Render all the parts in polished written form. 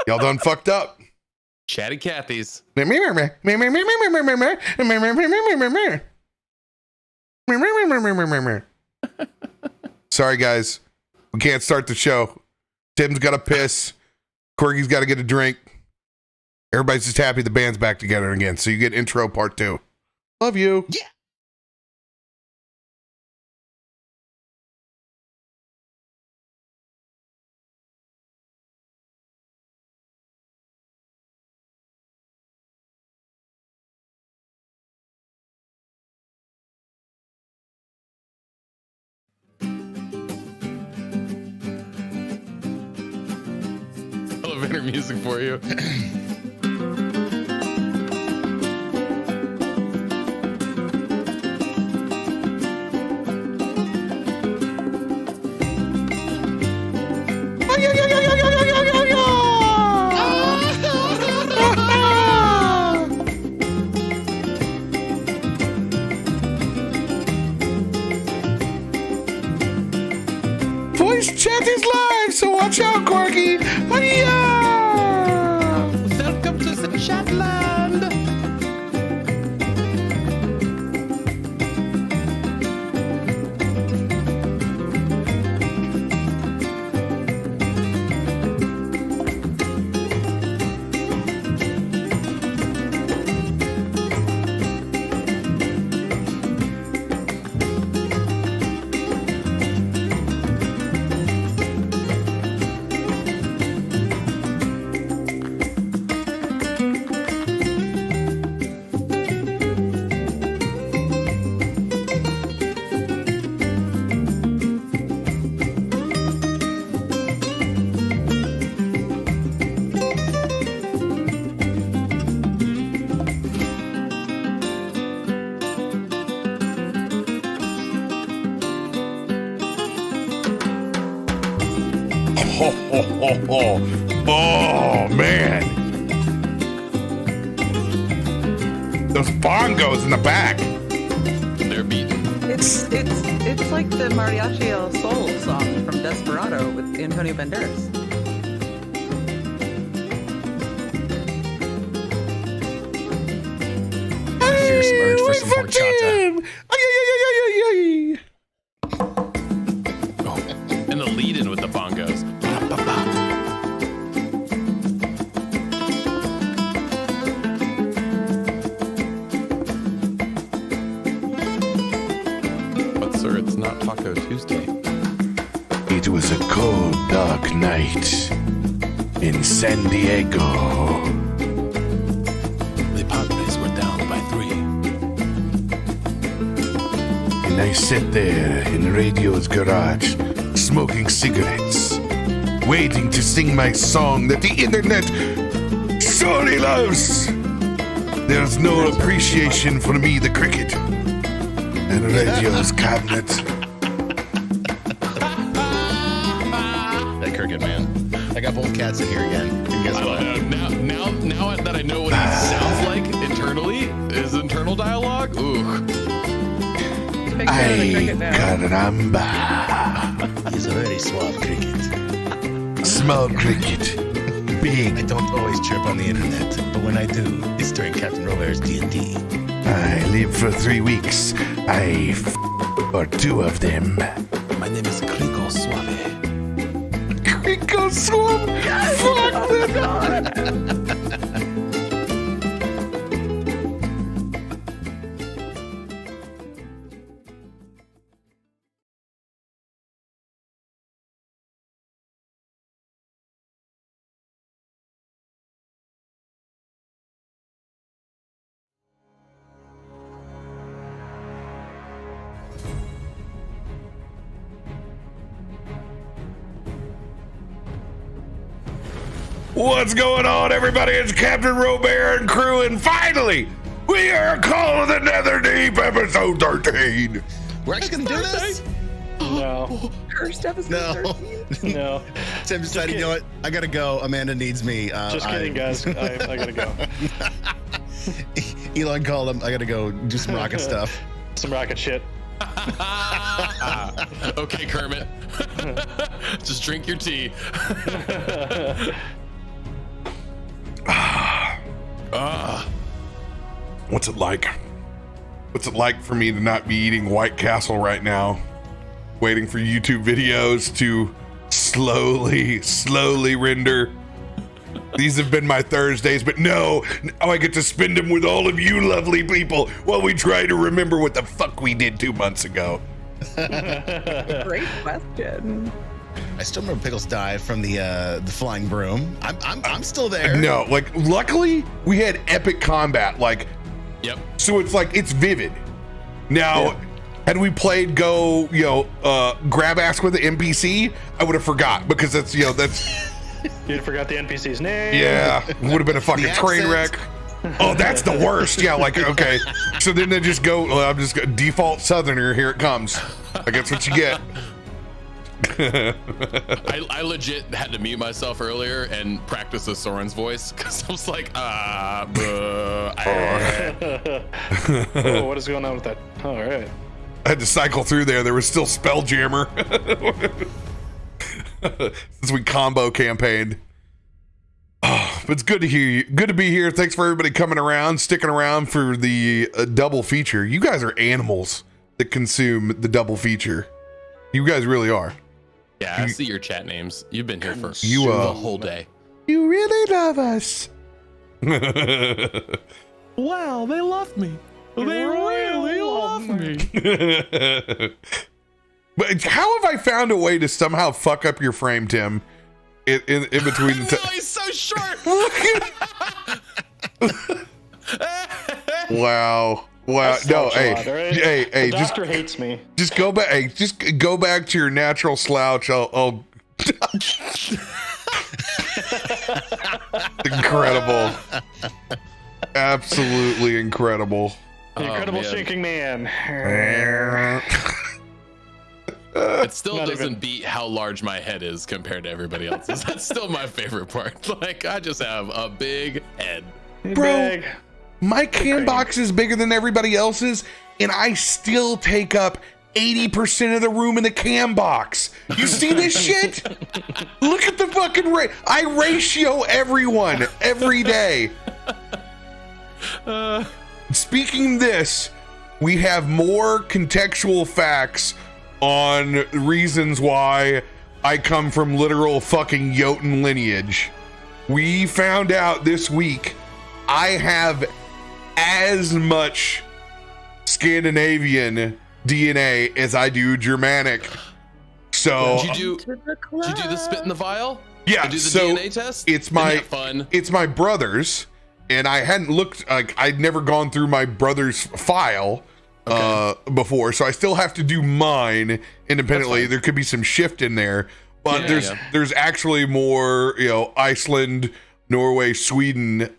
Y'all done fucked up. Chatty Cathy's. Sorry, guys. We can't start the show. Tim's got to piss. Quirky's got to get a drink. Everybody's just happy the band's back together again. So you get intro part 2. Love you. Yeah. elevator music for you. Voice chat is live, so watch out, Quirky. Welcome to the Shatland. Oh man, those bongos in the back. They're beaten. It's like the Mariachi El Sol song from Desperado with Antonio Banderas. Fierce urge for some horchata. And the lead in with the bongos. But sir, it's not Taco Tuesday. It was a cold, dark night in San Diego. The Padres were down by 3. And I sat there in radio's garage, smoking cigarettes, waiting to sing my song that the internet surely loves. There's no appreciation for me, the cricket, and radio's cabinet. That cricket, man. I got both cats in here again. And guess what? Now that I know what he sounds like internally, his internal dialogue, ooh. Big fan of the cricket now. Caramba. He's a very suave cricket. Small cricket. I Big. don't always chirp on the internet, but when I do, it's during Captain RoBear's D&D. I lived for 3 weeks. I or 2 of them. My name is Crico Suave. Crico Swamp. Fuck Oh God! What's going on, everybody? It's Captain RoBear and crew, and finally, we are Call of the Netherdeep, episode 13. We're actually going to do this? No, First episode. No. 13? no. Tim decided, you know what? I got to go. Amanda needs me. Just kidding, guys. I gotta go. Elon called him. I got to go do some rocket stuff. Some rocket shit. Okay, Kermit. Just drink your tea. What's it like? What's it like for me to not be eating White Castle right now? Waiting for YouTube videos to slowly render. These have been my Thursdays, but no, now I get to spend them with all of you lovely people while we try to remember what the fuck we did 2 months ago. Great question. I still remember Pickles died from the flying broom. I'm still there. No, like, luckily we had epic combat, like, Yep. so it's like, it's vivid. Now, had we played grab ass with the NPC, I would have forgot, because that's, that's You forgot the NPC's name. Yeah, would have been a fucking The train accent. wreck. Oh, that's the worst. Yeah, like, okay. So then they just go, well, I'm just default Southerner, here it comes. Like, that's what you get. I legit had to mute myself earlier and practice Osorin's voice because I was like, Oh, what is going on with that? All right. I had to cycle through there. There was still Spelljammer. Since we combo campaigned. Oh, but it's good to hear you. Good to be here. Thanks for everybody coming around, sticking around for the double feature. You guys are animals that consume the double feature. You guys really are. yeah, I see your chat names. You've been here for You, the whole day. You really love us. Wow, they love me. They really love me. But how have I found a way to somehow fuck up your frame, Tim? In between the No, he's so short. Wow. I No, slouch a hey, lot, all right? hey, The just doctor hates me. go back. Hey, just go back to your natural slouch. I'll incredible. Absolutely incredible. The Incredible man. Shrinking Man. It still Not doesn't even- beat how large my head is compared to everybody else's. That's still my favorite part. Like, I just have a big head. Bro. Big. My can box is bigger than everybody else's, and I still take up 80% of the room in the can box. You see this shit? Look at the fucking rate. I ratio everyone every day. Speaking this, we have more contextual facts on reasons why I come from literal fucking Jotun lineage. We found out this week I have as much Scandinavian DNA as I do Germanic. So Did you do the spit in the vial? yeah, Did you do the so DNA test? it's Isn't my that fun. it's my brother's, and I hadn't looked, like I'd never gone through my brother's file before, so I still have to do mine independently. There could be some shift in there, but Yeah, there's actually more, Iceland, Norway, Sweden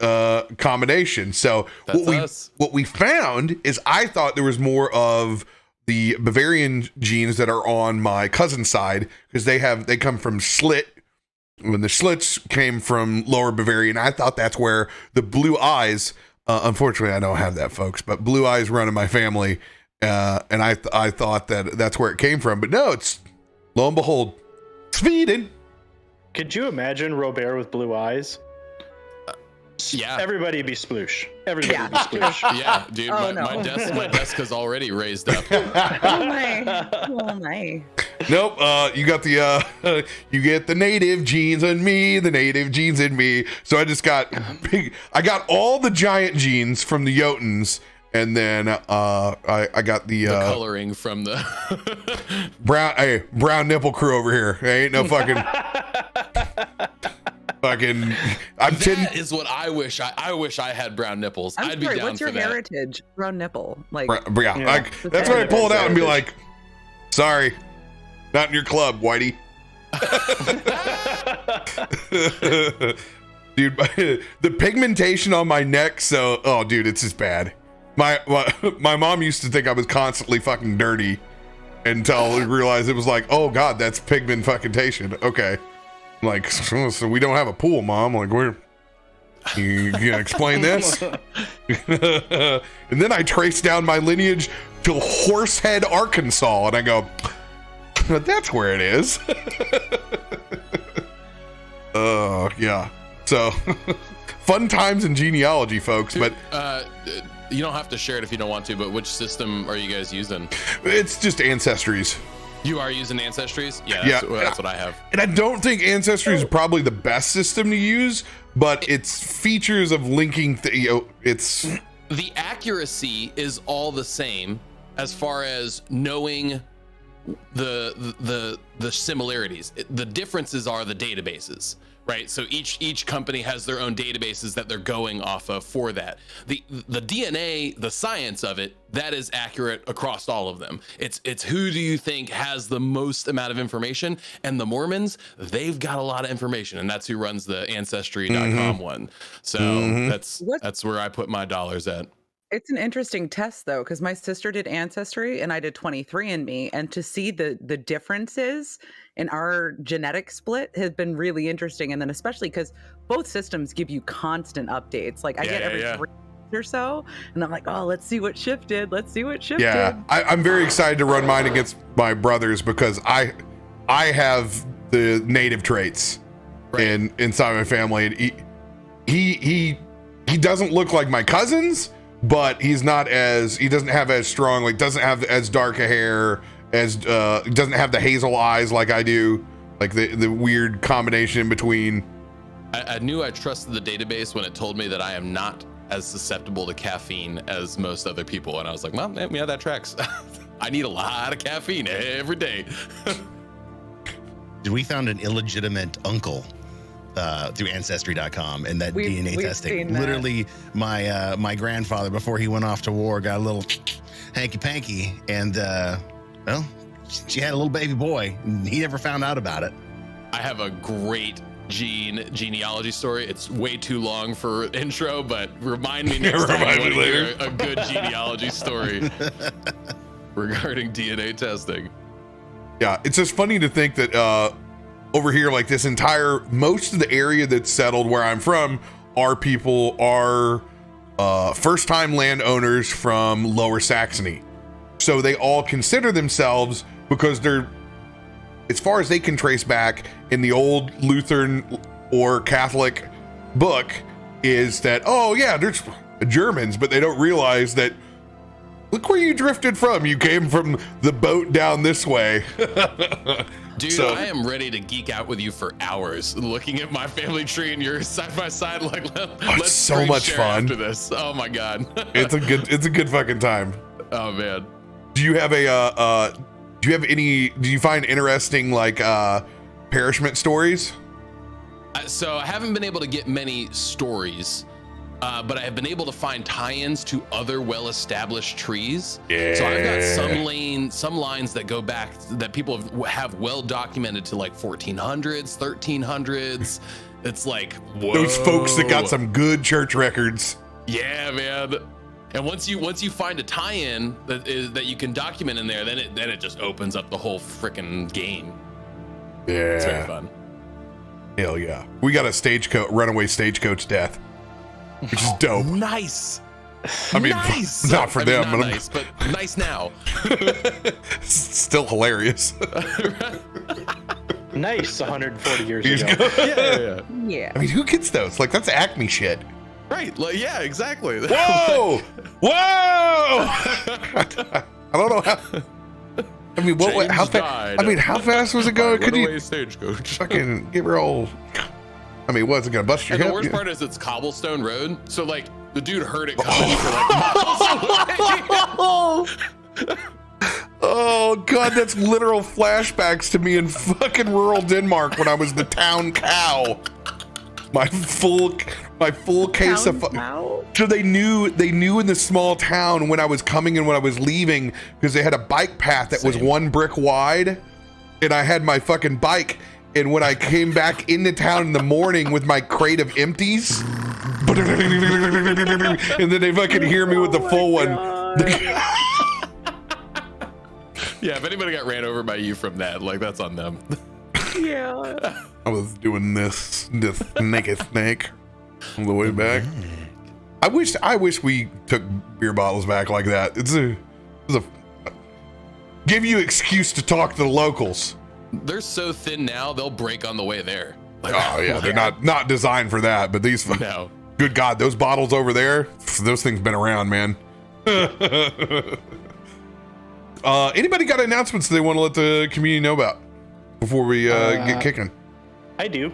combination. So That's us. what we found is I thought there was more of the Bavarian genes that are on my cousin's side, because they come from Slit. When the Slits came from Lower Bavaria, and I thought that's where the blue eyes. Unfortunately, I don't have that, folks. But blue eyes run in my family, and I thought that that's where it came from. But no, it's lo and behold, Sweden. Could you imagine RoBear with blue eyes? Yeah. Everybody be sploosh. Everybody Yeah. be sploosh. Yeah, dude, Oh, my no. desk is already raised up. Oh my. Oh my. Nope. You got the you get the native genes in me, the native genes in me. So I just got I got all the giant genes from the Jotuns, and then I got the Coloring from the brown nipple crew over here. Ain't no fucking fucking. I'm That is what I wish. I wish I had brown nipples. I'm I'd be sorry, down what's for your that. heritage? Brown nipple. Like, yeah, Yeah. like that's when I pull it out and be like, sorry, not in your club, Whitey. Dude, the pigmentation on my neck. So, oh, dude, it's just bad. My mom used to think I was constantly fucking dirty until we realized it was like, oh god, that's pigment fucking-tation. Okay. I'm like, so we don't have a pool, Mom. Like, you gonna explain this? And then I traced down my lineage to Horsehead, Arkansas, and I go, that's where it is. Oh, yeah. So, fun times in genealogy, folks. But You don't have to share it if you don't want to, but which system are you guys using? it's just ancestries. You are using Ancestries? Yeah, Yeah. that's what I have. And I don't think Ancestry is probably the best system to use, but its features of linking, it's The accuracy is all the same as far as knowing the similarities. The differences are the databases. right? So each company has their own databases that they're going off of for that. The DNA, the science of it, that is accurate across all of them. It's who do you think has the most amount of information? And the Mormons, they've got a lot of information, and that's who runs the Ancestry.com one. So that's where I put my dollars at. It's an interesting test, though, because my sister did Ancestry and I did 23andMe. And to see the differences in our genetic split has been really interesting. And then especially because both systems give you constant updates. Like I get every 3 weeks or so. And I'm like, oh, let's see what shifted. Let's see what shifted. Yeah, I'm very excited to run mine against my brothers because I have the native traits inside my family. And he doesn't look like my cousins, but he doesn't have as strong, like doesn't have as dark a hair, as doesn't have the hazel eyes like I do, like the weird combination in between. I knew I trusted the database when it told me that I am not as susceptible to caffeine as most other people, and I was like, well, yeah, that tracks. I need a lot of caffeine every day. We found an illegitimate uncle through Ancestry.com and that DNA testing. Literally, my grandfather, before he went off to war, got a little hanky panky, and well, she had a little baby boy, and he never found out about it. I have a great genealogy story. It's way too long for intro, but remind me next time I want to hear a good genealogy story regarding DNA testing. Yeah, it's just funny to think that over here, like this most of the area that's settled where I'm from are first-time landowners from Lower Saxony. So they all consider themselves, because they're, as far as they can trace back in the old Lutheran or Catholic book, is that, oh yeah, there's Germans, but they don't realize that, look where you drifted from. You came from the boat down this way. Dude, I am ready to geek out with you for hours, looking at my family tree and you're side by side. Like, let's so much fun after this. Oh my god, it's a good fucking time. Oh man, do you find interesting like parishment stories? So I haven't been able to get many stories. But I have been able to find tie-ins to other well-established trees. Yeah. So I've got some lines that go back that people have well documented to like 1400s, 1300s. It's like, whoa. Those folks that got some good church records. Yeah, man. And once you find a tie-in that you can document in there, then it just opens up the whole freaking game. Yeah. It's very fun. Hell yeah. We got a runaway stagecoach death, which is dope. Nice. I mean, nice. not for them, not nice, but nice now. Still hilarious. Nice 140 years ago. Yeah. I mean, who gets those? Like, that's Acme shit. Right. Like, yeah, exactly. Whoa! Whoa! I don't know how. I mean, how fast? I mean, how fast was it going? Could you stagecoach? fucking get real? I mean, was it gonna bust your And hip? the worst part is it's cobblestone road, so like the dude heard it coming for like miles away. Oh god, that's literal flashbacks to me in fucking rural Denmark when I was the town cow. My full case of so they knew in the small town when I was coming and when I was leaving, because they had a bike path that was 1 brick wide, and I had my fucking bike, and when I came back into town in the morning with my crate of empties, and then they fucking hear me with the full one. Yeah, if anybody got ran over by you from that, like that's on them. Yeah. I was doing this naked snake on the way back. I wish we took beer bottles back like that. It's a give you excuse to talk to the locals. They're so thin now, they'll break on the way there. Like, oh yeah, they're not designed for that. But these, no. Good God, those bottles over there, those things been around, man. Anybody got announcements they want to let the community know about before we get kicking? I do.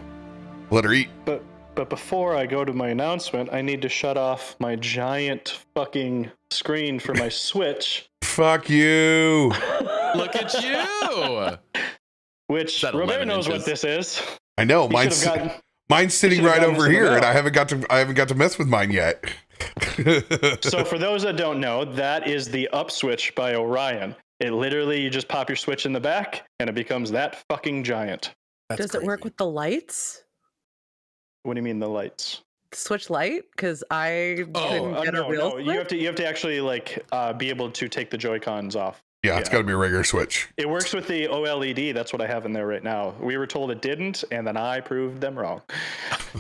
Let her eat. But before I go to my announcement, I need to shut off my giant fucking screen for my Switch. Fuck you. Look at you. Which RoBear knows what this is. I know. Mine's sitting right over here, and I haven't got to mess with mine yet. So for those that don't know, that is the up switch by Orion. It literally, you just pop your switch in the back, and it becomes that fucking giant. Does it work with the lights? What do you mean the lights? Switch light? Because I couldn't get a real switch. You have to actually be able to take the Joy-Cons off. Yeah, it's got to be a regular switch. It works with the OLED. That's what I have in there right now. We were told it didn't, and then I proved them wrong.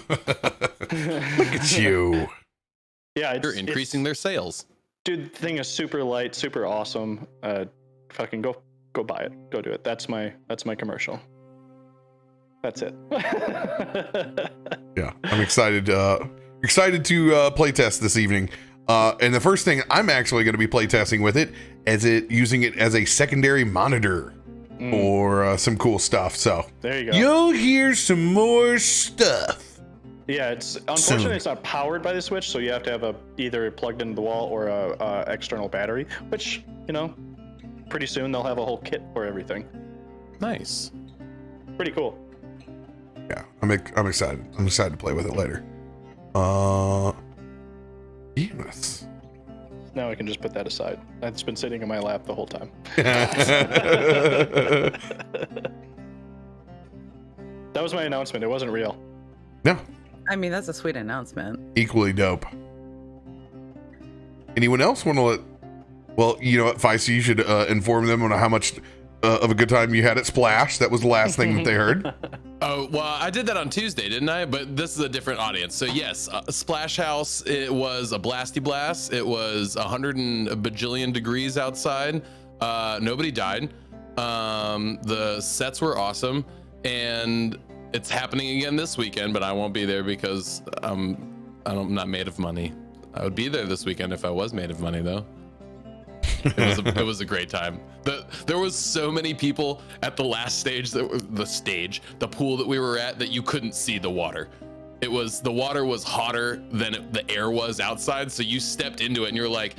Look at you. Yeah, you're increasing their sales. Dude, the thing is super light, super awesome. Fucking go buy it. Go do it. That's my commercial. That's it. Yeah, I'm excited to play test this evening. And the first thing I'm actually going to be playtesting with it is using it as a secondary monitor or some cool stuff. So there you go. You'll hear some more stuff. Yeah, unfortunately it's not powered by the Switch, so you have to have either plugged into the wall or a external battery. Which pretty soon they'll have a whole kit for everything. Nice. Pretty cool. Yeah, I'm excited. I'm excited to play with it later. Yes. Now I can just put that aside. It's been sitting in my lap the whole time. That was my announcement. It wasn't real. No. I mean, that's a sweet announcement. Equally dope. Anyone else want to let... Well, you know what, Feisty, you should inform them on how much of a good time you had at Splash. That was the last thing that they heard. Oh, well, I did that on Tuesday, didn't I? But this is a different audience. So yes, Splash House, it was a blasty blast. It was 100 and a bajillion degrees outside. Nobody died. The sets were awesome. And it's happening again this weekend, but I won't be there because I'm not made of money. I would be there this weekend if I was made of money, though. It was a great time. There was so many people at the last stage, the pool that we were at, that you couldn't see the water. The water was hotter than the air was outside, so you stepped into it and you're like,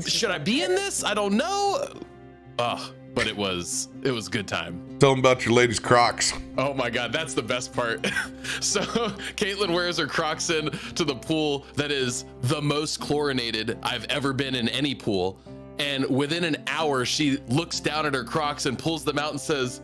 should I be in this? I don't know. But it was good time. Tell them about your latest Crocs. Oh my God, that's the best part. So Caitlin wears her Crocs in to the pool that is the most chlorinated I've ever been in any pool. And within an hour, she looks down at her Crocs and pulls them out and says,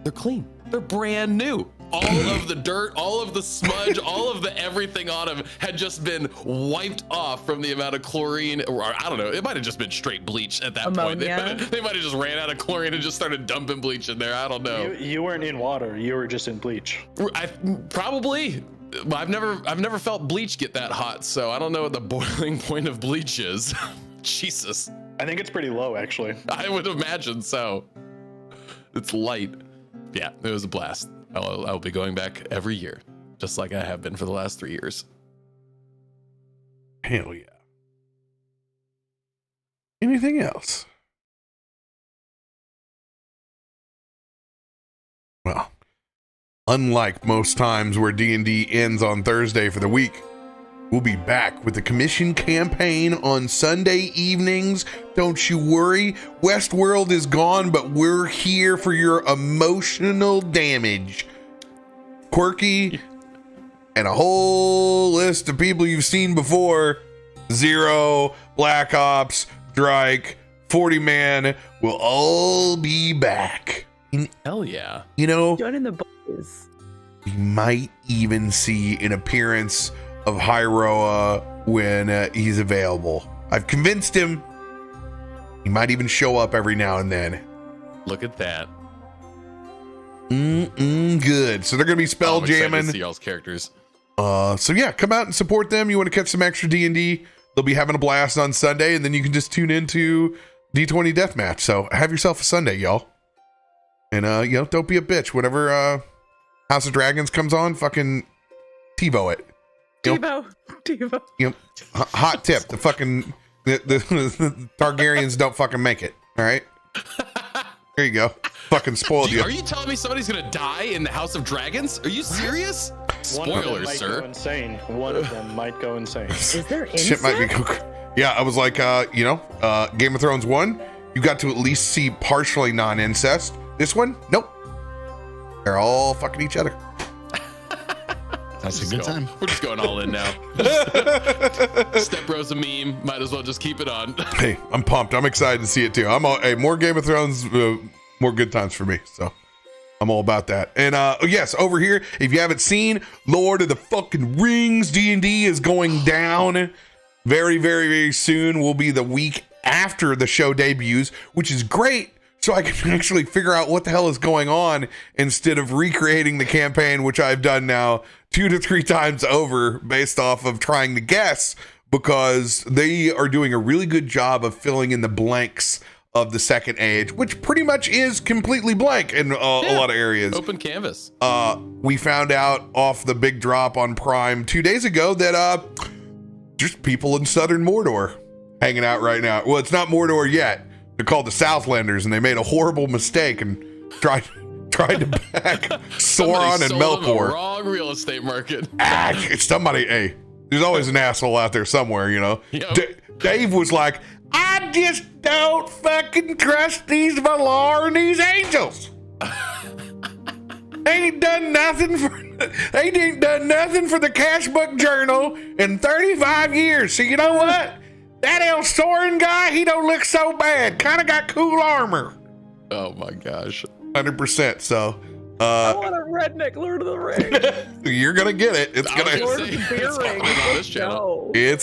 they're clean. They're brand new. All of the dirt, all of the smudge, all of the everything on them had just been wiped off from the amount of chlorine, or I don't know, it might have just been straight bleach at that Ammonia. point. They might have just ran out of chlorine and just started dumping bleach in there. I don't know. You weren't in water. You were just in bleach. Probably. I've never felt bleach get that hot, so I don't know what the boiling point of bleach is. Jesus. I think it's pretty low, actually. I would imagine so. It's light. Yeah, it was a blast. I'll be going back every year, just like I have been for the last 3 years. Hell yeah. Anything else? Well, unlike most times where D&D ends on Thursday for the week, we'll be back with the commission campaign on Sunday evenings. Don't you worry. Westworld is gone, but we're here for your emotional damage. Quirky and a whole list of people you've seen before. Zero, Black Ops, Drake, 40 Man will all be back. Hell yeah. Joining the boys. We might even see an appearance of Hyroa when he's available. I've convinced him. He might even show up every now and then. Look at that. Good. So they're going to be spell jamming. See y'all's characters. So yeah, come out and support them. You want to catch some extra D&D? They'll be having a blast on Sunday, and then you can just tune into D20 Deathmatch. So have yourself a Sunday, y'all. And don't be a bitch. Whenever House of Dragons comes on, fucking TiVo it. TiVo. Hot tip: the Targaryens don't fucking make it. All right, there you go. Fucking spoiled you. Are you telling me somebody's gonna die in the House of Dragons? Are you serious? Spoilers, sir. One of them might go insane. Is there incest? Shit might be. Yeah, I was like, Game of Thrones 1, you got to at least see partially non-incest. This one, nope. They're all fucking each other. That's a good time. We're just going all in now. Step Bro's a meme. Might as well just keep it on. Hey, I'm pumped. I'm excited to see it too. Hey, more Game of Thrones, more good times for me. So I'm all about that. And yes, over here, if you haven't seen, Lord of the fucking Rings D&D is going down very, very, very soon. Will be the week after the show debuts, which is great. So I can actually figure out what the hell is going on instead of recreating the campaign, which I've done now 2 to 3 times over based off of trying to guess, because they are doing a really good job of filling in the blanks of the Second Age, which pretty much is completely blank in a lot of areas. Open canvas. We found out off the big drop on Prime 2 days ago that just people in Southern Mordor hanging out right now. Well, it's not Mordor yet. They're called the Southlanders, and they made a horrible mistake and tried to back Sauron and Melkor. Wrong real estate market. It's somebody. Hey, there's always an asshole out there somewhere, you know. Yep. Dave was like, I just don't fucking trust these Valar and these angels. They ain't done nothing for the Cash Book Journal in 35 years. So you know what? That Osorin guy, he don't look so bad. Kind of got cool armor. Oh my gosh. 100%. So, I want a redneck Lord of the Rings. You're gonna get it. It's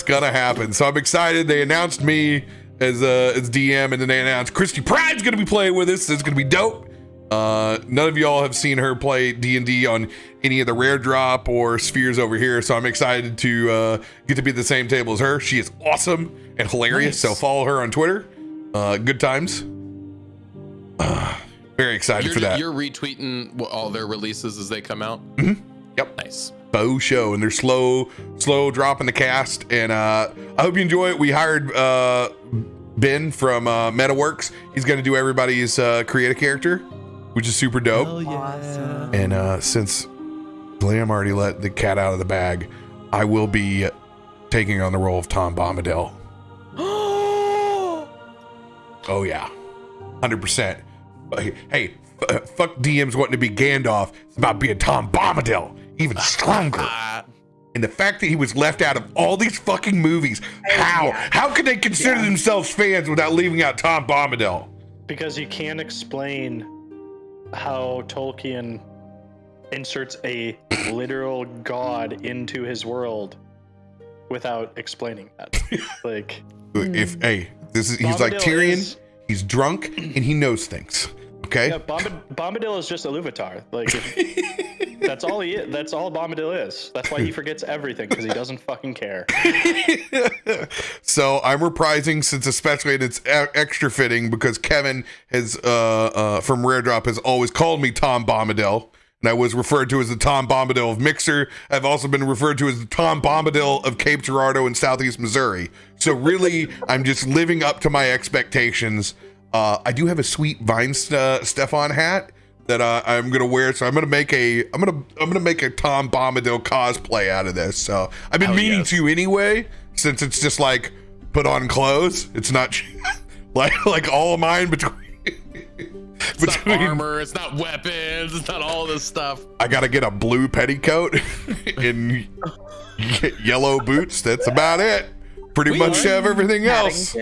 gonna happen. So I'm excited. They announced me as DM, and then they announced Christy Pride's gonna be playing with us. It's gonna be dope. None of y'all have seen her play D&D on any of the rare drop or spheres over here, so I'm excited to get to be at the same table as her. She is awesome and hilarious. Nice. So follow her on Twitter. Good times. Very excited for that. You're retweeting all their releases as they come out? Mm-hmm. Yep. Nice. Bow show, and they're slow dropping the cast, and I hope you enjoy it. We hired Ben from MetaWorks. He's going to do everybody's create a character, which is super dope. Oh, yeah. Awesome. And since Liam already let the cat out of the bag, I will be taking on the role of Tom Bombadil. Oh yeah, 100%. Hey, fuck DMs wanting to be Gandalf. It's about being Tom Bombadil, even stronger. And the fact that he was left out of all these fucking movies, how could they consider themselves fans without leaving out Tom Bombadil? Because you can't explain how Tolkien inserts a literal god into his world without explaining that. Like, he's like Tyrion. He's drunk and he knows things. Okay. Yeah, Bombadil is just a Iluvatar. Like, that's all he is. That's all Bombadil is. That's why he forgets everything, because he doesn't fucking care. So I'm reprising, since especially it's extra fitting, because Kevin has from Rare Drop has always called me Tom Bombadil, and I was referred to as the Tom Bombadil of Mixer. I've also been referred to as the Tom Bombadil of Cape Girardeau in Southeast Missouri. So really, I'm just living up to my expectations. I do have a sweet Vine Stefan hat that I'm gonna wear, so I'm gonna make a Tom Bombadil cosplay out of this. So I've been meaning to anyway, since it's just like put on clothes. It's not like all of mine between. It's not armor, it's not weapons, it's not all this stuff. I gotta get a blue petticoat and yellow boots. That's about it. Pretty much have everything else.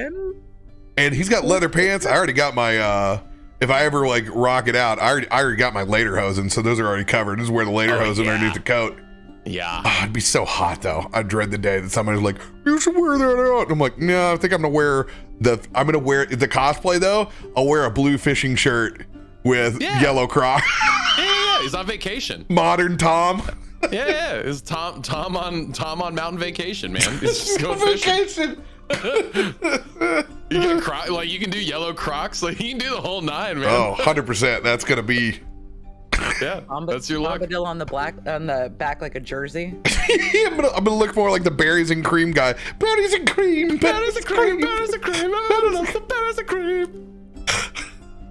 And he's got leather pants. I already got my if I ever like rock it out, I already got my lederhosen, so those are already covered. Just wear the lederhosen underneath the coat. Yeah. Oh, it'd be so hot though. I dread the day that somebody's like, you should wear that out. And I'm like, no, I think I'm gonna wear the cosplay though. I'll wear a blue fishing shirt with yellow Crocs. Yeah, he's on vacation. Modern Tom. Yeah, it's Tom on mountain vacation, man. He's just going fishing. You can do yellow Crocs, like you can do the whole nine, man. Oh, 100%. That's gonna be. Yeah, that's your look. Bombadil on the back like a jersey. I'm gonna look more like the berries and cream guy. Berries and cream. Berries and cream. Berries and cream. Berries and cream.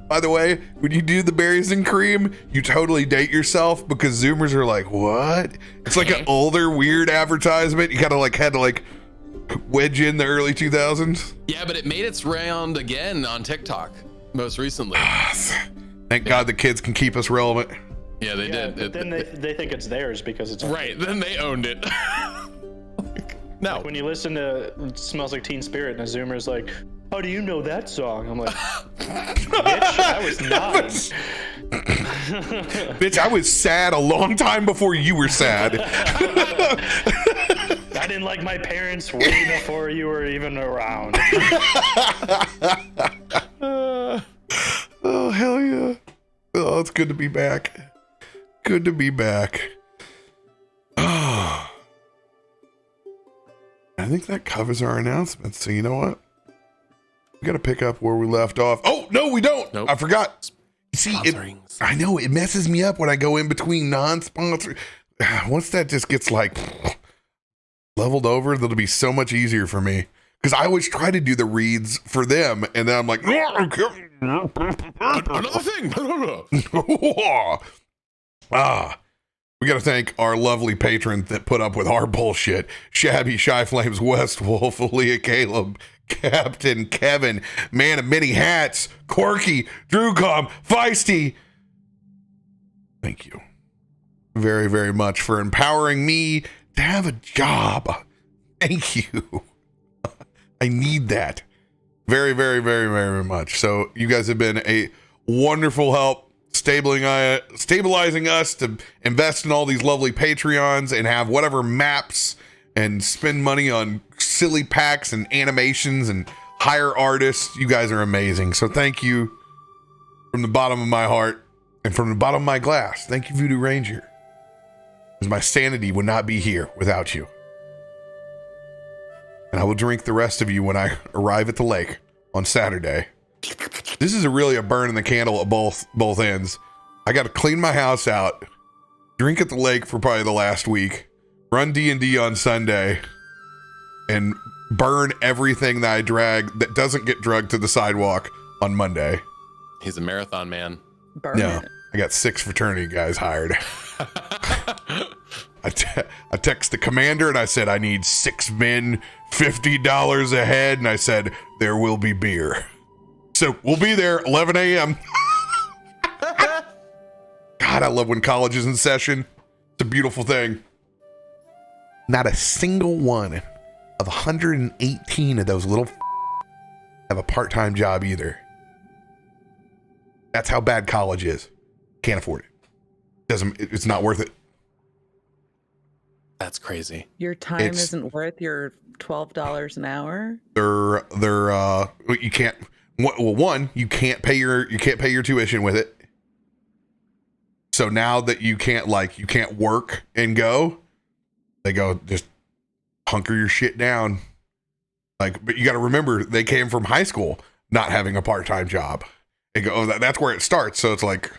By the way, when you do the berries and cream, you totally date yourself, because Zoomers are like, what? It's like an older, weird advertisement. You kind of had to wedge in the early 2000s. Yeah, but it made its round again on TikTok most recently. Thank God the kids can keep us relevant. Yeah, they did. But then they think it's theirs because it's right. Then they owned it. No. Like when you listen to It Smells Like Teen Spirit and a Zoomer's like, how do you know that song? I'm like, bitch, I was 9. Bitch, I was sad a long time before you were sad. I didn't like my parents way before you were even around. Oh, hell yeah. Oh, it's good to be back. Good to be back. Oh. I think that covers our announcements. So you know what? We got to pick up where we left off. Oh, no, we don't. Nope. I forgot. See, I know it messes me up when I go in between non-sponsor. Once that just gets like leveled over, that'll be so much easier for me. Because I always try to do the reads for them, and then I'm like, another thing. We got to thank our lovely patrons that put up with our bullshit. Shabby, Shy Flames, West Wolf, Illia, Caleb, Captain Kevin, Man of Many Hats, Quirky, Drewcom, Feisty. Thank you very, very much for empowering me to have a job. Thank you. I need that very, very, very, very much. So you guys have been a wonderful help stabilizing us to invest in all these lovely Patreons and have whatever maps and spend money on silly packs and animations and hire artists. You guys are amazing. So thank you from the bottom of my heart and from the bottom of my glass. Thank you, Voodoo Ranger. Because my sanity would not be here without you. And I will drink the rest of you when I arrive at the lake on Saturday. This is really a burn in the candle at both ends. I got to clean my house out, drink at the lake for probably the last week, run D&D on Sunday, and burn everything that I drag that doesn't get drugged to the sidewalk on Monday. He's a marathon man. Burn it. I got 6 fraternity guys hired. I text the commander and I said, I need 6 men, $50 a head. And I said, there will be beer. So we'll be there 11 a.m. God, I love when college is in session. It's a beautiful thing. Not a single one of 118 of those little have a part-time job either. That's how bad college is. Can't afford it. It's not worth it. That's crazy. Your time isn't worth your $12 an hour. You can't. Well, one, you can't pay your tuition with it. So now that you can't work and go, they go, just hunker your shit down. But you got to remember, they came from high school not having a part-time job. They go, oh, that's where it starts. So it's like,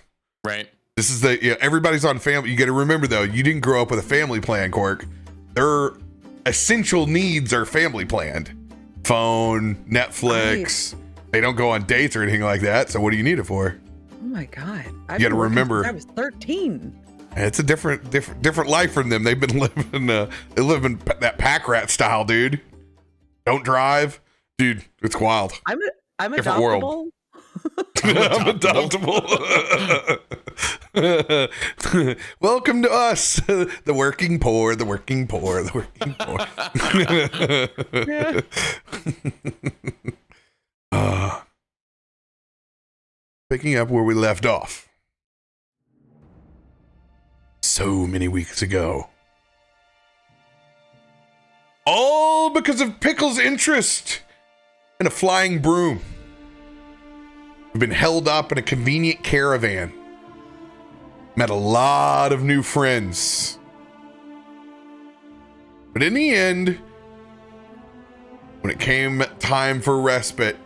right. This is everybody's on family. You got to remember though, you didn't grow up with a family plan, Cork. Their essential needs are family planned. Phone, Netflix. Right. They don't go on dates or anything like that. So what do you need it for? Oh my God. You got to remember. I was 13. It's a different life from them. They've been living, they live in that pack rat style, dude. Don't drive. Dude, it's wild. I'm different adoptable. World. I'm adoptable. Welcome to us, the working poor, the working poor, the working poor. Picking up where we left off. So many weeks ago. All because of Pickles' interest in a flying broom. We've been held up in a convenient caravan. Met a lot of new friends. But in the end, when it came time for respite,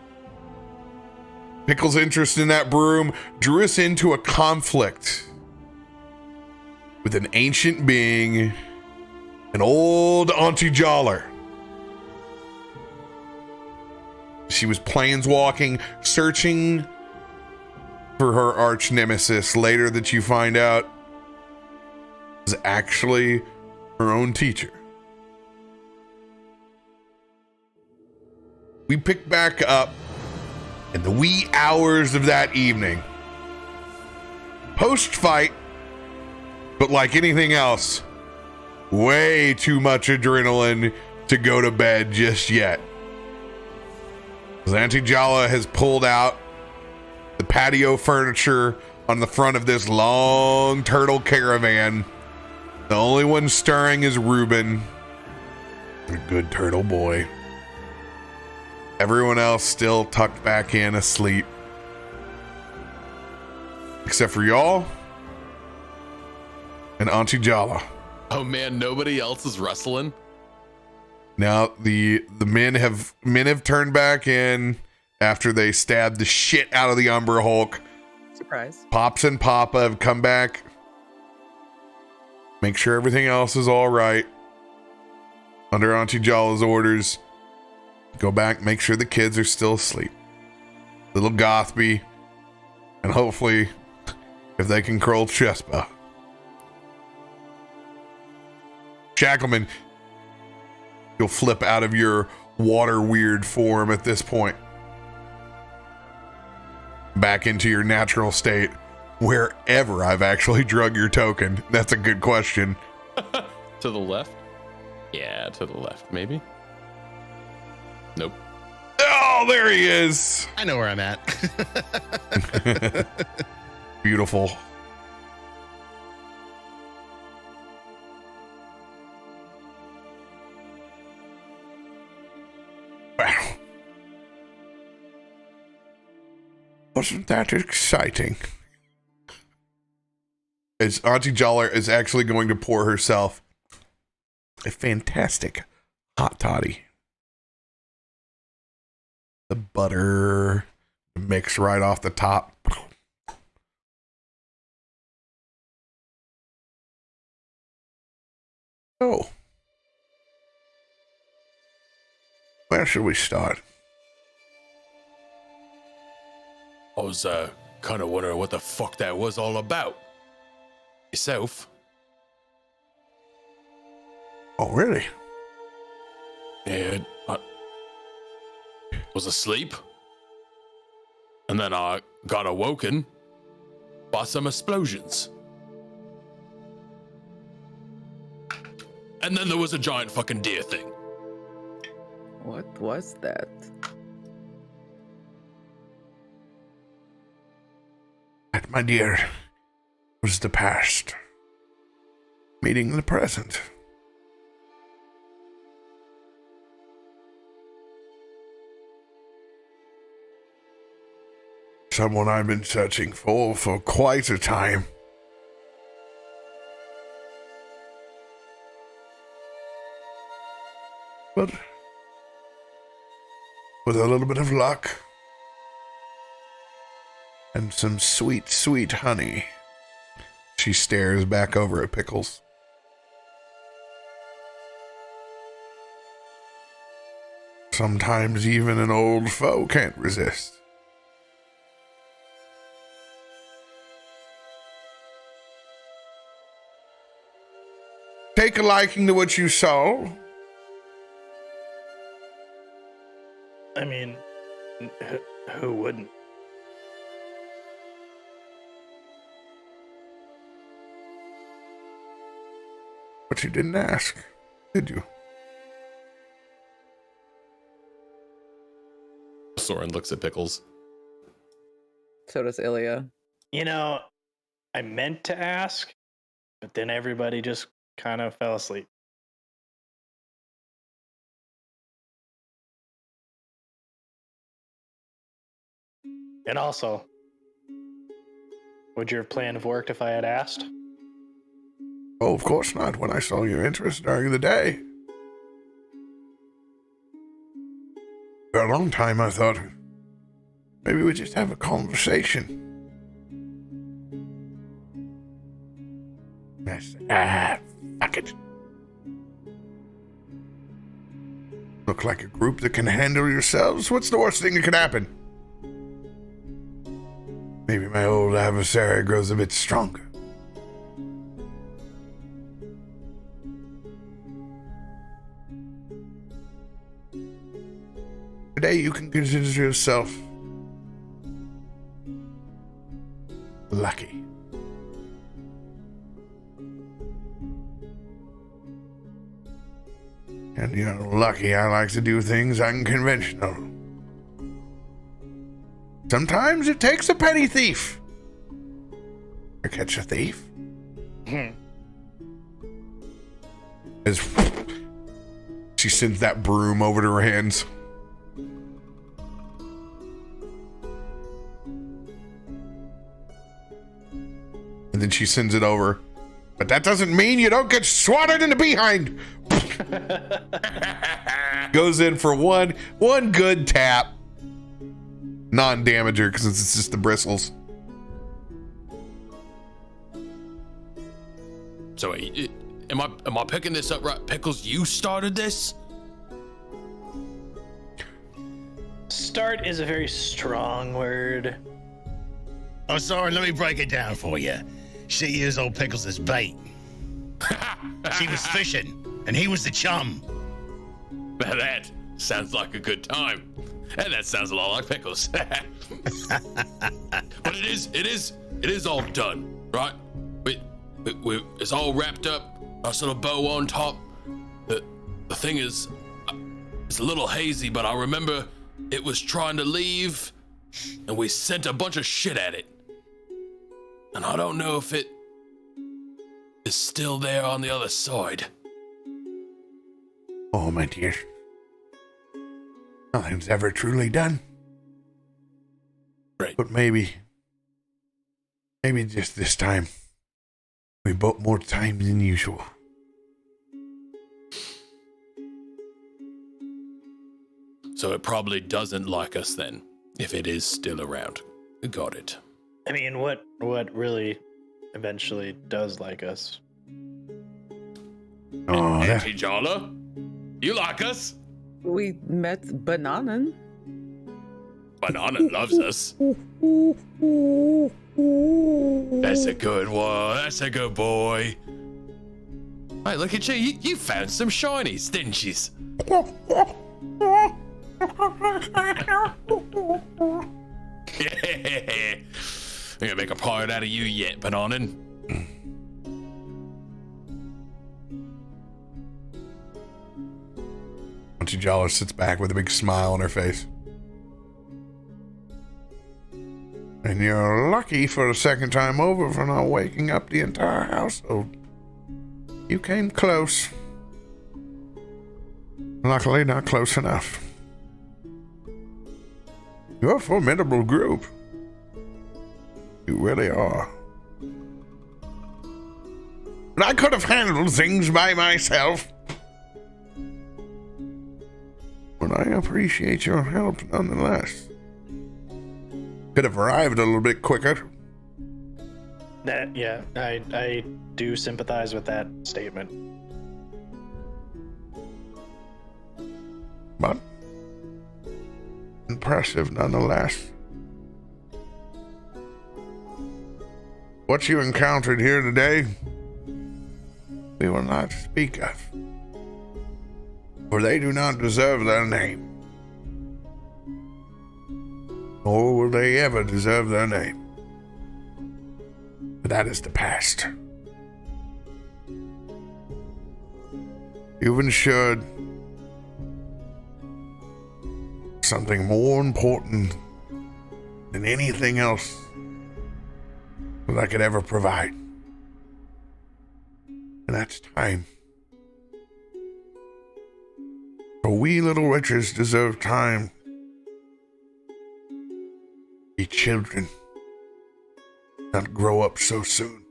Pickles' interest in that broom drew us into a conflict with an ancient being, an old Auntie Joller. She was planeswalking, searching for her arch nemesis, later that you find out was actually her own teacher. We pick back up in the wee hours of that evening. Post-fight, But like anything else, way too much adrenaline to go to bed just yet. Auntie Jala has pulled out the patio furniture on the front of this long turtle caravan. The only one stirring is Reuben, a good turtle boy. Everyone else still tucked back in asleep. Except for y'all and Auntie Jala. Oh man, nobody else is wrestling. Now the men have turned back in after they stabbed the shit out of the Umber Hulk. Surprise. Pops and Papa have come back. Make sure everything else is all right. Under Auntie Jala's orders. Go back, make sure the kids are still asleep. Little Gothby. And hopefully, if they can curl Chespa. Shackleman, you'll flip out of your water weird form at this point. Back into your natural state. Wherever I've actually drug your token. That's a good question. To the left? Yeah, to the left, maybe. Nope. Oh, there he is. I know where I'm at. Beautiful. Wow. Wasn't that exciting? As Auntie Jala is actually going to pour herself a fantastic hot toddy. The butter mix right off the top. Oh. Where should we start? I was kind of wondering what the fuck that was all about. Yourself? Oh, really? Yeah, I was asleep. And then I got awoken by some explosions. And then there was a giant fucking deer thing. What was that? That, my dear, was the past meeting the present. Someone I've been searching for quite a time. But with a little bit of luck and some sweet, sweet honey, she stares back over at Pickles. Sometimes even an old foe can't resist. Take a liking to what you saw. I mean, who wouldn't? But you didn't ask, did you? Osorin looks at Pickles. So does Illia. You know, I meant to ask, but then everybody just kind of fell asleep. And also, would your plan have worked if I had asked? Oh, of course not, when I saw your interest during the day. For a long time, I thought, maybe we just have a conversation. Yes. Fuck it. Look like a group that can handle yourselves. What's the worst thing that could happen? Maybe my old adversary grows a bit stronger. Today you can consider yourself lucky. And you're lucky I like to do things unconventional. Sometimes it takes a petty thief to catch a thief. As she sends that broom over to her hands. And then she sends it over. But that doesn't mean you don't get swatted in the behind. Goes in for one good tap. Non-damager, because it's just the bristles. So, am I picking this up right? Pickles, you started this? Start is a very strong word. Oh, sorry, let me break it down for you. She used old Pickles as bait. She was fishing, and he was the chum. That sounds like a good time. And that sounds a lot like Pickles. But it is all done, right? It's all wrapped up. Nice little bow on top. The thing is, it's a little hazy, but I remember it was trying to leave, and we sent a bunch of shit at it. And I don't know if it is still there on the other side. Oh, my dear. Nothing's ever truly done. Right. But maybe just this time, we bought more time than usual. So it probably doesn't like us then, if it is still around. Got it. I mean, what really eventually does like us? Oh, Auntie Jala, you like us? We met Bananan. Banana loves us. That's a good one. That's a good boy. Hey, look at you. You found some shinies, didn't you? I'm gonna make a pirate out of you yet, Bananan. Auntie Jala sits back with a big smile on her face. And you're lucky for the second time over for not waking up the entire household. You came close. Luckily, not close enough. You're a formidable group. You really are. And I could have handled things by myself. But I appreciate your help nonetheless. Could have arrived a little bit quicker. Yeah, I do sympathize with that statement. But impressive nonetheless. What you encountered here today, we will not speak of, for they do not deserve their name. Nor will they ever deserve their name. But that is the past. You've ensured something more important than anything else that I could ever provide. And that's time. For we little witches deserve time. Be children. Not grow up so soon.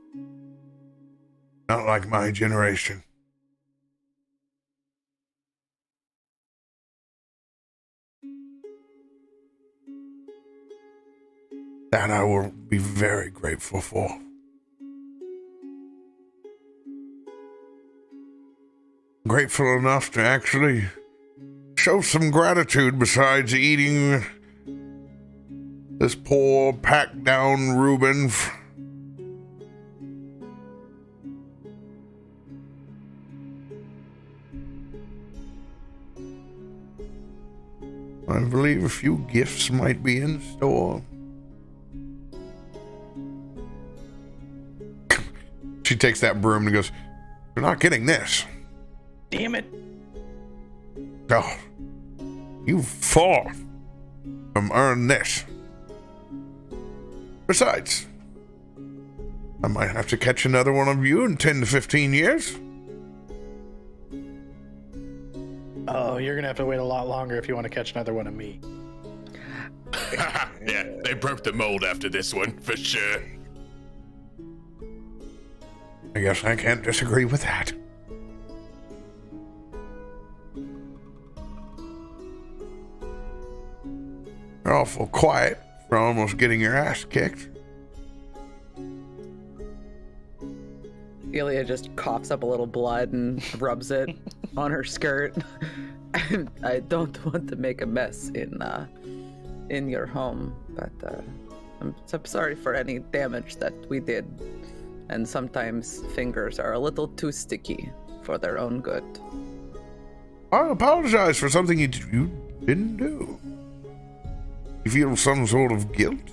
Not like my generation. That I will be very grateful for. Grateful enough to actually show some gratitude besides eating this poor packed down Reuben. I believe a few gifts might be in store. She takes that broom and goes, "You're not getting this." Damn it. Oh, you fought from earn this. Besides, I might have to catch another one of you in 10 to 15 years. Oh, you're gonna have to wait a lot longer if you want to catch another one of me. Yeah, they broke the mold after this one, for sure. I guess I can't disagree with that. You're awful quiet for almost getting your ass kicked. Illia just coughs up a little blood and rubs it on her skirt. I don't want to make a mess in your home, but I'm so sorry for any damage that we did. And sometimes fingers are a little too sticky for their own good. I apologize for something you didn't do. You feel some sort of guilt?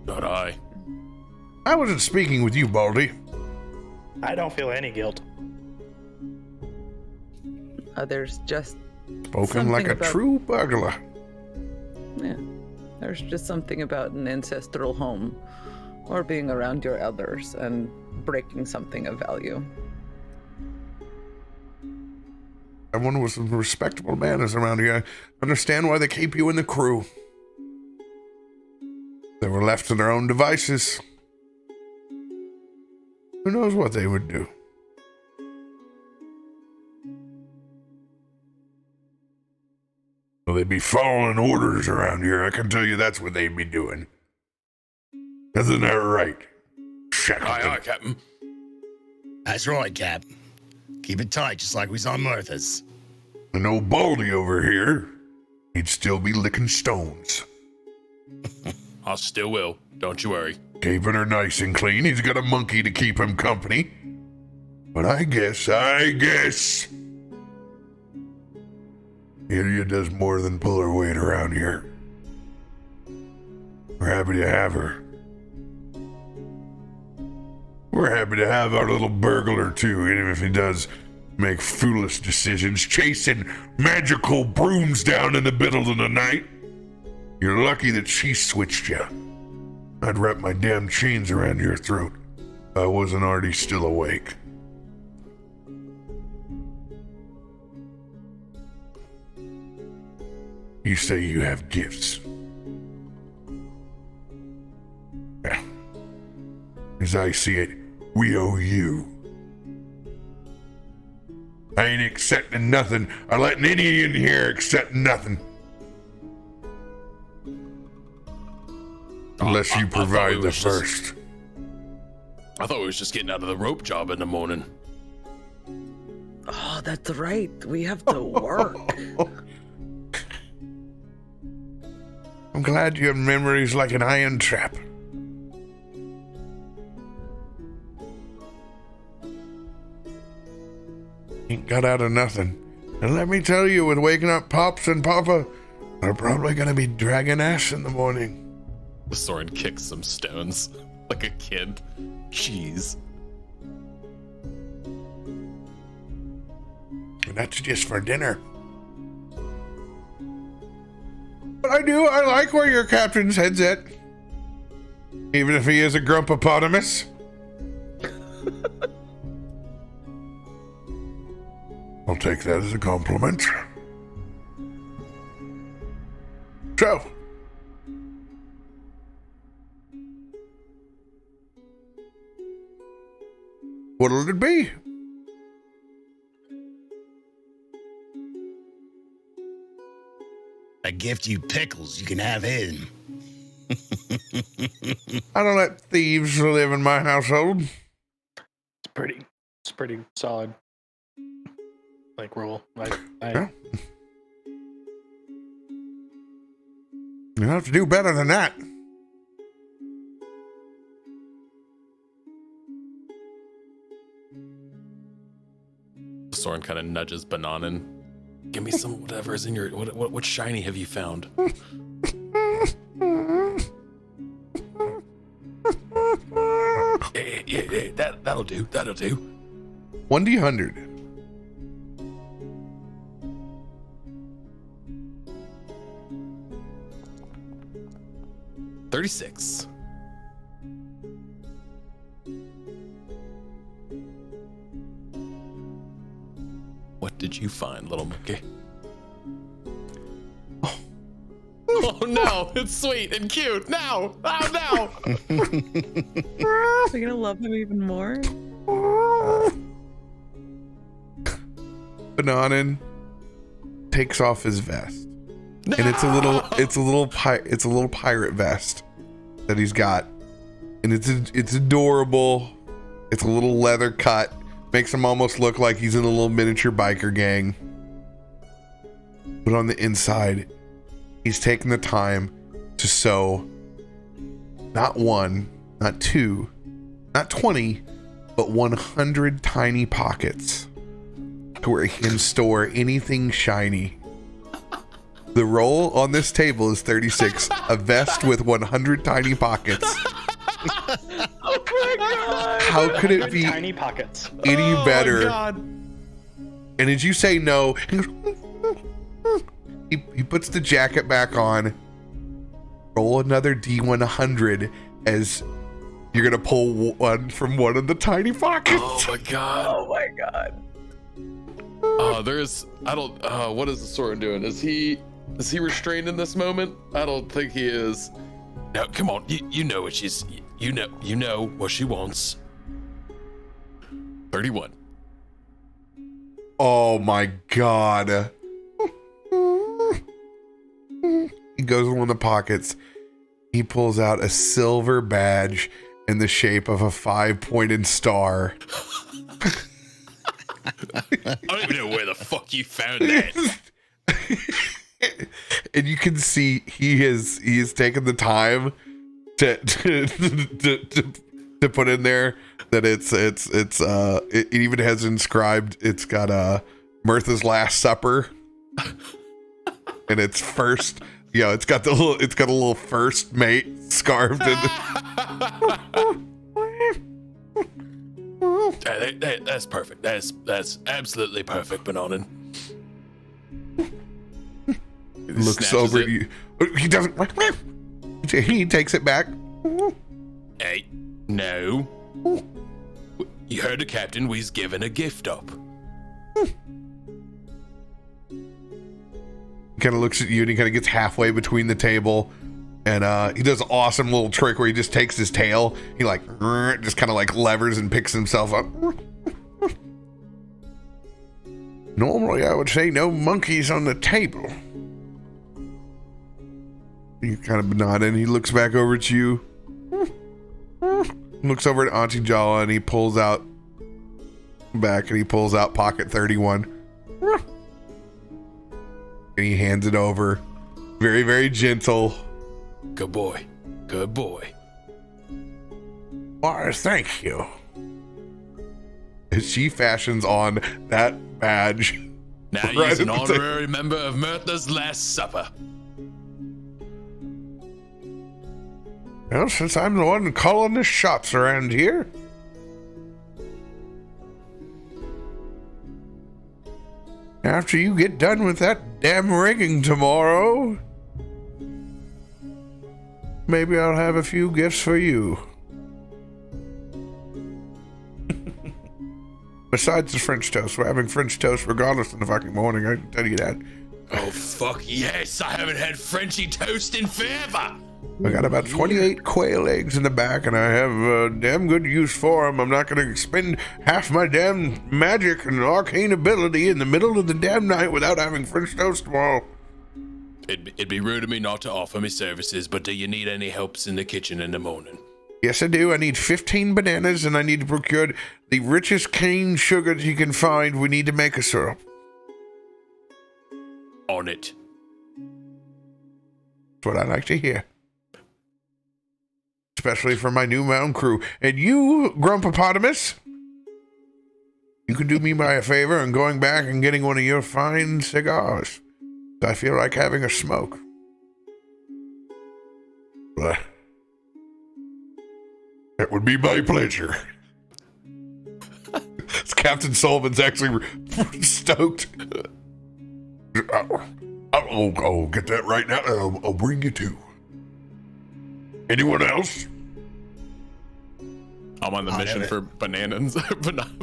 Not I. I wasn't speaking with you, Baldy. I don't feel any guilt. There's just Spoken like a true burglar. Yeah, there's just something about an ancestral home or being around your elders and breaking something of value. Everyone with some respectable manners around here. I understand why they keep you in the crew. They were left to their own devices. Who knows what they would do? Well, they'd be following orders around here. I can tell you that's what they'd be doing. Isn't that right, Shackleman? Aye, Captain. That's right, Cap. Keep it tight, just like we saw Martha's. And old Baldy over here, he'd still be licking stones. I still will. Don't you worry. Keeping her nice and clean. He's got a monkey to keep him company. But I guess, Illia does more than pull her weight around here. We're happy to have her. We're happy to have our little burglar too, even if he does make foolish decisions, chasing magical brooms down in the middle of the night. You're lucky that she switched you. I'd wrap my damn chains around your throat if I wasn't already still awake. You say you have gifts. Yeah. As I see it, we owe you. I ain't accepting nothing or letting any in here accept nothing. Unless you provide the first. I thought we was just getting out of the rope job in the morning. Oh, that's right. We have to work. I'm glad you have memories like an iron trap. Ain't got out of nothing. And let me tell you, with waking up Pops and Papa, they're probably gonna be dragging ass in the morning. Osorin kicks some stones like a kid. Jeez. And that's just for dinner. But I like where your captain's head's at. Even if he is a grumpopotamus. I'll take that as a compliment. So, what'll it be? I gift you Pickles, you can have him. I don't let thieves live in my household. It's pretty solid. Like rule. Yeah. You have to do better than that. Osorin kind of nudges Bananan. Give me some whatever's in your what shiny have you found? Yeah, that'll do. 1d100. 36. What did you find, little monkey? Oh no, it's sweet and cute. No, oh no. Are you gonna love him even more? Bananen takes off his vest, and it's a little pirate vest that he's got, and it's adorable. It's a little leather cut, makes him almost look like he's in a little miniature biker gang. But on the inside, he's taken the time to sew not one, not two, not 20, but 100 tiny pockets to where he can store anything shiny. The roll on this table is 36, a vest with 100 tiny pockets. Oh my god! How could it be tiny pockets any better? My god. And as you say no, he goes, he puts the jacket back on. Roll another D100 as you're gonna pull one from one of the tiny pockets. Oh my god! Oh my god! What is the Osorin doing? Is he restrained in this moment? I don't think he is. No, come on. You know what she's. You know what she wants. 31. Oh my god. He goes in one of the pockets. He pulls out a silver badge in the shape of a 5-pointed star. I don't even know where the fuck you found that. And you can see he has taken the time to put in there that it even has inscribed, it's got Mirtha's Last Supper, and it's first, it's got a little first mate scarved in. That's perfect. That's absolutely perfect, Bananen. Looks over at you. He doesn't. He takes it back. Hey, no. You heard the captain. We's giving a gift up. He kind of looks at you and he kind of gets halfway between the table, and he does an awesome little trick where he just takes his tail. He just kind of like levers and picks himself up. Normally, I would say no monkeys on the table. You kind of nod and he looks back over at you. Looks over at Auntie Jala and he pulls out pocket 31. And he hands it over. Very, very gentle. Good boy. Good boy. Why, thank you. As she fashions on that badge. Now he's an honorary member of Mirtha's Last Supper. Well, since I'm the one calling the shots around here. After you get done with that damn rigging tomorrow, maybe I'll have a few gifts for you. Besides the French toast, we're having French toast regardless of the fucking morning, I can tell you that. Oh, fuck yes, I haven't had Frenchy toast in forever. I got about 28 quail eggs in the back, and I have damn good use for them. I'm not going to expend half my damn magic and arcane ability in the middle of the damn night without having French toast tomorrow. It'd be rude of me not to offer me services, but do you need any helps in the kitchen in the morning? Yes, I do. I need 15 bananas, and I need to procure the richest cane sugar that you can find. We need to make a syrup. On it. That's what I like to hear. Especially for my new mound crew. And you, Grumpopotamus, you can do me a favor and going back and getting one of your fine cigars. I feel like having a smoke. That would be my pleasure. Captain Sullivan's actually stoked. I'll get that right now. I'll bring you two. Anyone else? I'm on the mission for bananas. Banana.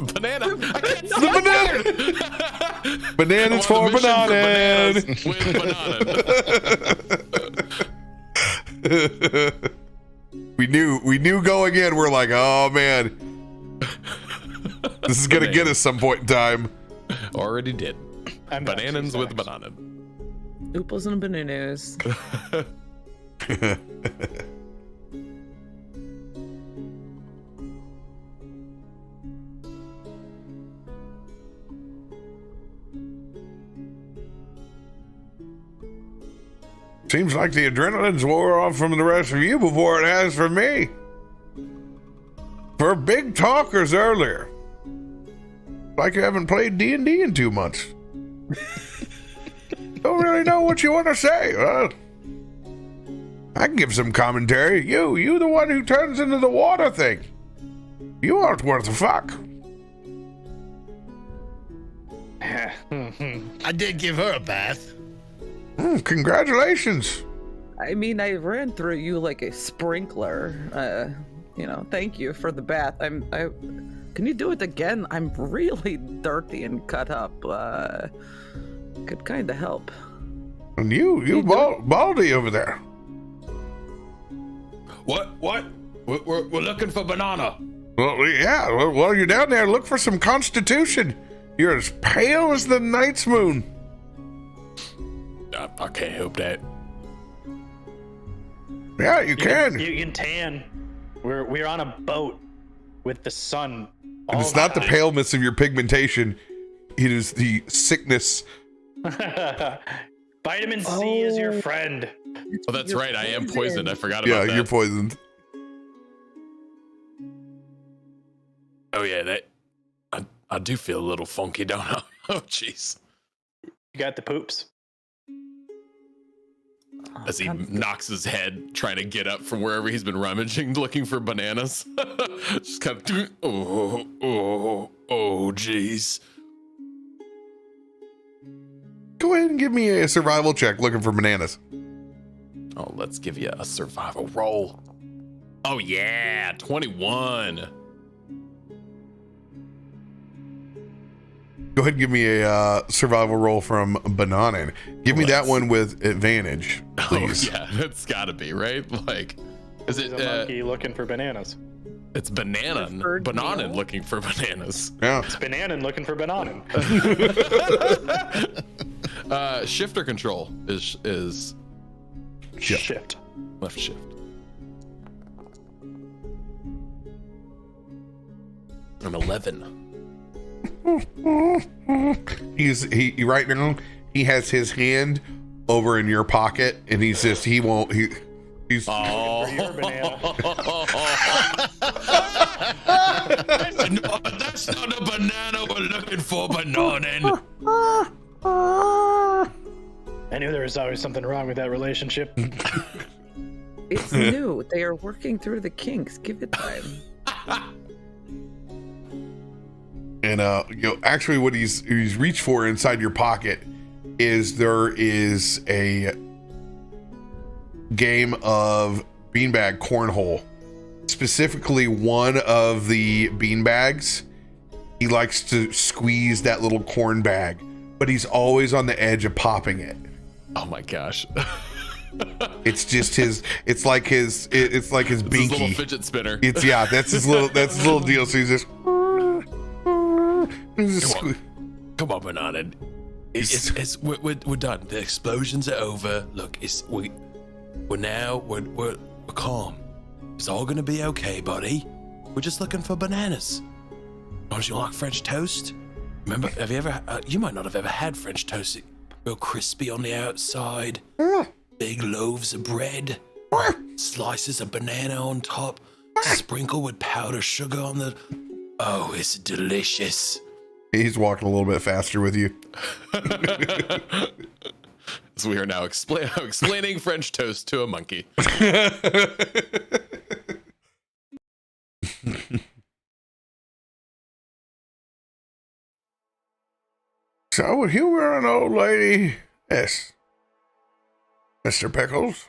I can't The banana. Bananas for bananas. With banana. We knew going in. We're like, oh man, this is gonna get us some point in time. Already did. Bananas with banana. Ooples and bananas. Seems like the adrenaline's wore off from the rest of you before it has for me. For big talkers earlier. Like you haven't played D&D in 2 months. Don't really know what you want to say. I can give some commentary. You the one who turns into the water thing. You aren't worth a fuck. I did give her a bath. Congratulations. I mean, I ran through you like a sprinkler. Thank you for the bath. Can you do it again? I'm really dirty and cut up. Could kind of help. And you baldy over there. What? We're looking for banana. Well, yeah. Well, while you're down there, look for some constitution. You're as pale as the night's moon. I can't help that. Yeah, you can. You can tan. We're on a boat with the sun. And it's not the paleness of your pigmentation. It is the sickness. Vitamin C is your friend. Oh, that's right. I am poisoned. I forgot about that. Yeah, you're poisoned. Oh, yeah. I do feel a little funky, don't I? Oh, jeez. You got the poops. As he knocks his head, trying to get up from wherever he's been rummaging, looking for bananas. Just kind of, oh, jeez. Go ahead and give me a survival check looking for bananas. Oh, let's give you a survival roll. Oh, yeah, 21. Go ahead and give me a survival roll from Bananin. Give me that one with advantage, please. Oh, yeah, it's got to be, right? Like, is it a monkey looking for bananas? It's Bananin looking for bananas. Yeah. It's Bananin looking for bananin. Shifter control is shift. Left shift. I'm 11. He right now he has his hand over in your pocket and he's that's not a banana. We're looking for bananin. I knew there was always something wrong with that relationship. It's new. They are working through the kinks. Give it time. And actually what he's reached for inside your pocket is there is a game of beanbag cornhole. Specifically one of the beanbags, he likes to squeeze that little corn bag, but he's always on the edge of popping it. Oh my gosh. It's just it's like his binky. His little fidget spinner. That's his little deal. So he's just Come on, Banana. We're done. The explosions are over. Look, we're calm. It's all gonna be okay, buddy. We're just looking for bananas. Don't you like French toast? Remember, have you ever? You might not have ever had French toast. Real crispy on the outside. Big loaves of bread. Slices of banana on top. Sprinkled with powdered sugar on the. Oh, it's delicious. He's walking a little bit faster with you. So we are now explaining French toast to a monkey. So you were an old lady, yes, Mr. Pickles.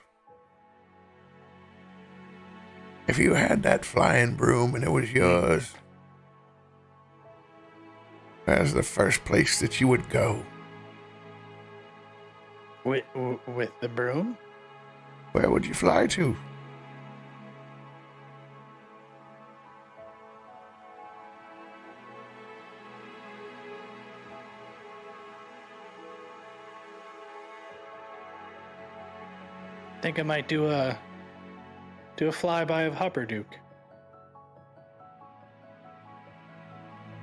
If you had that flying broom and it was yours, where's the first place that you would go? With the broom? Where would you fly to? I think I might do a flyby of Hupperduke.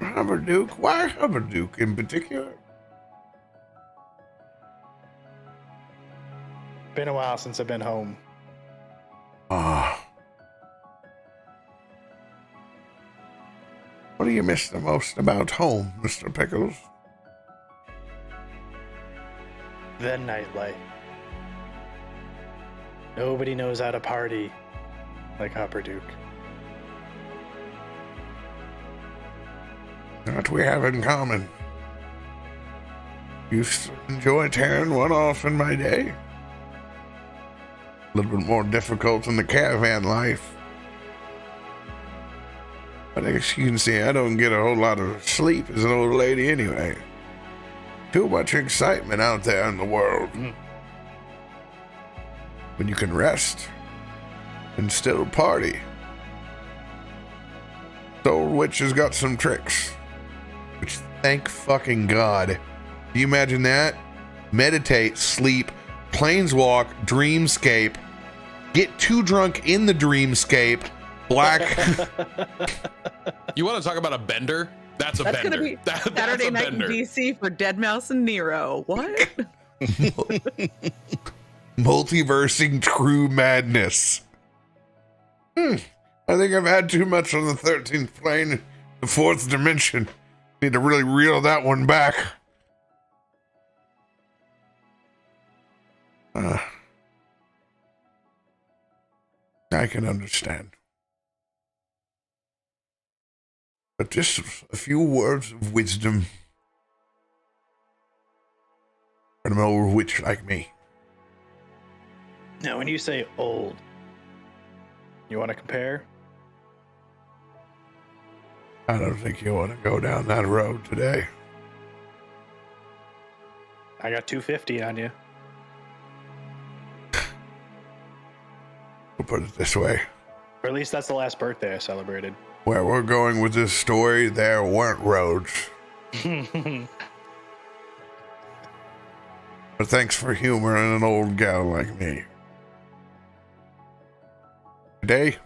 Hupperduke? Why Hupperduke in particular? Been a while since I've been home. Ah. What do you miss the most about home, Mr. Pickles? The nightlife. Nobody knows how to party like Hupperduke. That we have in common. Used to enjoy tearing one off in my day. A little bit more difficult in the caravan life. But as you can see, I don't get a whole lot of sleep as an old lady anyway. Too much excitement out there in the world. When you can rest and still party. The old witch has got some tricks. Which, thank fucking God. Do you imagine that? Meditate, sleep, planeswalk, dreamscape, get too drunk in the dreamscape, black. You want to talk about a bender? That's a bender. Gonna be that's Saturday a night bender. in DC for Dead Mouse and Nero. What? Multiversing true madness. I think I've had too much on the 13th plane, the 4th dimension. Need to really reel that one back. I can understand. But just a few words of wisdom from an old witch like me. Now, when you say old, you want to compare? I don't think you want to go down that road today. I got 250 on you. We'll put it this way. Or at least that's the last birthday I celebrated. Where we're going with this story, there weren't roads. But thanks for humoring an old gal like me. Today,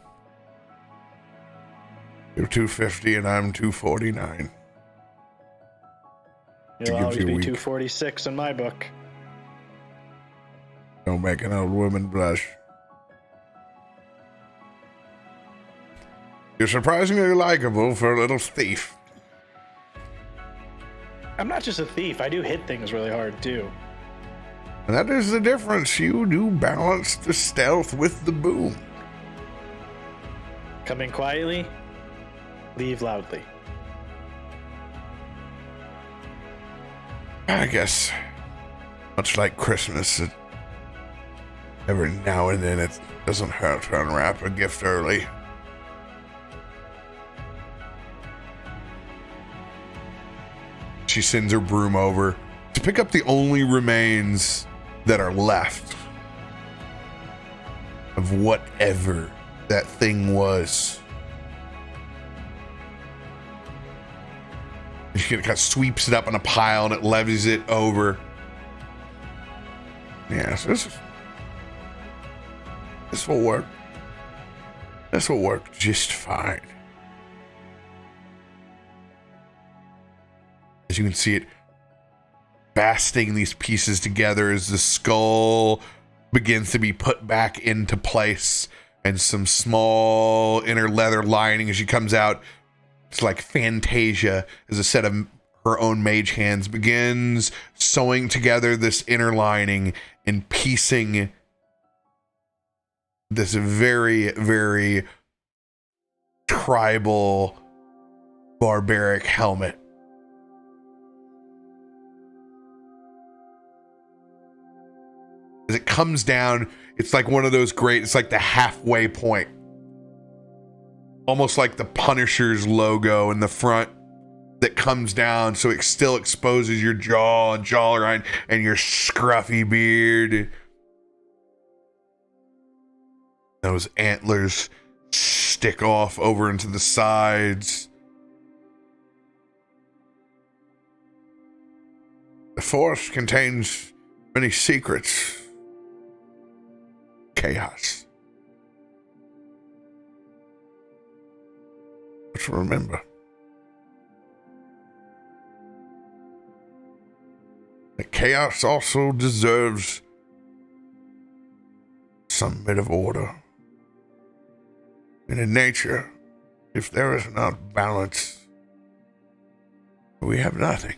you're 250 and I'm 249. You'll always be 246 in my book. Don't make an old woman blush. You're surprisingly likable for a little thief. I'm not just a thief. I do hit things really hard, too. And that is the difference. You do balance the stealth with the boom. Come in quietly, leave loudly. I guess, much like Christmas, every now and then it doesn't hurt to unwrap a gift early. She sends her broom over to pick up the only remains that are left of whatever that thing was. And she kind of sweeps it up in a pile and it levies it over. Yeah, so this will work. This will work just fine. As you can see it basting these pieces together as the skull begins to be put back into place, and some small inner leather lining as she comes out. It's like Fantasia, as a set of her own mage hands begins sewing together this inner lining and piecing this very, very tribal, barbaric helmet. As it comes down, it's like one of those it's like the halfway point. almost like the Punisher's logo in the front that comes down, so it still exposes your jaw and jawline and your scruffy beard. Those antlers stick off over into the sides. The forest contains many secrets. Chaos. But remember, that chaos also deserves some bit of order. And in nature, if there is not balance, we have nothing.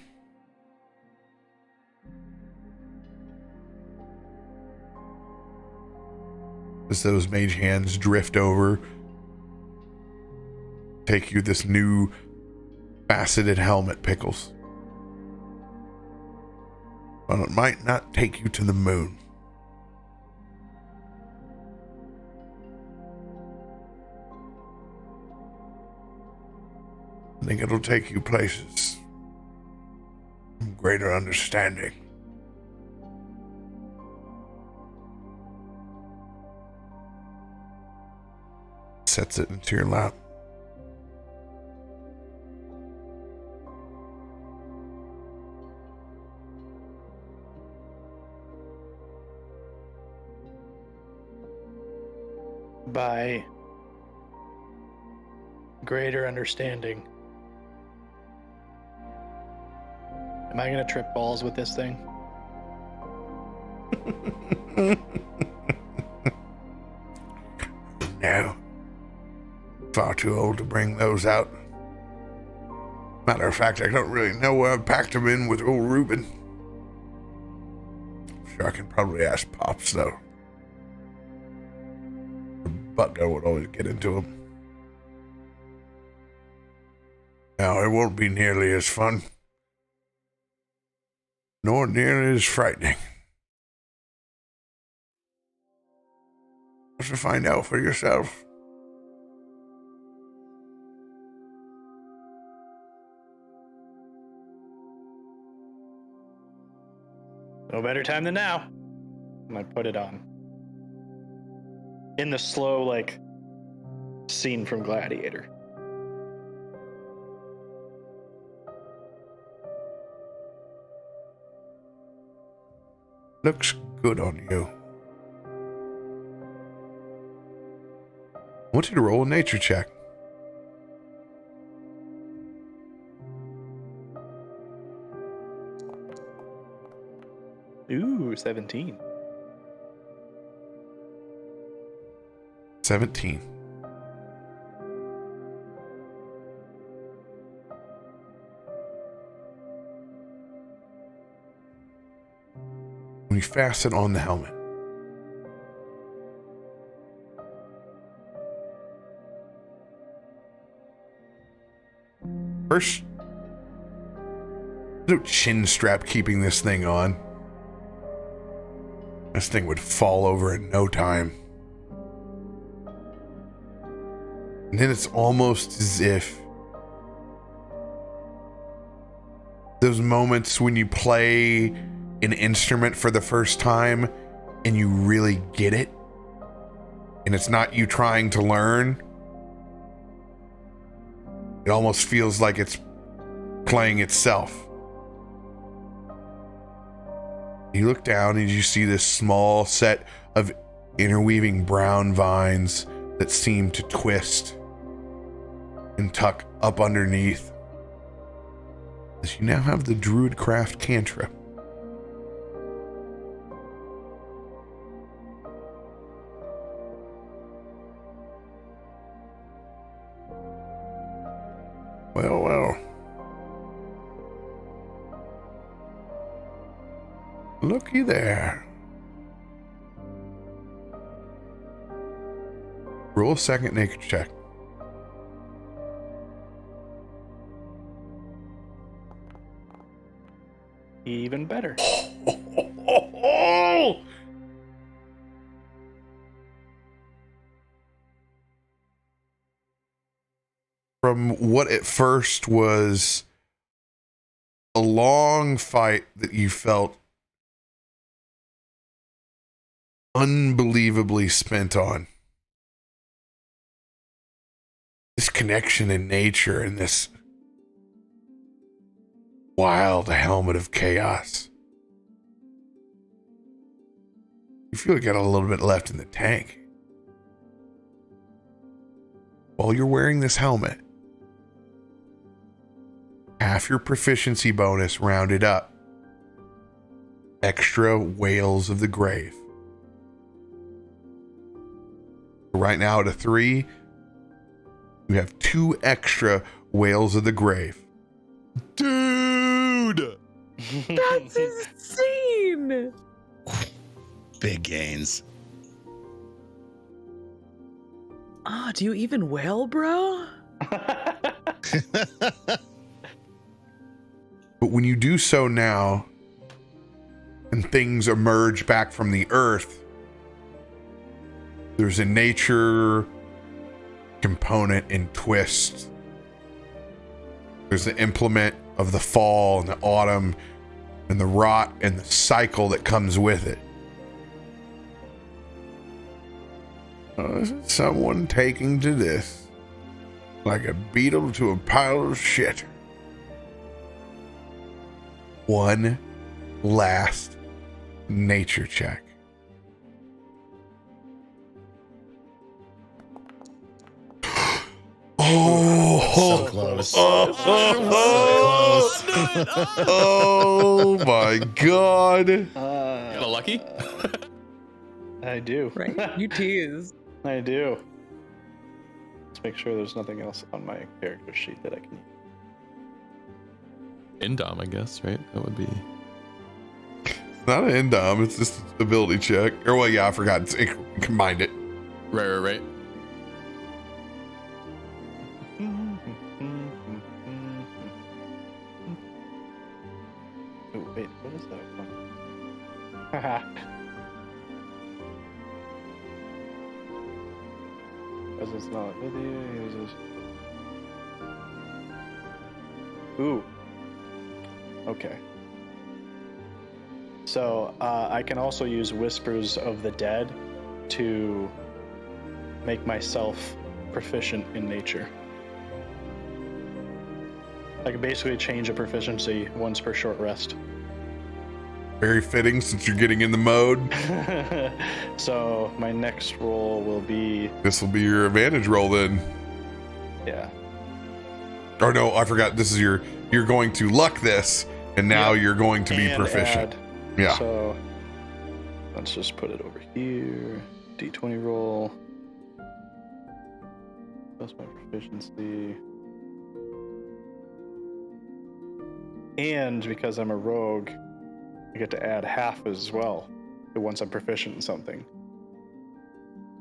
As those mage hands drift over, take you this new faceted helmet, Pickles. Well, it might not take you to the moon. I think it'll take you places of greater understanding. Sets it into your lap. By greater understanding. Am I gonna trip balls with this thing? No. Far too old to bring those out. Matter of fact, I don't really know where I packed them in with old Reuben. Sure, I can probably ask Pops, though. The butler would always get into them. Now, it won't be nearly as fun, nor nearly as frightening. Have to find out for yourself. No better time than now. I'm gonna put it on. In the slow, like, scene from Gladiator. Looks good on you. I want you to roll a nature check. Ooh, 17. 17. When you fasten on the helmet, first, no chin strap keeping this thing on. This thing would fall over in no time. And then it's almost as if those moments when you play an instrument for the first time and you really get it, and it's not you trying to learn. It almost feels like it's playing itself. You look down and you see this small set of interweaving brown vines that seem to twist and tuck up underneath. As you now have the Druidcraft cantrip. Well, well. Looky there. Roll a second nature check. Even better. from what at first was a long fight that you felt unbelievably spent on. This connection in nature and this wild helmet of chaos. You feel you got a little bit left in the tank. While you're wearing this helmet, half your proficiency bonus rounded up. Extra Whales of the Grave. Right now at a 3, you have 2 extra Whales of the Grave. Dude! That's insane! Big gains. Oh, do you even whale, bro? But when you do so now, and things emerge back from the earth, there's a nature component and twist. There's the implement of the fall and the autumn and the rot and the cycle that comes with it. Is it someone taking to this like a beetle to a pile of shit? One last nature check. So close. Oh my god. Got a lucky? I do. Right? You tease. I do. Let's make sure there's nothing else on my character sheet that I can use. Indom, I guess, right? That would be. It's not an indom, it's just an ability check. Or well, yeah, I forgot. It combined it. Right. Oh, wait, what is that one? Haha. Because it's not video, uses. Ooh. Okay. So, I can also use Whispers of the Dead to make myself proficient in nature. I can basically change a proficiency once per short rest. Very fitting since you're getting in the mode. So my next roll will be... This will be your advantage roll then. Yeah. Or no, I forgot. This is you're going to luck this, and now you're going to be And proficient. add. Yeah. So let's just put it over here. D20 roll. That's my proficiency. And because I'm a rogue, I get to add half as well once I'm proficient in something.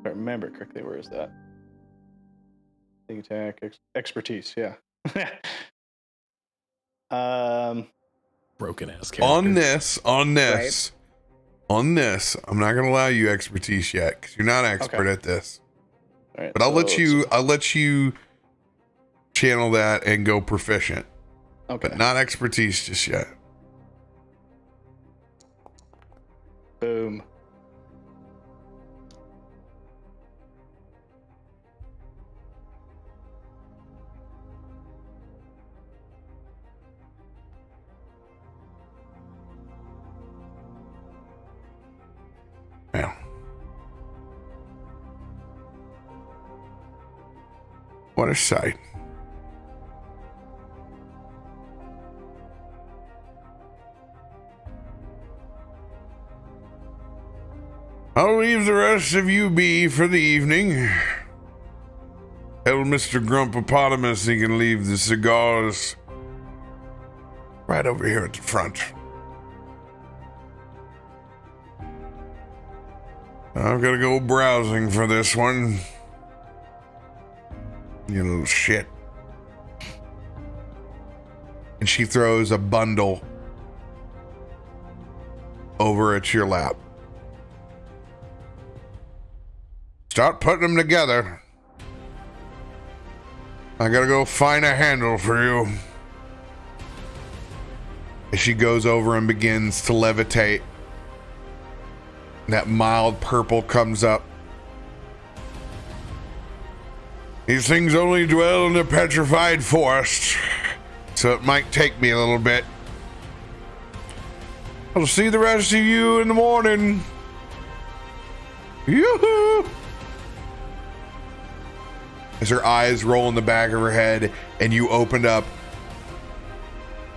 If I remember correctly, where is that? Sneak attack, expertise, yeah. Broken ass character. On this, I'm not gonna allow you expertise yet because you're not expert at this. All right, But I'll let you channel that and go proficient. Okay. But not expertise just yet. Boom. Now, what a sight. I'll leave the rest of you be for the evening. Tell Mr. Grumpopotamus he can leave the cigars right over here at the front. I've got to go browsing for this one. You little shit. And she throws a bundle over at your lap. Start putting them together. I gotta go find a handle for you. As she goes over and begins to levitate, that mild purple comes up. These things only dwell in the petrified forest, so it might take me a little bit. I'll see the rest of you in the morning. Yoo-hoo! As her eyes roll in the back of her head and you opened up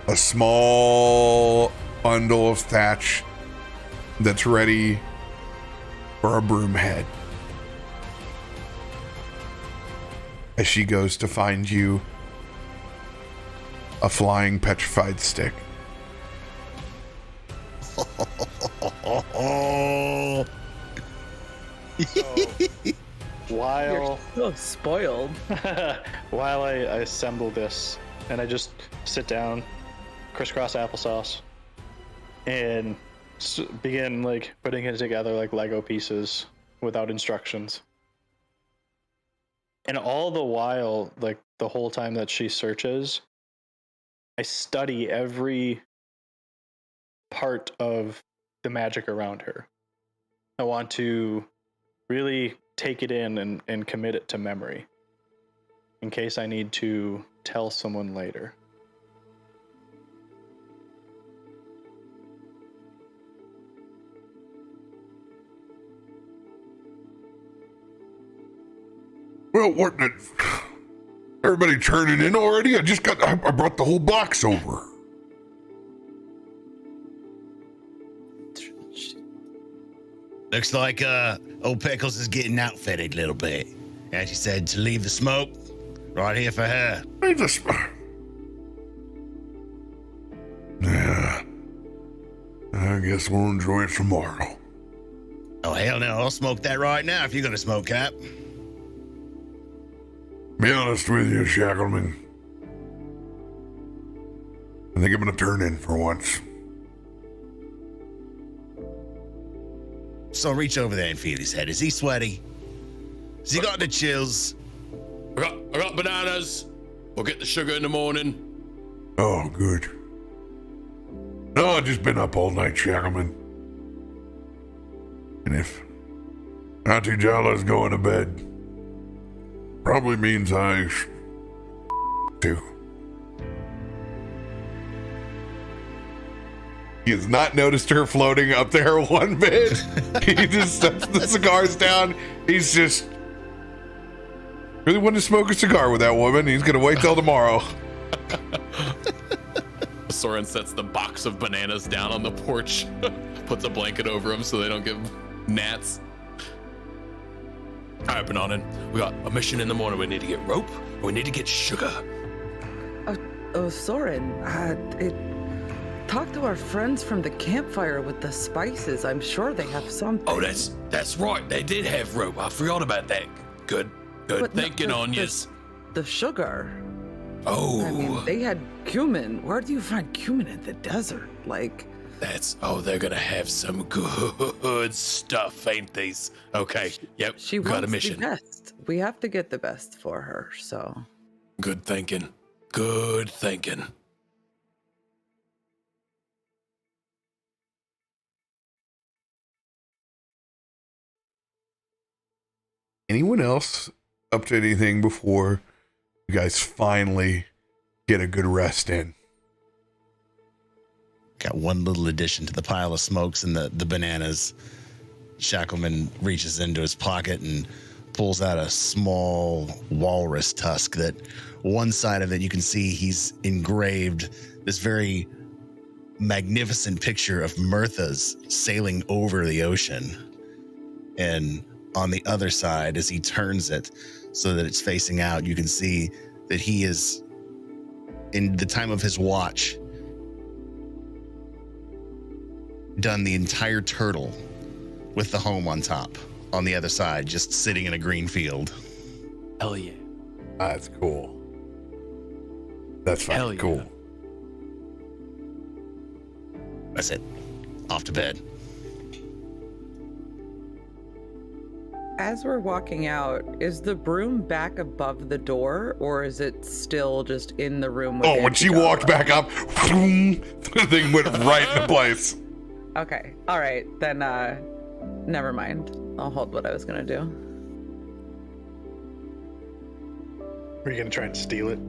a small bundle of thatch that's ready for a broom head. As she goes to find you a flying petrified stick. While You're so spoiled. while I assemble this, and I just sit down, crisscross applesauce, and begin like putting it together like Lego pieces without instructions. And all the while, like the whole time that she searches, I study every part of the magic around her. I want to really take it in and commit it to memory in case I need to tell someone later. Well, what did everybody turning in already? I brought the whole box over. Looks like old Pickles is getting outfitted a little bit. And she said to leave the smoke right here for her. Leave the smoke. Yeah. I guess we'll enjoy it tomorrow. Oh, hell no. I'll smoke that right now if you're going to smoke, Cap. Be honest with you, Shackleman. I think I'm going to turn in for once. So reach over there and feel his head. Is he sweaty? Has he got the chills? I got bananas. We'll get the sugar in the morning. Oh, good. No, I've just been up all night, Shackleman. And if Auntie Jala's going to bed, probably means I too. He has not noticed her floating up there one bit. He just sets the cigars down. He's just really wanted to smoke a cigar with that woman. He's going to wait till tomorrow. Osorin sets the box of bananas down on the porch, puts a blanket over them so they don't get gnats. All right, Bananan, we got a mission in the morning. We need to get rope, and we need to get sugar. Soren, talk to our friends from the campfire with the spices. I'm sure they have something. Oh, that's right. They did have rope. I forgot about that. Good But thinking on yous. The sugar. Oh, I mean, they had cumin. Where do you find cumin in the desert? Like, they're gonna have some good stuff, ain't these? Okay, yep. she got wants a mission. the best. We have to get the best for her. So Good thinking. Good thinking. Anyone else up to anything before you guys finally get a good rest in? Got one little addition to the pile of smokes and the bananas. Shackleman reaches into his pocket and pulls out a small walrus tusk that one side of it you can see he's engraved this very magnificent picture of Mirtha's sailing over the ocean. And on the other side, as he turns it so that it's facing out, you can see that he is, in the time of his watch, done the entire turtle with the home on top on the other side, just sitting in a green field. Hell yeah. That's cool. That's Hell fucking yeah. cool. That's it. Off to bed. As we're walking out, is the broom back above the door, or is it still just in the room with when she walked back up, the thing went right into place. Okay. All right. Then, never mind. I'll hold what I was going to do. Are you going to try and steal it?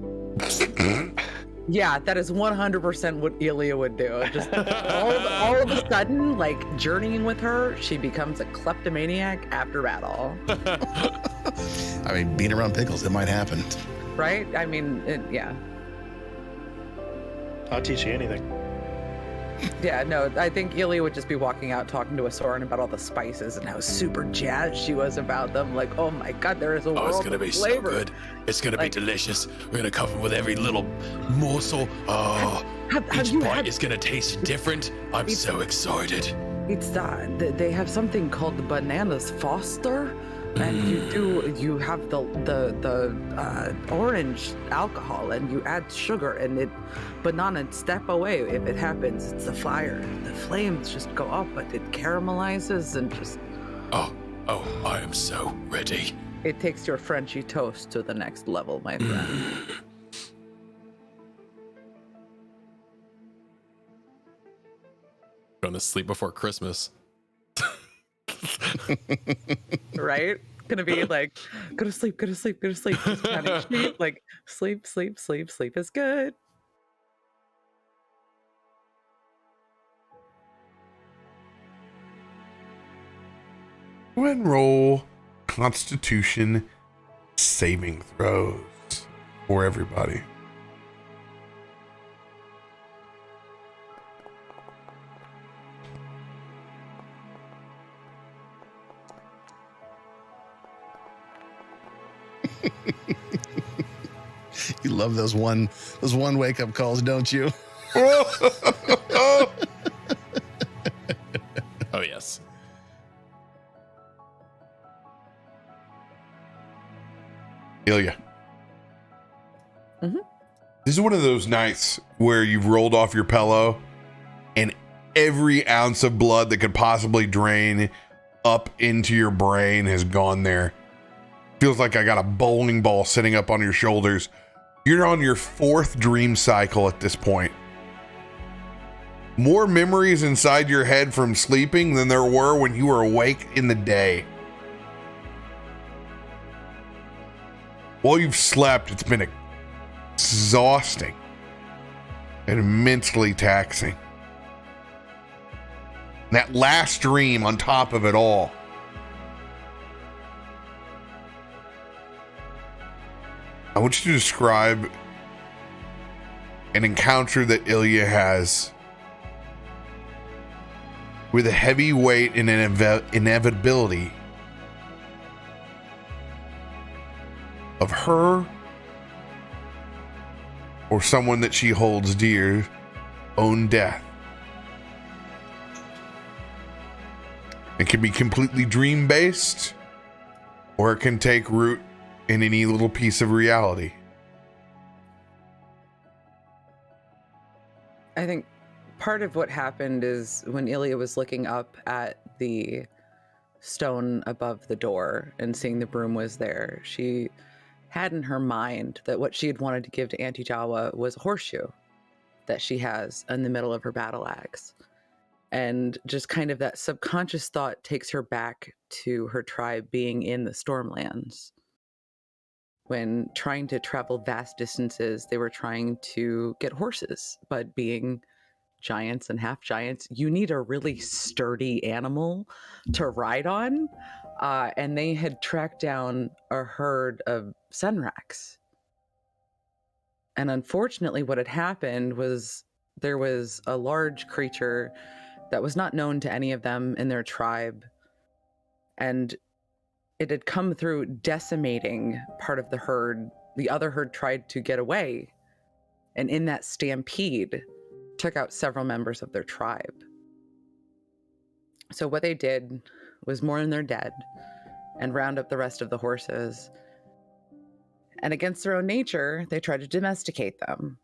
Yeah, that is 100% what Illia would do. Just all of a sudden, like, journeying with her, she becomes a kleptomaniac after battle. I mean, being around Pickles, it might happen. Right? I mean, yeah. I'll teach you anything. Yeah, no, I think Illia would just be walking out talking to Osorin about all the spices and how super jazzed she was about them. Like, oh my god, there is a world it's gonna be flavor. so good. It's gonna be delicious. We're gonna cover with every little morsel. Oh, each bite is gonna taste different. I'm so excited. It's they have something called the bananas Foster, and you have the orange alcohol, and you add sugar, and it banana step away if it happens. It's the fire. The flames just go up, but it caramelizes and just. Oh, I am so ready. It takes your Frenchy toast to the next level, my friend. Going to sleep before Christmas. Right? Gonna be like, go to sleep, go to sleep, go to sleep. Just counting sheep, like sleep, sleep, sleep, sleep is good. Go ahead and roll Constitution saving throws for everybody. You love those one wake up calls, don't you? Oh yes. Illia. Mm-hmm. This is one of those nights where you've rolled off your pillow and every ounce of blood that could possibly drain up into your brain has gone there. Feels like I got a bowling ball sitting up on your shoulders. You're on your 4th dream cycle at this point. More memories inside your head from sleeping than there were when you were awake in the day. While you've slept, it's been exhausting and immensely taxing. And that last dream on top of it all. I want you to describe an encounter that Illia has with a heavy weight and an inevitability of her or someone that she holds dear own death. It can be completely dream based, or it can take root in any little piece of reality. I think part of what happened is when Illia was looking up at the stone above the door and seeing the broom was there, she had in her mind that what she had wanted to give to Auntie Jawa was a horseshoe that she has in the middle of her battle axe. And just kind of that subconscious thought takes her back to her tribe being in the Stormlands. When trying to travel vast distances, they were trying to get horses, but being giants and half giants, you need a really sturdy animal to ride on. And they had tracked down a herd of Senraks. And unfortunately, what had happened was there was a large creature that was not known to any of them in their tribe. And it had come through decimating part of the herd. The other herd tried to get away. And in that stampede, took out several members of their tribe. So what they did was mourn their dead and round up the rest of the horses. And against their own nature, they tried to domesticate them.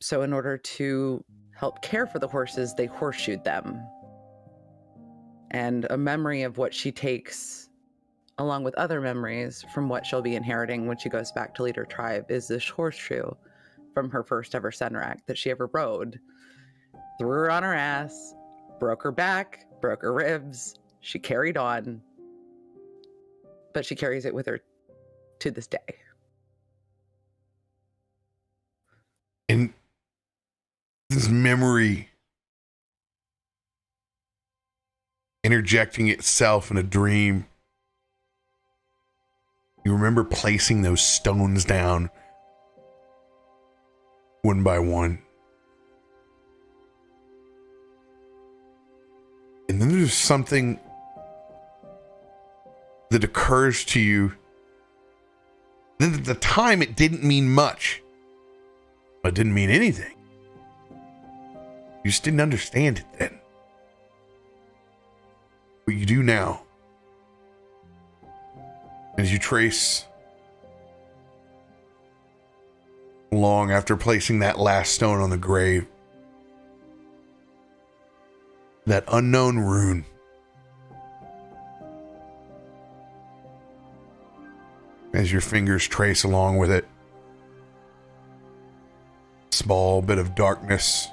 So in order to help care for the horses, they horseshoed them. And a memory of what she takes along with other memories from what she'll be inheriting when she goes back to lead her tribe, is this horseshoe from her first ever Senrak that she ever rode. Threw her on her ass, broke her back, broke her ribs. She carried on, but she carries it with her to this day. And this memory interjecting itself in a dream. You remember placing those stones down one by one. And then there's something that occurs to you. Then at the time, it didn't mean much. It didn't mean anything. You just didn't understand it then. What you do now, as you trace along after placing that last stone on the grave, that unknown rune, as your fingers trace along with it, small bit of darkness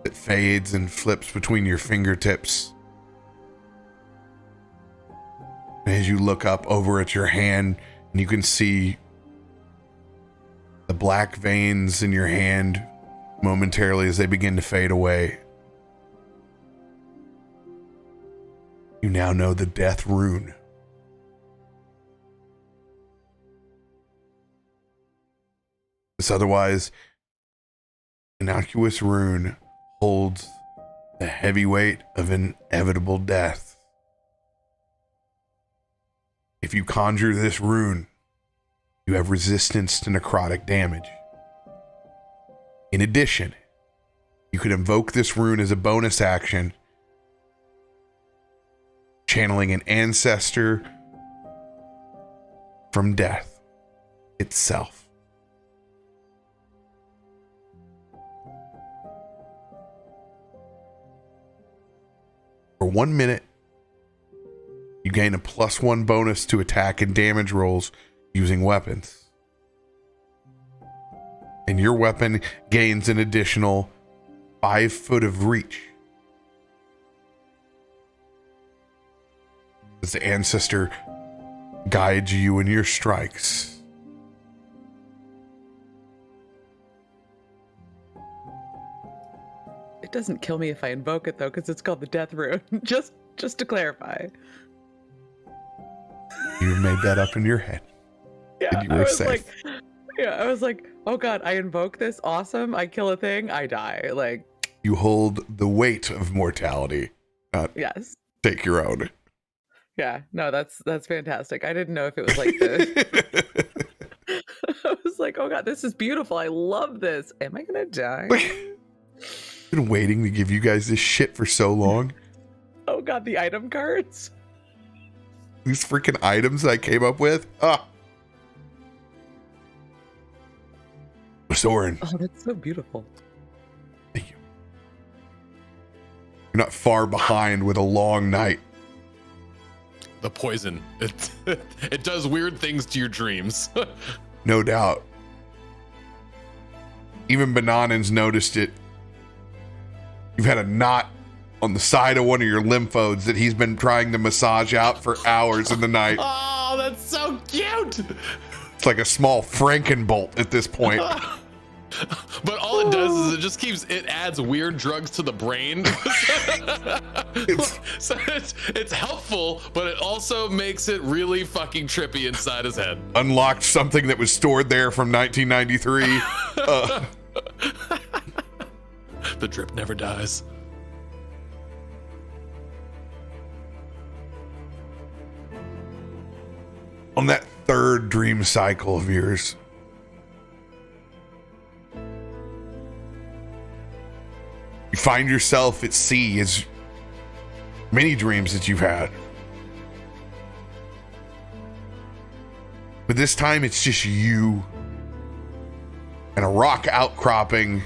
that fades and flips between your fingertips. And as you look up over at your hand, and you can see the black veins in your hand momentarily as they begin to fade away. You now know the death rune. This otherwise innocuous rune holds the heavy weight of inevitable death. If you conjure this rune, you have resistance to necrotic damage. In addition, you could invoke this rune as a bonus action, channeling an ancestor from death itself. For 1 minute, you gain a +1 bonus to attack and damage rolls using weapons. And your weapon gains an additional 5 foot of reach. As the ancestor guides you in your strikes. It doesn't kill me if I invoke it though, because it's called the death rune. just to clarify. You made that up in your head. Yeah, and you were safe. I was like, oh god, I invoke this, awesome. I kill a thing, I die. Like, you hold the weight of mortality. Yes. Take your own. Yeah, no, that's fantastic. I didn't know if it was like this. I was like, oh god, this is beautiful. I love this. Am I gonna die? Been waiting to give you guys this shit for so long. Oh god, the item cards. These freaking items that I came up with. Osorin. Oh, that's so beautiful. Thank you. You're not far behind with a long night. The poison. It does weird things to your dreams. No doubt. Even Bananans noticed it. You've had a knot on the side of one of your lymphodes that he's been trying to massage out for hours in the night. Oh, that's so cute. It's like a small Frankenbolt at this point. But all it does is it adds weird drugs to the brain. So it's helpful, but it also makes it really fucking trippy inside his head. Unlocked something that was stored there from 1993. The drip never dies. On that third dream cycle of yours, you find yourself at sea as many dreams that you've had. But this time it's just you and a rock outcropping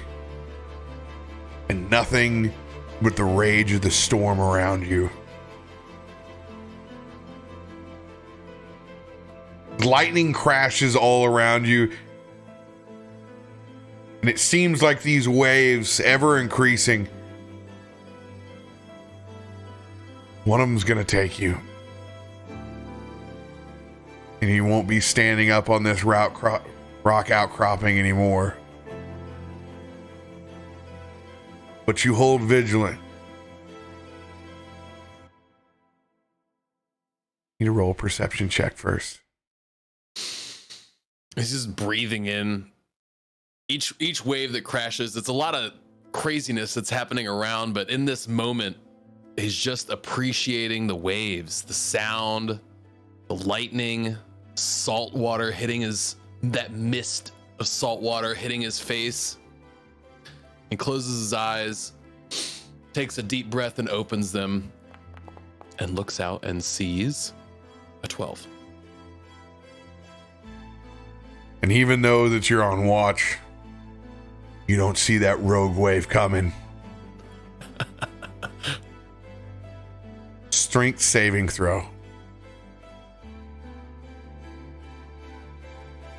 and nothing but the rage of the storm around you. Lightning crashes all around you. And it seems like these waves, ever increasing, one of them's going to take you. And you won't be standing up on this rock outcropping anymore. But you hold vigilant. You need to roll a perception check first. He's just breathing in each wave that crashes. It's a lot of craziness that's happening around, but in this moment, he's just appreciating the waves, the sound, the lightning, salt water hitting that mist of salt water hitting his face. He closes his eyes, takes a deep breath and opens them, and looks out and sees a 12. And even though that you're on watch, you don't see that rogue wave coming. Strength saving throw.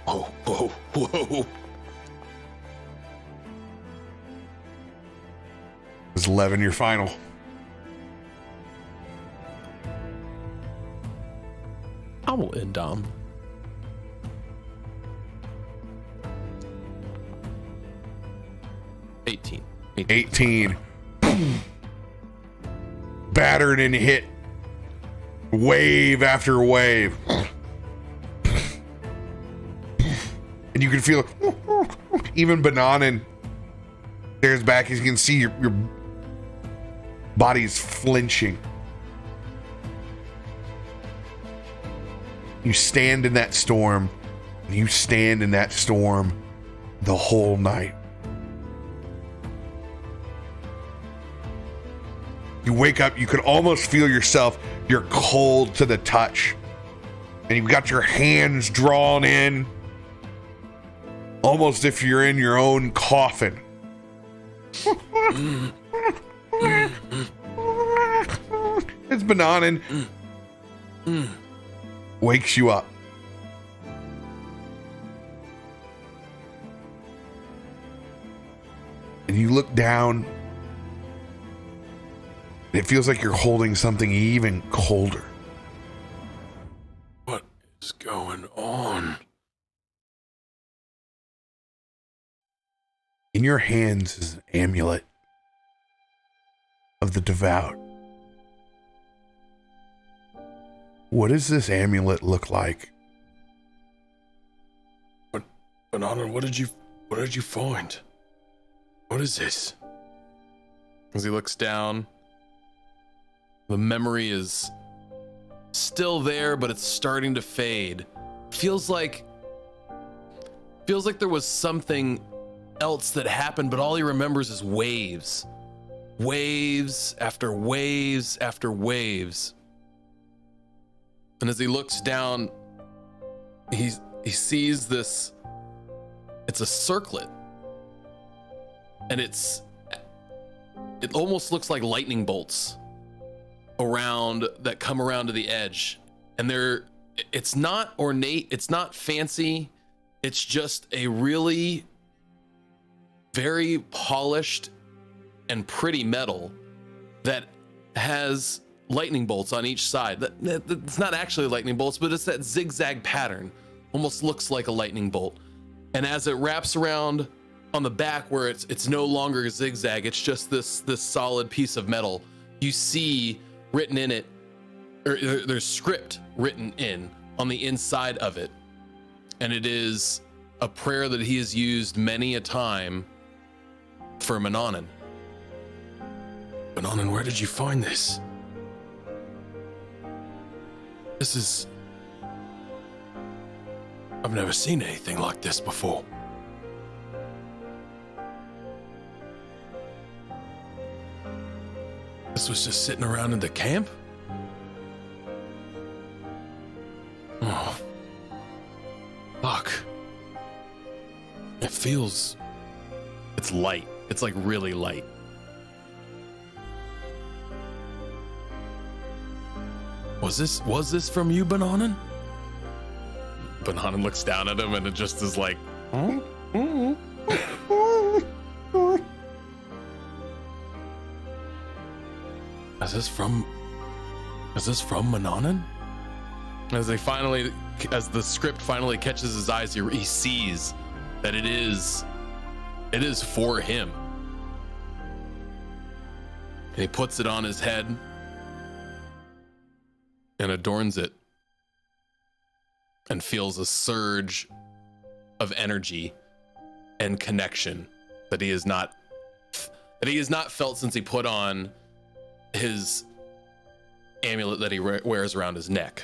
Whoa, whoa, whoa. Is 11 your final? I will end Dom. 18. Battered and hit. Wave after wave. And you can feel even Bananen stares back as you can see your body's flinching. You stand in that storm. And you stand in that storm the whole night. You wake up, you could almost feel yourself, you're cold to the touch. And you've got your hands drawn in, almost if you're in your own coffin. It's Bananen. Wakes you up. And you look down. It feels like you're holding something even colder. What is going on? In your hands is an amulet of the devout. What does this amulet look like? Banana, what did you find? What is this? As he looks down, the memory is still there, but it's starting to fade. Feels like there was something else that happened, but all he remembers is waves. Waves after waves after waves. And as he looks down, he sees this. It's a circlet. And it almost looks like lightning bolts that come around to the edge. And it's not ornate, it's not fancy. It's just a really very polished and pretty metal that has lightning bolts on each side. It's not actually lightning bolts, but it's that zigzag pattern. Almost looks like a lightning bolt. And as it wraps around on the back where it's no longer a zigzag, it's just this solid piece of metal. You see written in it, or there's script written in on the inside of it. And it is a prayer that he has used many a time for Bananen. Bananen, where did you find this? I've never seen anything like this before. This was just sitting around in the camp? Oh. Fuck. It's light. It's like really light. Was this from you, Bananen? Banana looks down at him and it just is like, Is this from Mananan? As the script finally catches his eyes, he sees that it is for him. And he puts it on his head and adorns it and feels a surge of energy and connection that he has not felt since he put on his amulet that he wears around his neck.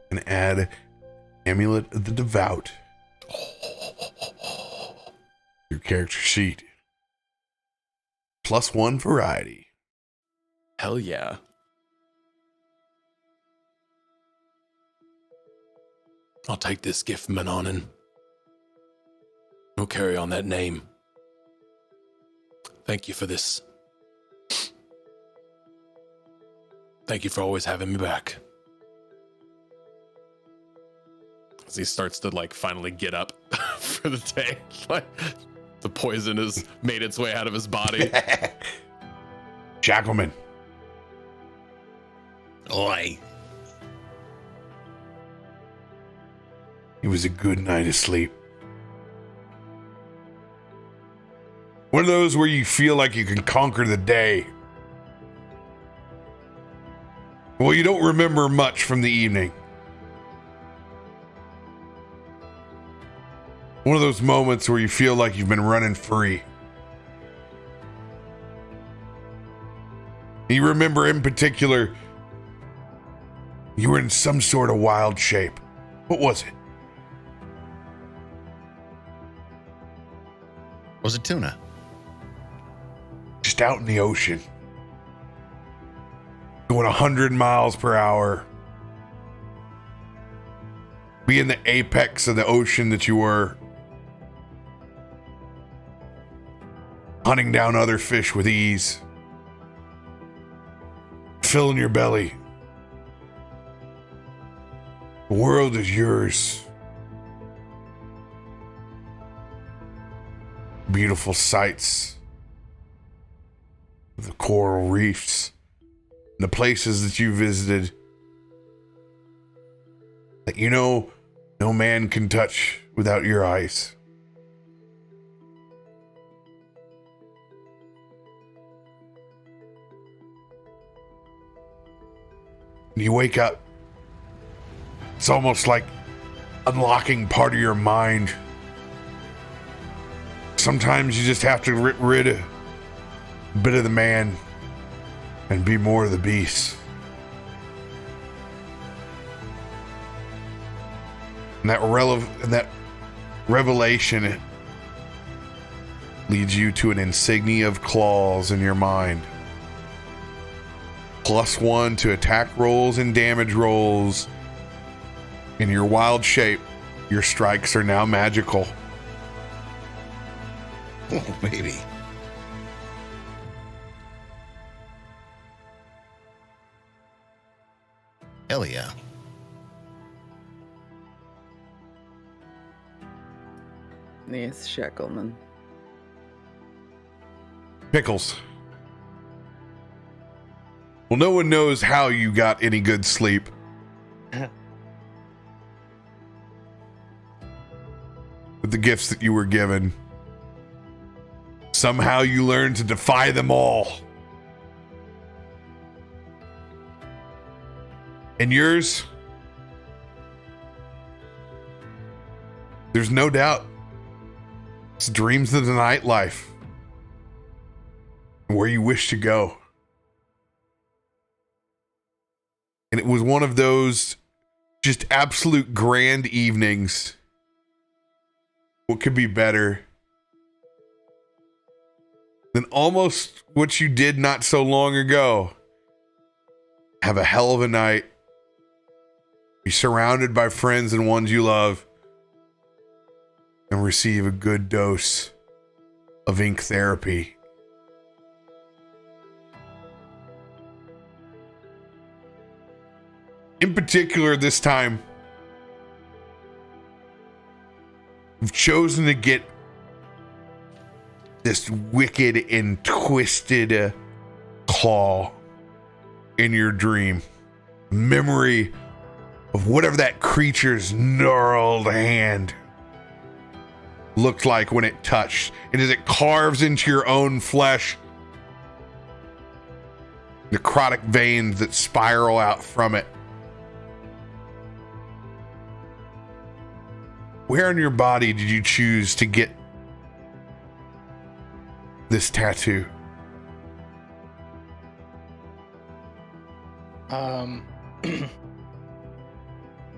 And add Amulet of the Devout. Your character sheet. +1 variety. Hell yeah. I'll take this gift, Mananan. We'll carry on that name. Thank you for this. Thank you for always having me back. As he starts to finally get up for the day. The poison has made its way out of his body. Shackleman. Oi. It was a good night of sleep. One of those where you feel like you can conquer the day. Well, you don't remember much from the evening. One of those moments where you feel like you've been running free. You remember in particular, you were in some sort of wild shape. What was it? Was it tuna? Just out in the ocean. Going 100 miles per hour. Being the apex of the ocean that you were. Hunting down other fish with ease. Filling your belly. The world is yours. Beautiful sights. The coral reefs. The places that you visited. That you know no man can touch without your eyes. You wake up. It's almost like unlocking part of your mind. Sometimes you just have to get rid of a bit of the man and be more of the beast. And that revelation leads you to an insignia of claws in your mind. +1 to attack rolls and damage rolls. In your wild shape, your strikes are now magical. Oh, baby. Illia. Yes, Shackleman. Pickles. Well, no one knows how you got any good sleep. With the gifts that you were given. Somehow you learned to defy them all. And yours? There's no doubt. It's dreams of the nightlife. Where you wish to go. And it was one of those just absolute grand evenings. What could be better than almost what you did not so long ago? Have a hell of a night. Be surrounded by friends and ones you love. And receive a good dose of ink therapy. In particular, this time, you've chosen to get this wicked and twisted claw in your dream. Memory of whatever that creature's gnarled hand looked like when it touched. And as it carves into your own flesh, necrotic veins that spiral out from it. Where in your body did you choose to get this tattoo? I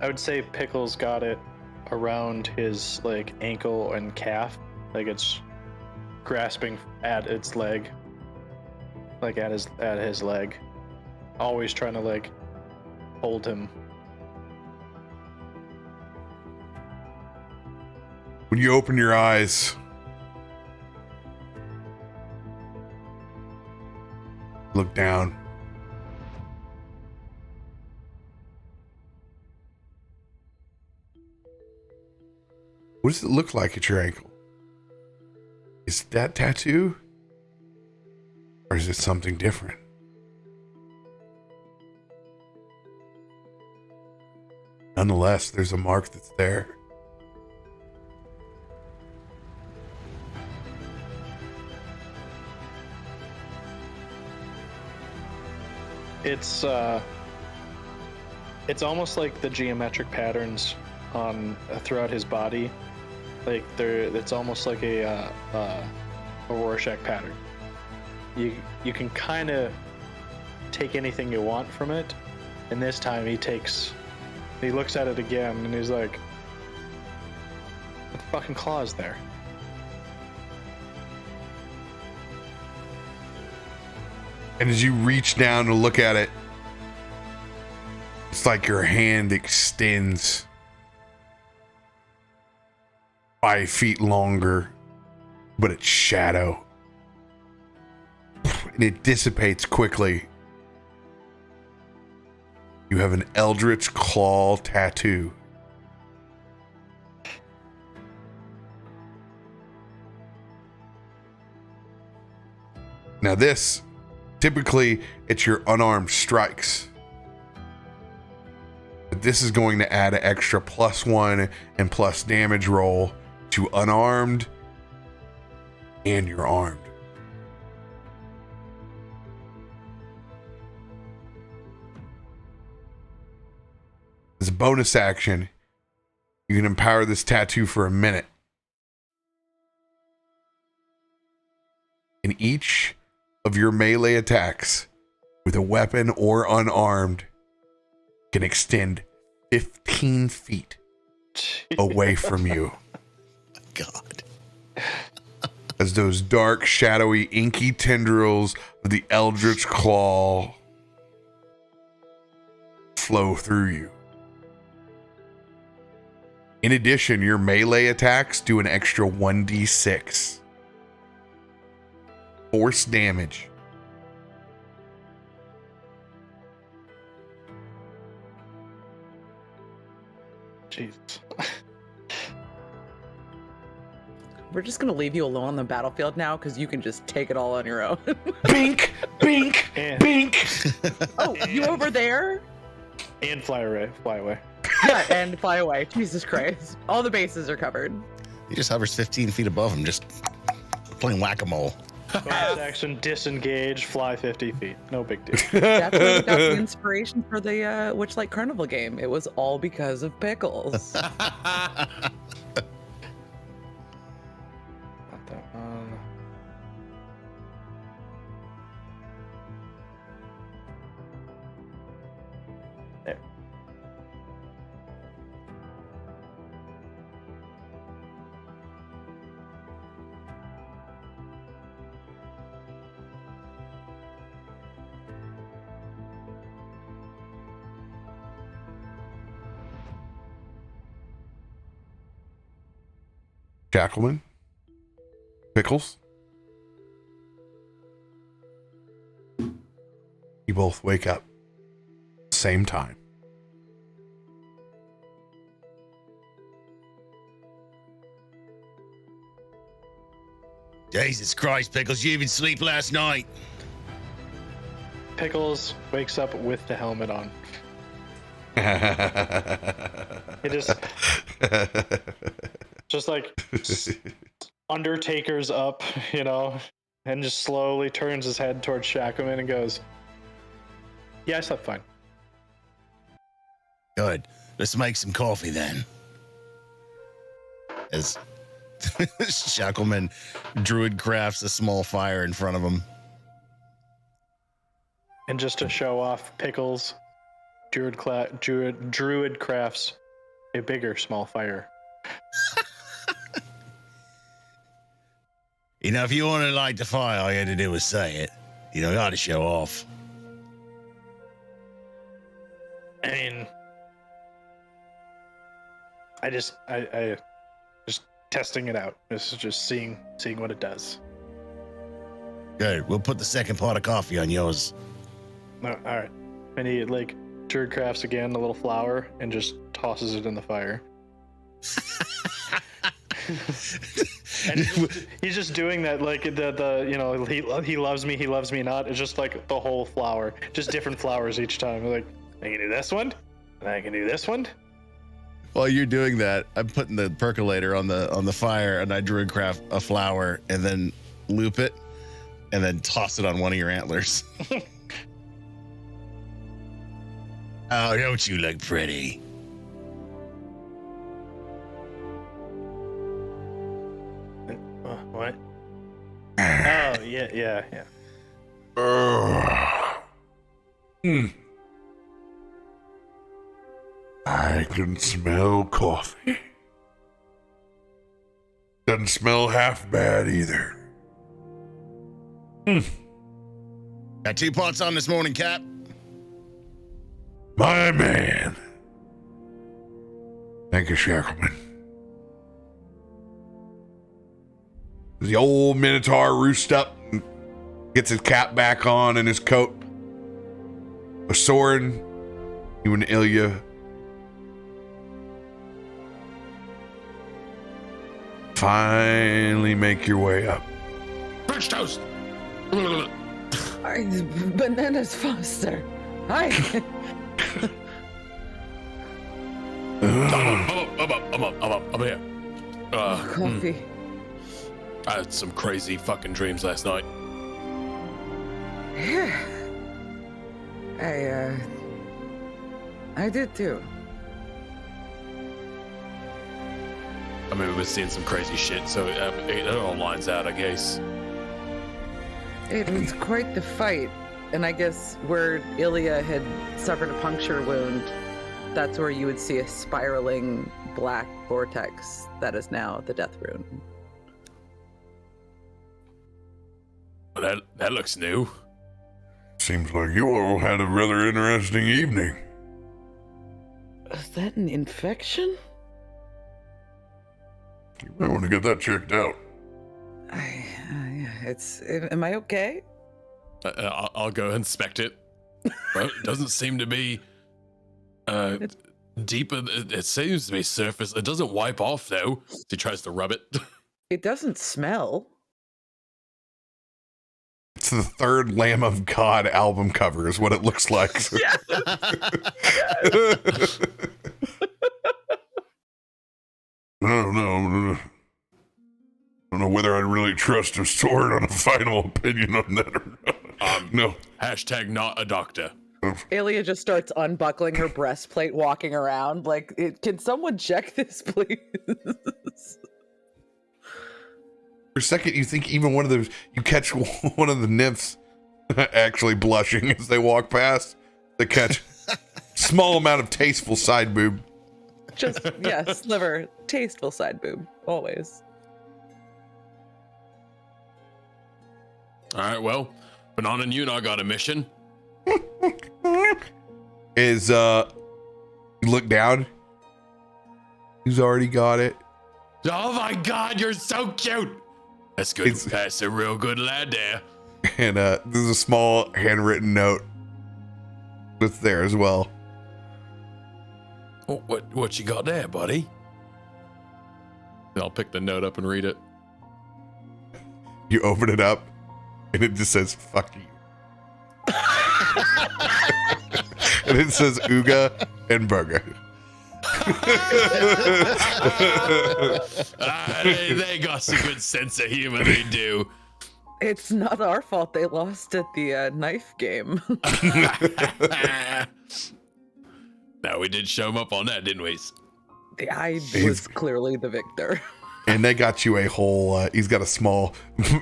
would say Pickles got it around his like ankle and calf, like it's grasping at its leg, like at his leg, always trying to like hold him. When you open your eyes, look down. What does it look like at your ankle? Is it that tattoo? Or is it something different? Nonetheless, there's a mark that's there. It's almost like the geometric patterns on throughout his body, like it's almost like a Rorschach pattern. You can kind of take anything you want from it, and this time he looks at it again and he's like, what the fucking claw is there? And as you reach down to look at it, it's like your hand extends 5 feet longer, but it's shadow. And it dissipates quickly. You have an Eldritch Claw tattoo. Now this, typically it's your unarmed strikes. But this is going to add an extra +1 and plus damage roll to unarmed and your armed. As a bonus action, you can empower this tattoo for a minute. In each of your melee attacks with a weapon or unarmed can extend 15 feet away from you. God. As those dark, shadowy, inky tendrils of the Eldritch Claw flow through you. In addition, your melee attacks do an extra 1d6 force damage. Jesus. We're just gonna leave you alone on the battlefield now because you can just take it all on your own. Bink, bink, And- bink. Oh, you over there? And fly away. Yeah, and fly away. Jesus Christ. All the bases are covered. He just hovers 15 feet above him, just playing whack-a-mole. Bonus action, disengage, fly 50 feet. No big deal. That's where we got the inspiration for the Witchlight Carnival game. It was all because of Pickles. Not that one. There. Shackleman, Pickles, you both wake up same time. Jesus Christ, Pickles, you even sleep last night? Pickles wakes up with the helmet on. He just like Undertaker's up, you know, and just slowly turns his head towards Shackleman and goes, "Yeah, I slept fine." Good. Let's make some coffee then. As Shackleman druid crafts a small fire in front of him. And just to show off, Pickles, druid crafts a bigger small fire. You know, if you want to light the fire, all you had to do was say it. You know, got to show off. I mean, I just testing it out. This is just seeing what it does. Good. We'll put the second pot of coffee on yours. No, all right. And he like druid crafts again a little flower and just tosses it in the fire. And he's just doing that like the you know, he loves me not. It's just like the whole flower, just different flowers each time. Like, I can do this one, and I can do this one. While you're doing that, I'm putting the percolator on the fire, and I druid craft a flower, and then loop it, and then toss it on one of your antlers. Oh, don't you look pretty? What? Oh, yeah. I can smell coffee. Doesn't smell half bad either. Got 2 pots on this morning, Cap. My man. Thank you, Shackleman. The old Minotaur roosts up and gets his cap back on and his coat. Osorin, you and Illia finally make your way up. French toast. Bananas Foster. Hi. I'm here. Coffee. I had some crazy fucking dreams last night. Yeah. I did too. I mean, we've been seeing some crazy shit, so it all lines out, I guess. It was quite the fight. And I guess where Illia had suffered a puncture wound, that's where you would see a spiraling black vortex that is now the death rune. Well, that looks new. Seems like you all had a rather interesting evening. Is that an infection? You might want to get that checked out. Am I okay? I'll go inspect it. Well, it doesn't seem to be deeper. It seems to be surface. It doesn't wipe off, though. He tries to rub it. It doesn't smell. It's the third Lamb of God album cover is what it looks like. Yes. I don't know. I don't know whether I really trust a sword on a final opinion on that or not. No. Hashtag not a doctor. Illia just starts unbuckling her breastplate, walking around. Like, can someone check this, please? For a second, you think even one of those, you catch one of the nymphs actually blushing as they walk past. They catch small amount of tasteful side boob. Just, sliver, tasteful side boob, always. All right, well, Banana and you and I got a mission. Is, you look down. He's already got it. Oh my God, you're so cute. That's good. That's a real good lad there. And there's a small handwritten note that's there as well. Oh, what you got there, buddy? I'll pick the note up and read it. You open it up, and it just says "fuck you," and it says "Ooga" and "burger." They got a good sense of humor. They do. It's not our fault they lost at the knife game. No, we did show them up on that, didn't we? I was clearly the victor. And they got you a whole, he's got a small,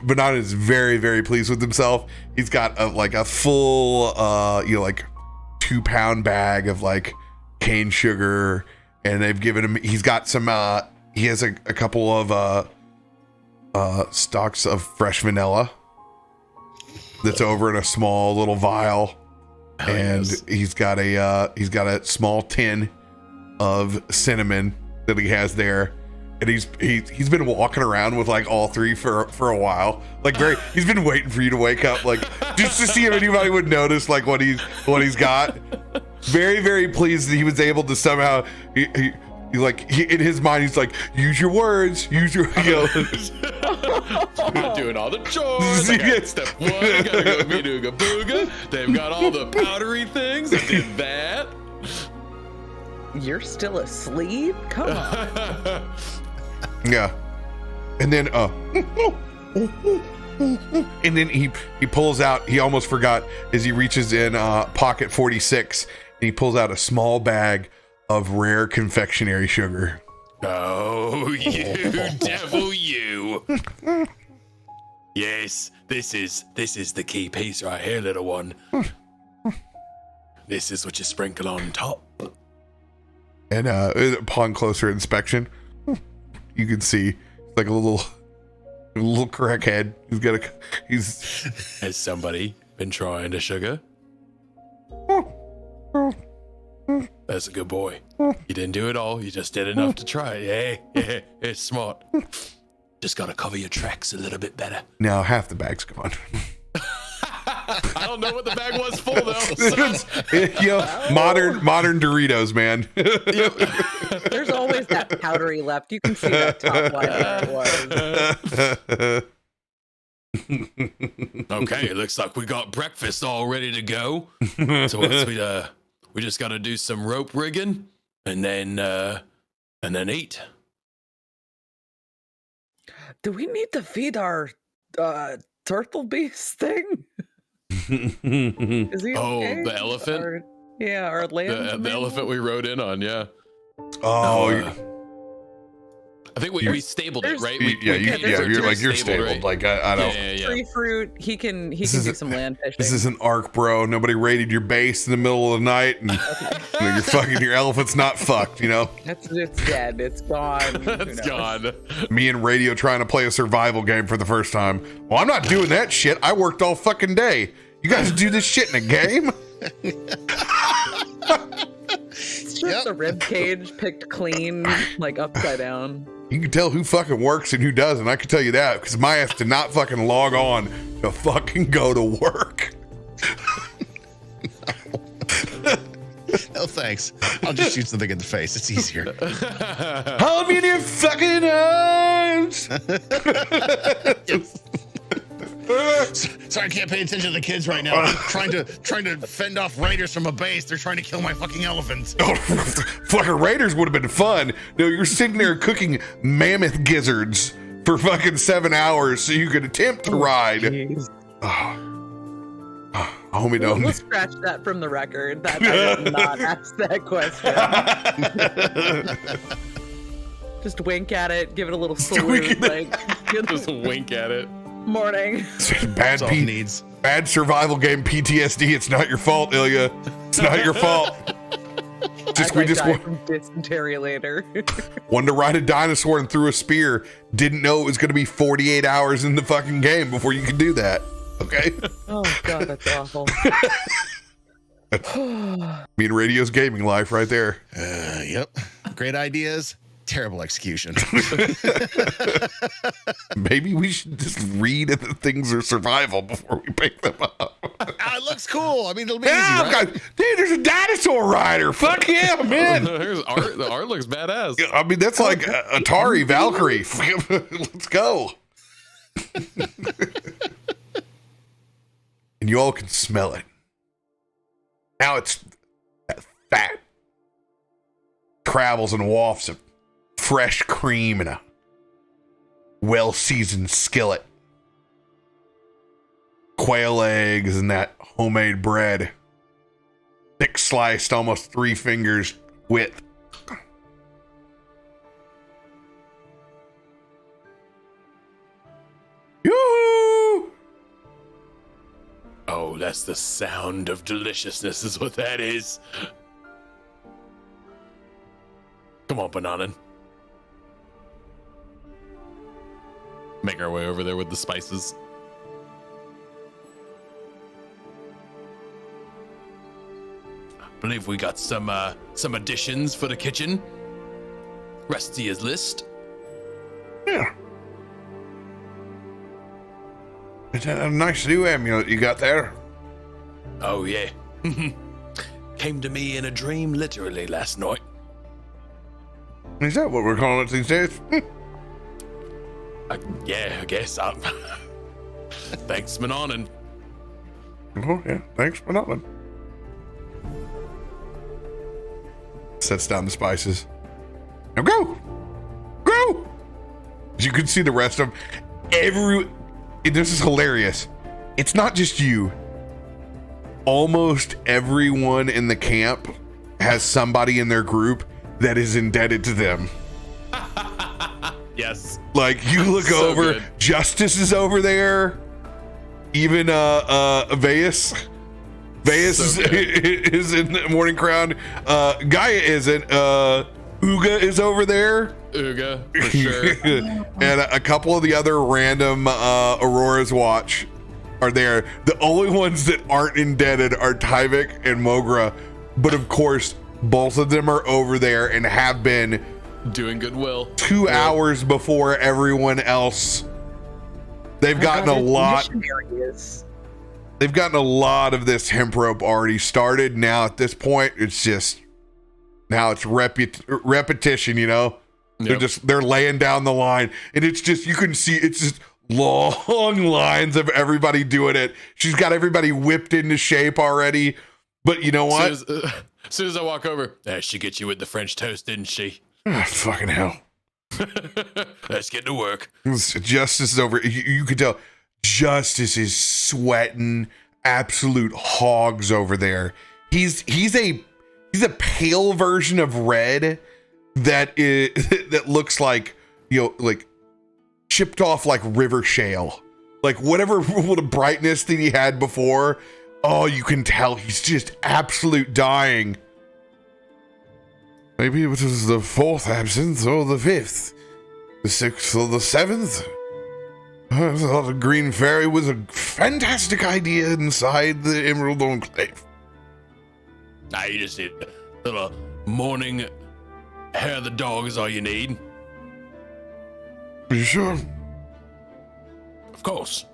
Banana is very, very pleased with himself. He's got a full, 2-pound bag of like cane sugar. And they've given him, he's got some, he has a couple of stalks of fresh vanilla that's over in a small little vial. Oh, and yes. he's got a small tin of cinnamon that he has there. And he's been walking around with like all three for a while. Like he's been waiting for you to wake up, like just to see if anybody would notice like what he's got. Very, very pleased that he was able to somehow he in his mind he's like, use your words, use your doing all the chores. I got step 1, gotta go Ooga Booga. They've got all the powdery things. I did that. You're still asleep? Come on. Yeah. And then and then he pulls out, he almost forgot as he reaches in pocket 46 and he pulls out a small bag of rare confectionery sugar. Oh, you devil, you. Yes, this is the key piece right here, little one. This is what you sprinkle on top. And upon closer inspection, you can see like a little crackhead. Has somebody been trying to sugar? That's a good boy. You didn't do it all. You just did enough to try it. Yeah, it's smart. Just gotta cover your tracks a little bit better. Now half the bag's gone. I don't know what the bag was full though. So. Modern Doritos, man. There's always that powdery left. You can see that top line where it was. Okay, it looks like we got breakfast all ready to go. So we just gotta do some rope rigging and then eat. Do we need to feed our turtle beast thing? Is he okay? The elephant? Our land. The elephant we rode in on, yeah. I think we stabled it, right? You're stabled. Right? Like I don't. Yeah. Tree fruit. He can do some land fishing. This is an arc, bro. Nobody raided your base in the middle of the night, and your elephant's not fucked. You know. It's dead. It's gone. It's gone. Me and Radio trying to play a survival game for the first time. Well, I'm not doing that shit. I worked all fucking day. You guys do this shit in a game? It's just the rib cage picked clean, like upside down. You can tell who fucking works and who doesn't. I can tell you that because my ass did not fucking log on to fucking go to work. No thanks. I'll just shoot something in the face. It's easier. Hold me in your fucking arms. Sorry, I can't pay attention to the kids right now. I'm trying to fend off raiders from a base. They're trying to kill my fucking elephants. Oh, fucking raiders would have been fun. No, you're sitting there cooking mammoth gizzards for fucking 7 hours so you could attempt to ride. Homie, don't. We'll scratch that from the record. That I did not ask that question. Just wink at it, give it a little salute, Just wink at it. Morning. Bad survival game PTSD. It's not your fault, Illia. It's not your fault. We just die from dysentery later. Wanted to ride a dinosaur and threw a spear. Didn't know it was going to be 48 hours in the fucking game before you could do that. Okay. Oh god, that's awful. Me and Radio's gaming life right there. Yep. Great ideas. Terrible execution. Maybe we should just read if the things are survival before we pick them up. It looks cool. I mean, it'll be easy, right? Dude, there's a dinosaur rider. Fuck yeah, man. There's art. The art looks badass. I mean, that's like Atari Valkyrie. Let's go. And you all can smell it. Now it's that fat travels and wafts of fresh cream in a well-seasoned skillet. Quail eggs and that homemade bread. Thick sliced, almost 3 fingers width. Yoo-hoo! Oh, that's the sound of deliciousness is what that is. Come on, Bananan. Make our way over there with the spices. I believe we got some additions for the kitchen. Rest of his list. Yeah. It's a nice new amulet you got there. Oh, yeah. Came to me in a dream literally last night. Is that what we're calling it these days? Yeah, I guess. Thanks, Manonin. Oh, yeah. Thanks for nothing. Sets down the spices. Now go! Go! As you can see the rest of this is hilarious. It's not just you. Almost everyone in the camp has somebody in their group that is indebted to them. Yes. Like you look So over, good. Justice is over there. Even Veus. Veus So is in the Morning Crown. Gaia isn't. Uga is over there. Uga, for sure. And a couple of the other random Aurora's Watch are there. The only ones that aren't indebted are Tyvek and Mogra. But of course, both of them are over there and have been Doing goodwill. 2 hours before everyone else. They've gotten a lot. They've gotten a lot of this hemp rope already started. Now at this point, it's just repetition. You know, Yep. they're laying down the line, and it's just you can see it's just long lines of everybody doing it. She's got everybody whipped into shape already. But you know what? As soon as I walk over, she get you with the French toast, didn't she? Ah, fucking hell. Let's get to work. Justice is over. You could tell Justice is sweating absolute hogs over there. He's a pale version of Red that looks like, you know, like chipped off like river shale. Like whatever brightness that he had before. Oh, you can tell he's just absolute dying. Maybe it was the 4th absence or the 5th, the 6th or the 7th. I thought the Green Fairy was a fantastic idea inside the Emerald Enclave. Nah, you just need a little morning hair of the dog is all you need. Are you sure? Of course.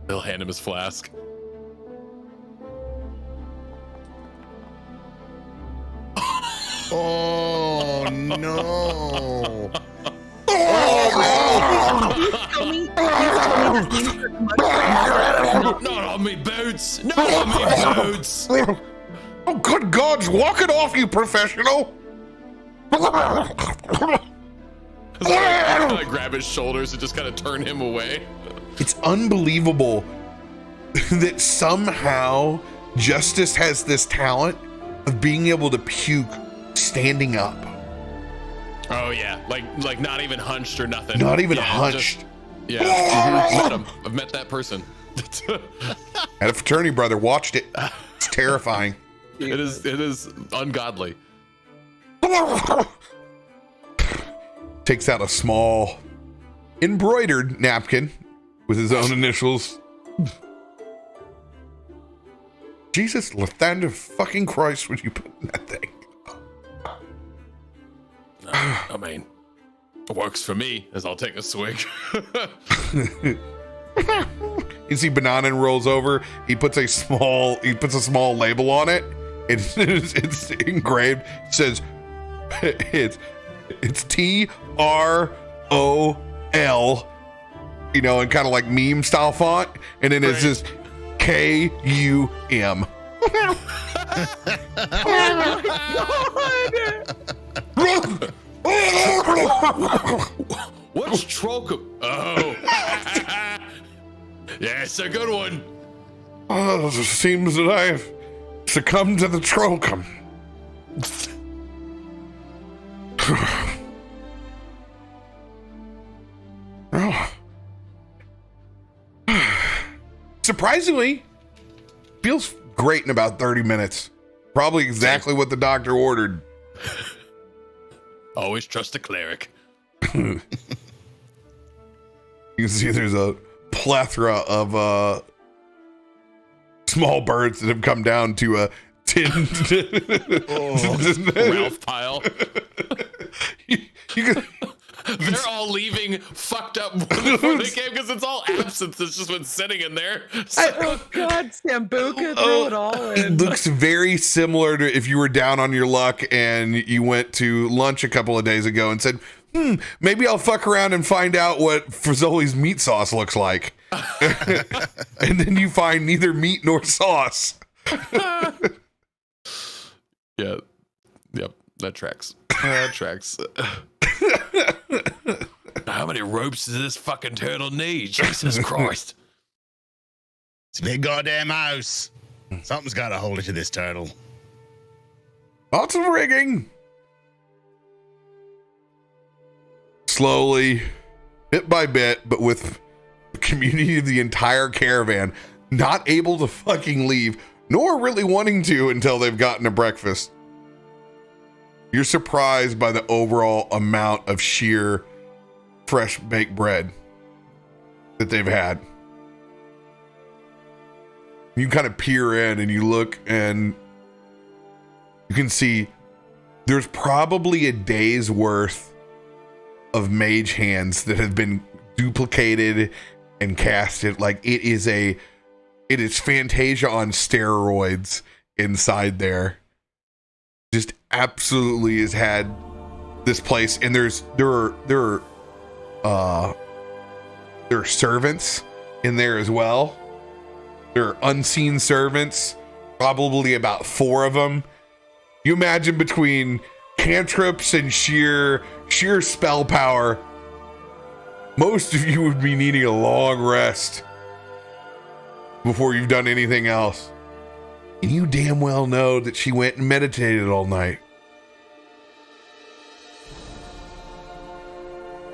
They'll hand him his flask. Oh no! Not on me boots! Not on me boots! Oh, good God! Walk it off, you professional! I grab his shoulders and just kind of turn him away. It's unbelievable that somehow Justice has this talent of being able to puke standing up. Oh yeah, like not even hunched or nothing. Not even Yeah, hunched. Met him. I've met that person. Had a fraternity brother, watched it. It's terrifying. It is ungodly. Takes out a small embroidered napkin with his own initials. Jesus, Lathander fucking Christ, would you put in that thing? I mean, it works for me, as I'll take a swig. You see Banana rolls over, he puts a small label on it. It's engraved. It says it's TROL you know, in kind of like meme style font, and then it's just KUM. What's Trollcom? Oh. Yes, a good one. Oh, it seems that I've succumbed to the Trollcom. Oh. Surprisingly, feels great in about 30 minutes. Probably exactly what the doctor ordered. Always trust a cleric. You can see there's a plethora of small birds that have come down to a tin. Ralph pile. you can, They're all leaving fucked up before they came because it's all absence that's just been sitting in there. Oh God, Sambuca threw it all it in. looks very similar to if you were down on your luck and you went to lunch a couple of days ago and said, maybe I'll fuck around and find out what Fazoli's meat sauce looks like. And then you find neither meat nor sauce. Yeah. Yep. That tracks. That tracks. How many ropes does this fucking turtle need? Jesus Christ. It's a big goddamn house. Something's got to hold it to this turtle. Lots of rigging. Slowly, bit by bit, but with the community of the entire caravan not able to fucking leave, nor really wanting to until they've gotten a breakfast. You're surprised by the overall amount of sheer fresh baked bread that they've had. You kind of peer in and you look and you can see there's probably a day's worth of mage hands that have been duplicated and casted. Like it is Fantasia on steroids inside there. Just absolutely has had this place, and there are servants in there as well. There are unseen servants, probably about 4 of them. You imagine between cantrips and sheer spell power, most of you would be needing a long rest before you've done anything else. And you damn well know that she went and meditated all night.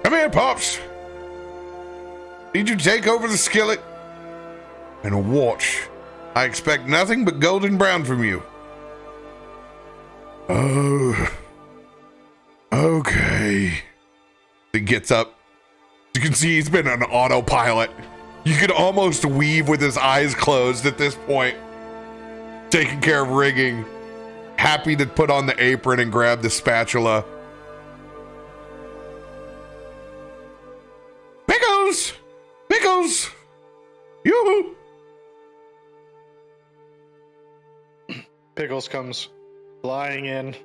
Come here, Pops. Need you to take over the skillet and watch. I expect nothing but golden brown from you. Oh, okay. He gets up. You can see he's been on autopilot. You can almost weave with his eyes closed at this point. Taking care of rigging. Happy to put on the apron and grab the spatula. Pickles! Pickles! Yoo-hoo! Pickles comes flying in.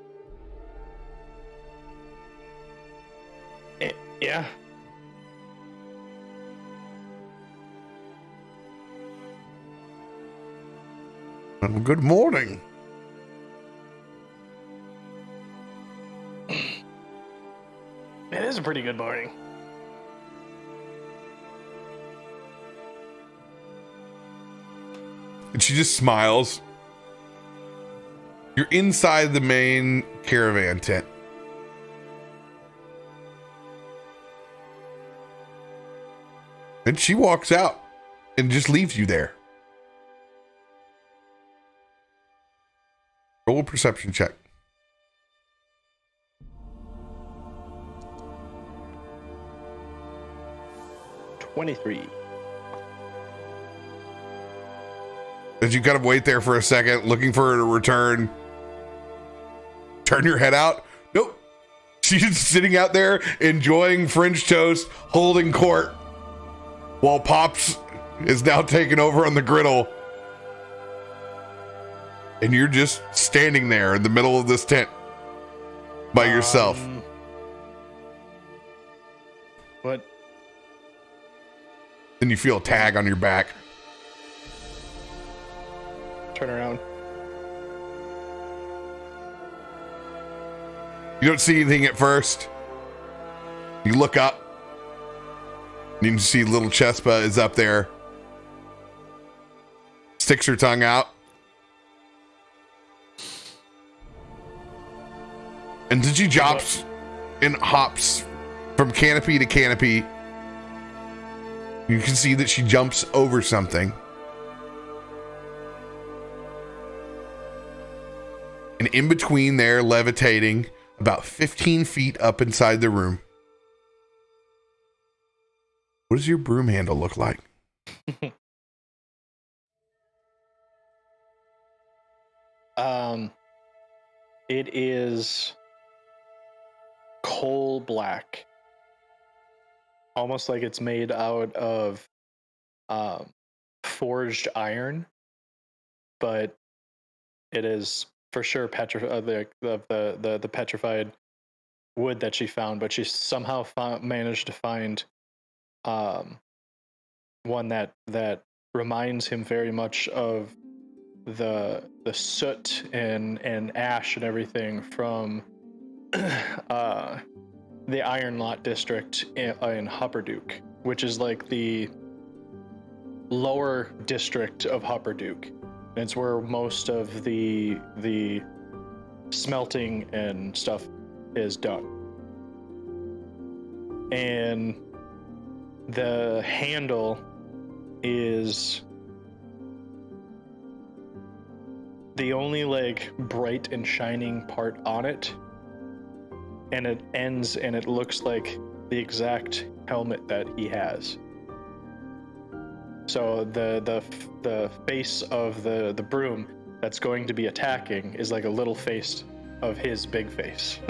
Yeah. Well, good morning. It is a pretty good morning. And she just smiles. You're inside the main caravan tent. And she walks out and just leaves you there. Roll a perception check. 23. As you kind of wait there for a second, looking for her to return. Turn your head out. Nope. She's sitting out there enjoying French toast, holding court, while Pops is now taking over on the griddle. And you're just standing there in the middle of this tent by yourself. What? Then you feel a tag on your back. Turn around. You don't see anything at first. You look up. You can see little Chespa is up there. Sticks her tongue out. And then she jumps and hops from canopy to canopy. You can see that she jumps over something. And in between there, levitating about 15 feet up inside the room. What does your broom handle look like? It is coal black. Almost like it's made out of forged iron, but it is for sure the petrified wood that she found. But she somehow managed to find one that reminds him very much of the soot and ash and everything from the Iron Lot district in Hupperduke, which is like the lower district of Hupperduke. And it's where most of the smelting and stuff is done. And the handle is the only like bright and shining part on it, and it ends and it looks like the exact helmet that he has. So the face of the broom that's going to be attacking is like a little face of his big face.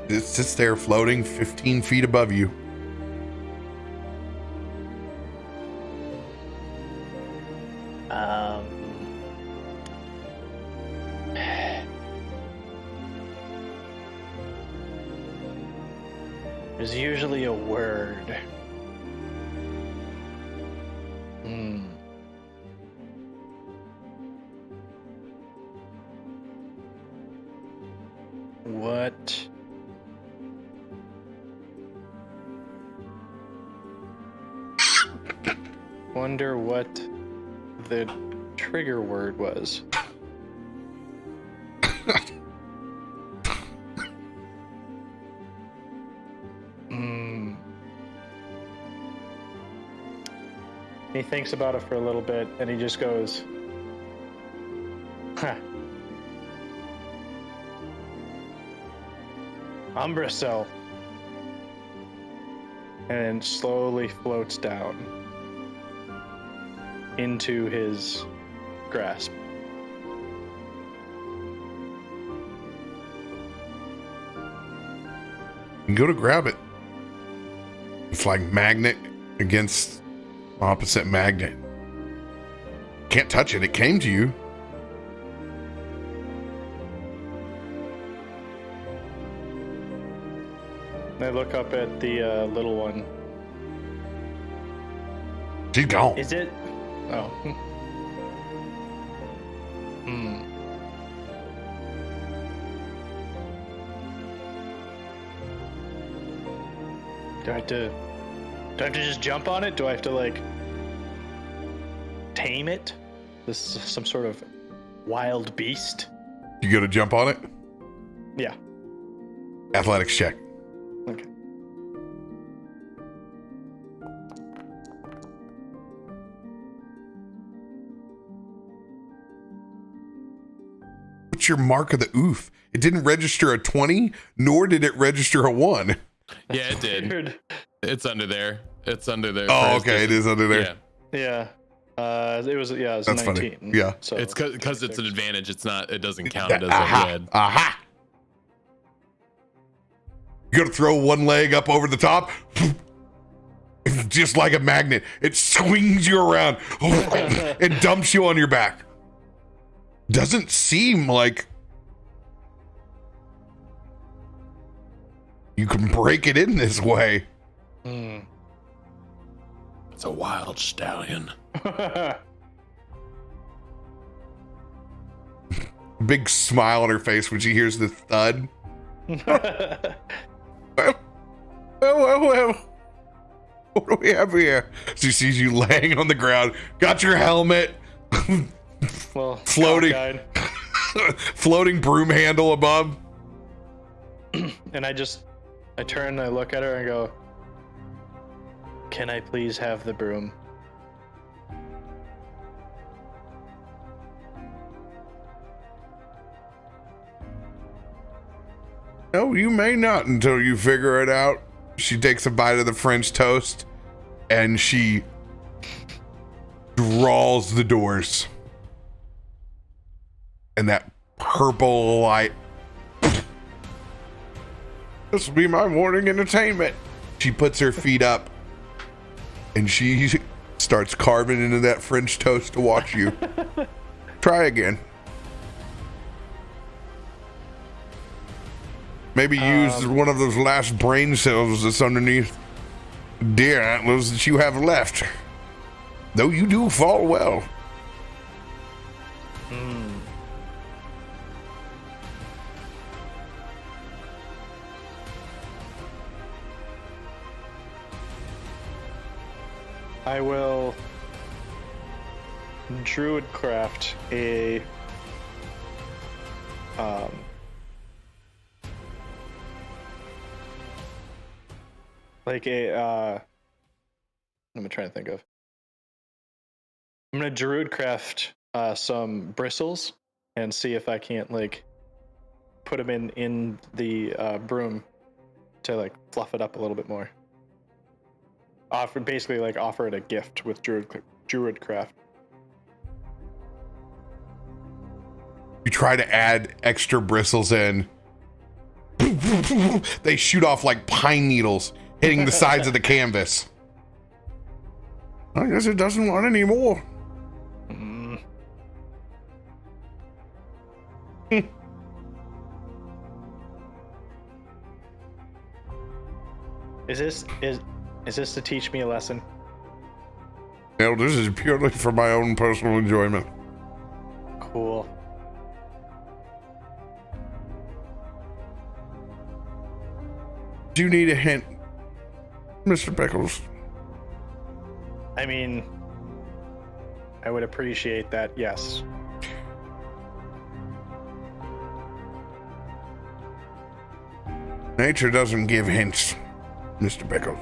It sits there floating 15 feet above you. There's usually a word. What? Wonder what the trigger word was. He thinks about it for a little bit, and he just goes, huh. Umbra cell. And slowly floats down into his grasp. You go to grab it. It's like magnet against opposite magnet. Can't touch it. It came to you. I look up at the little one. She's gone. Is it? Oh. Do I have to just jump on it? Do I have to like tame it? This is some sort of wild beast? You go to jump on it? Yeah. Athletics check. Okay. What's your mark of the oof? It didn't register a 20, nor did it register a 1. Yeah, it did. Weird. It's under there. It's under there. Oh, okay. It is under there. Yeah. Yeah. It was That's 19. funny. Yeah. So It's because it's an advantage. It's not. It doesn't count as a Aha. red. Aha. You gotta throw one leg up over the top. Just like a magnet. It swings you around and dumps you on your back. Doesn't seem like You can break it in this way. It's a wild stallion. Big smile on her face when she hears the thud. Well. What do we have here? She sees you laying on the ground. Got your helmet. Well, floating, floating broom handle above. And I turn and I look at her and go, "Can I please have the broom?" No, you may not until you figure it out. She takes a bite of the French toast and she draws the doors. And that purple light. This will be my morning entertainment. She puts her feet up and she starts carving into that French toast to watch you. Try again. Maybe use one of those last brain cells that's underneath deer antlers that you have left. Though you do fall well. I will druidcraft a like a I'm trying to think of. I'm gonna druidcraft some bristles and see if I can't like put them in the broom to like fluff it up a little bit more. Offer it a gift with druidcraft. You try to add extra bristles in. They shoot off like pine needles, hitting the sides of the canvas. I guess it doesn't want any more. Is this to teach me a lesson? No, this is purely for my own personal enjoyment. Cool. Do you need a hint, Mr. Pickles? I mean, I would appreciate that, yes. Nature doesn't give hints, Mr. Pickles.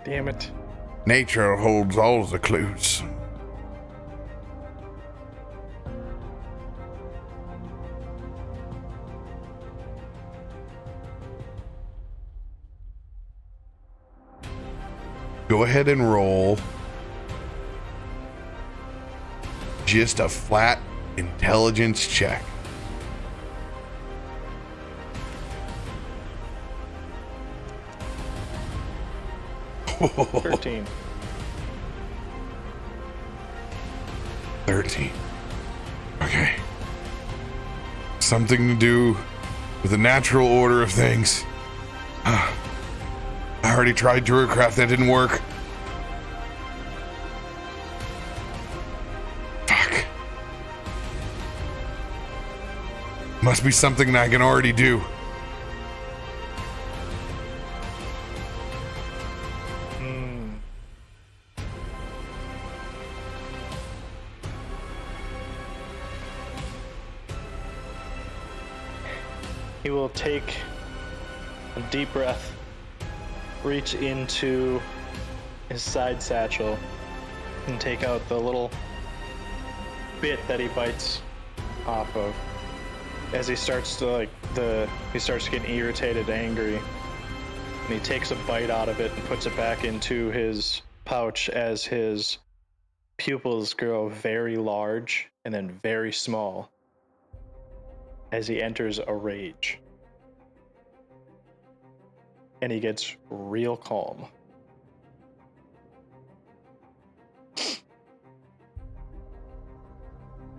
Damn it. Nature holds all the clues. Go ahead and roll just a flat intelligence check. Oh, 13. 13. Okay. Something to do with the natural order of things. I already tried druidcraft, that didn't work. Fuck. Must be something that I can already do. He will take a deep breath, reach into his side satchel, and take out the little bit that he bites off of. As he starts to he starts getting irritated, angry, and he takes a bite out of it and puts it back into his pouch as his pupils grow very large and then very small as he enters a rage. And he gets real calm.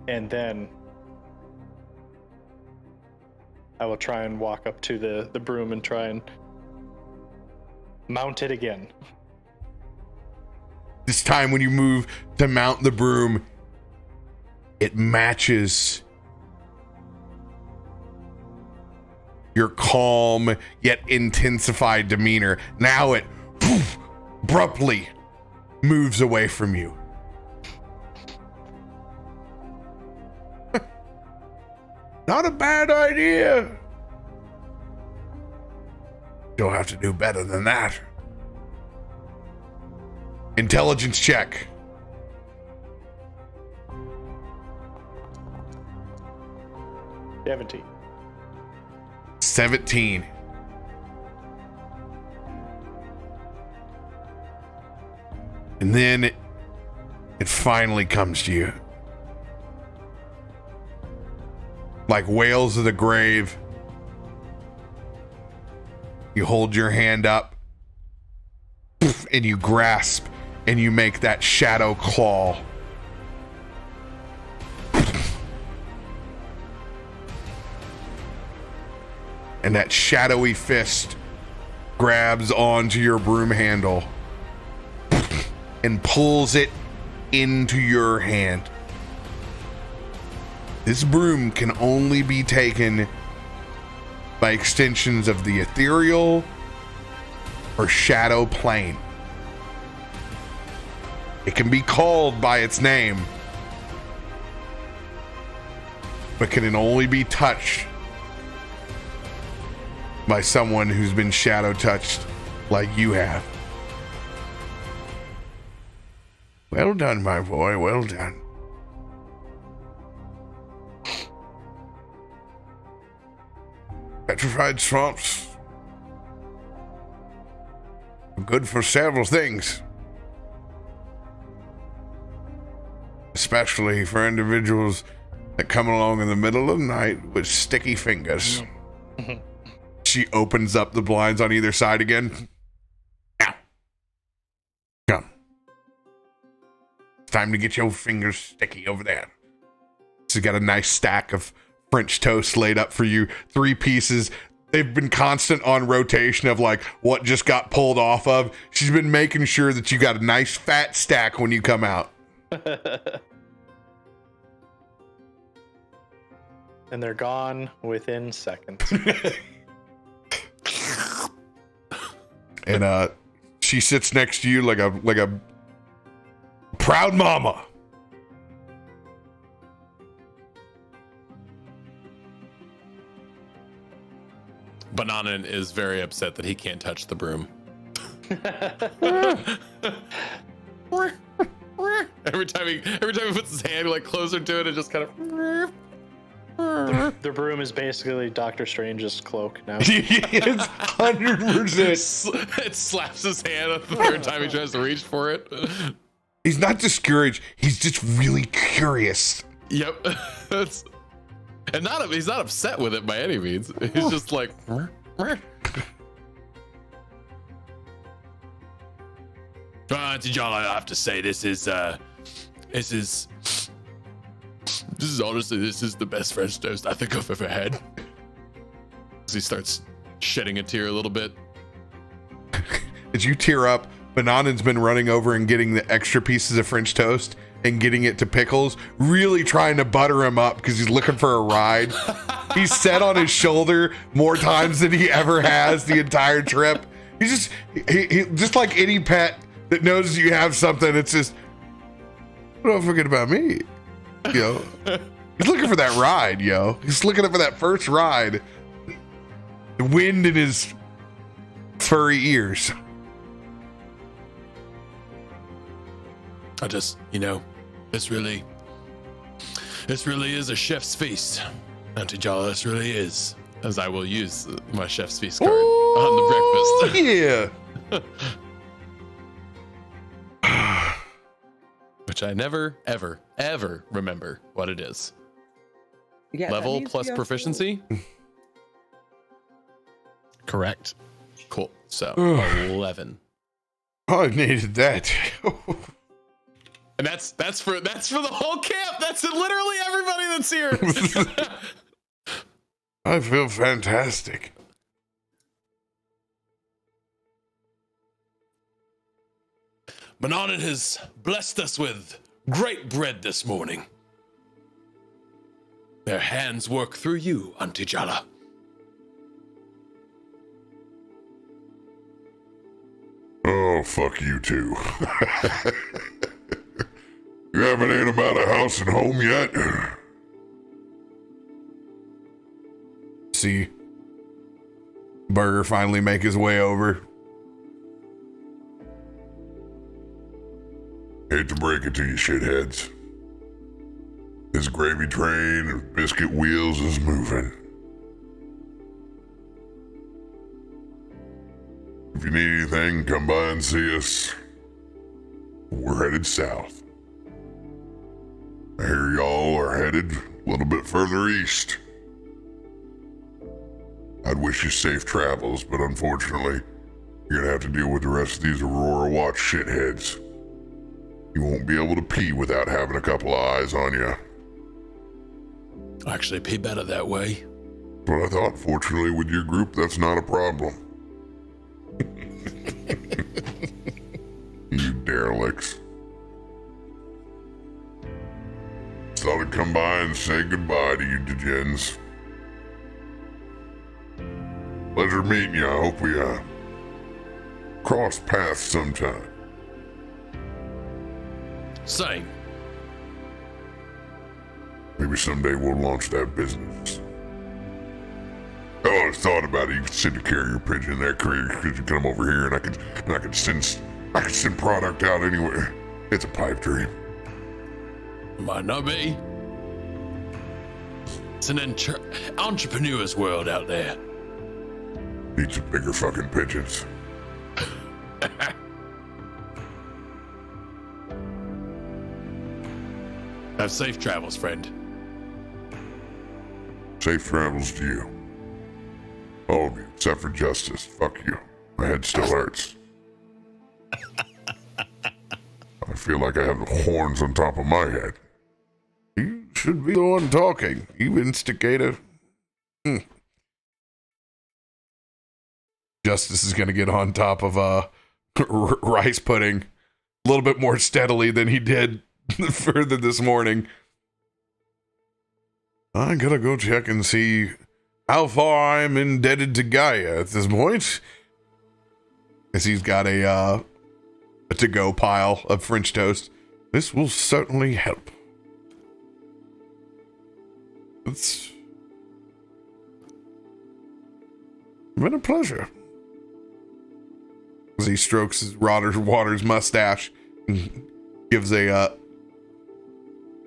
And then I will try and walk up to the broom and try and mount it again. This time when you move to mount the broom, it matches your calm yet intensified demeanor. Now it abruptly moves away from you. Not a bad idea. You'll have to do better than that. Intelligence check. 17. And then it finally comes to you. Like whales of the grave, you hold your hand up and you grasp and you make that shadow claw. And that shadowy fist grabs onto your broom handle and pulls it into your hand. This broom can only be taken by extensions of the ethereal or shadow plane. It can be called by its name, but can only be touched by someone who's been shadow touched like you have. Well done, my boy, well done. Petrified swamps are good for several things, especially for individuals that come along in the middle of the night with sticky fingers. She opens up the blinds on either side again. Now, come. It's time to get your fingers sticky over there. She's got a nice stack of French toast laid up for you. 3 pieces. They've been constant on rotation of like what just got pulled off of. She's been making sure that you got a nice fat stack when you come out. And they're gone within seconds. And she sits next to you like a proud mama. Bananen is very upset that he can't touch the broom. every time he puts his hand like closer to it, it just kind of. The broom is basically Doctor Strange's cloak now. It's 100%. It slaps his hand the third time he tries to reach for it. He's not discouraged. He's just really curious. Yep. He's not upset with it by any means. He's just like. Did y'all have to say this is honestly, this is the best French toast I think I've ever had. He starts shedding a tear a little bit. As you tear up, Bananen's been running over and getting the extra pieces of French toast and getting it to Pickles, really trying to butter him up because he's looking for a ride. He's sat on his shoulder more times than he ever has the entire trip. He's just like any pet that knows you have something. It's just, don't forget about me. Yo, he's looking for that ride, yo. He's looking for that first ride. The wind in his furry ears. I just, this really is a chef's feast. Auntie Jala, this really is. As I will use my chef's feast card on the breakfast. Yeah. Which I never, ever, ever remember what it is. Yeah, level plus proficiency? Correct. Cool. So 11. I needed that. And that's for the whole camp. That's literally everybody that's here. I feel fantastic. Mananan has blessed us with great bread this morning. Their hands work through you, Auntie Jala. Oh, fuck you too. You haven't ate about a house and home yet? See Burger finally make his way over. Hate to break it to you shitheads. This gravy train of biscuit wheels is moving. If you need anything, come by and see us. We're headed south. I hear y'all are headed a little bit further east. I'd wish you safe travels, but unfortunately, you're gonna have to deal with the rest of these Aurora Watch shitheads. You won't be able to pee without having a couple of eyes on you. I actually pee better that way. That's what I thought. Fortunately, with your group, that's not a problem. You derelicts. Thought I'd come by and say goodbye to you degens. Pleasure meeting you. I hope we cross paths sometime. Same. Maybe someday we'll launch that business. I always thought about it. You could send a carrier pigeon there, could you come over here, and I could send product out anywhere. It's a pipe dream. Might not be. It's an entrepreneur's world out there. Need some bigger fucking pigeons. Have safe travels, friend. Safe travels to you. All of you, except for Justice. Fuck you. My head still hurts. I feel like I have horns on top of my head. You should be the one talking. You instigator. Justice is going to get on top of rice pudding a little bit more steadily than he did further this morning. I gotta go check and see how far I'm indebted to Gaia at this point. As he's got a to-go pile of French toast. This will certainly help. It's been a pleasure. As he strokes his Waters mustache and gives a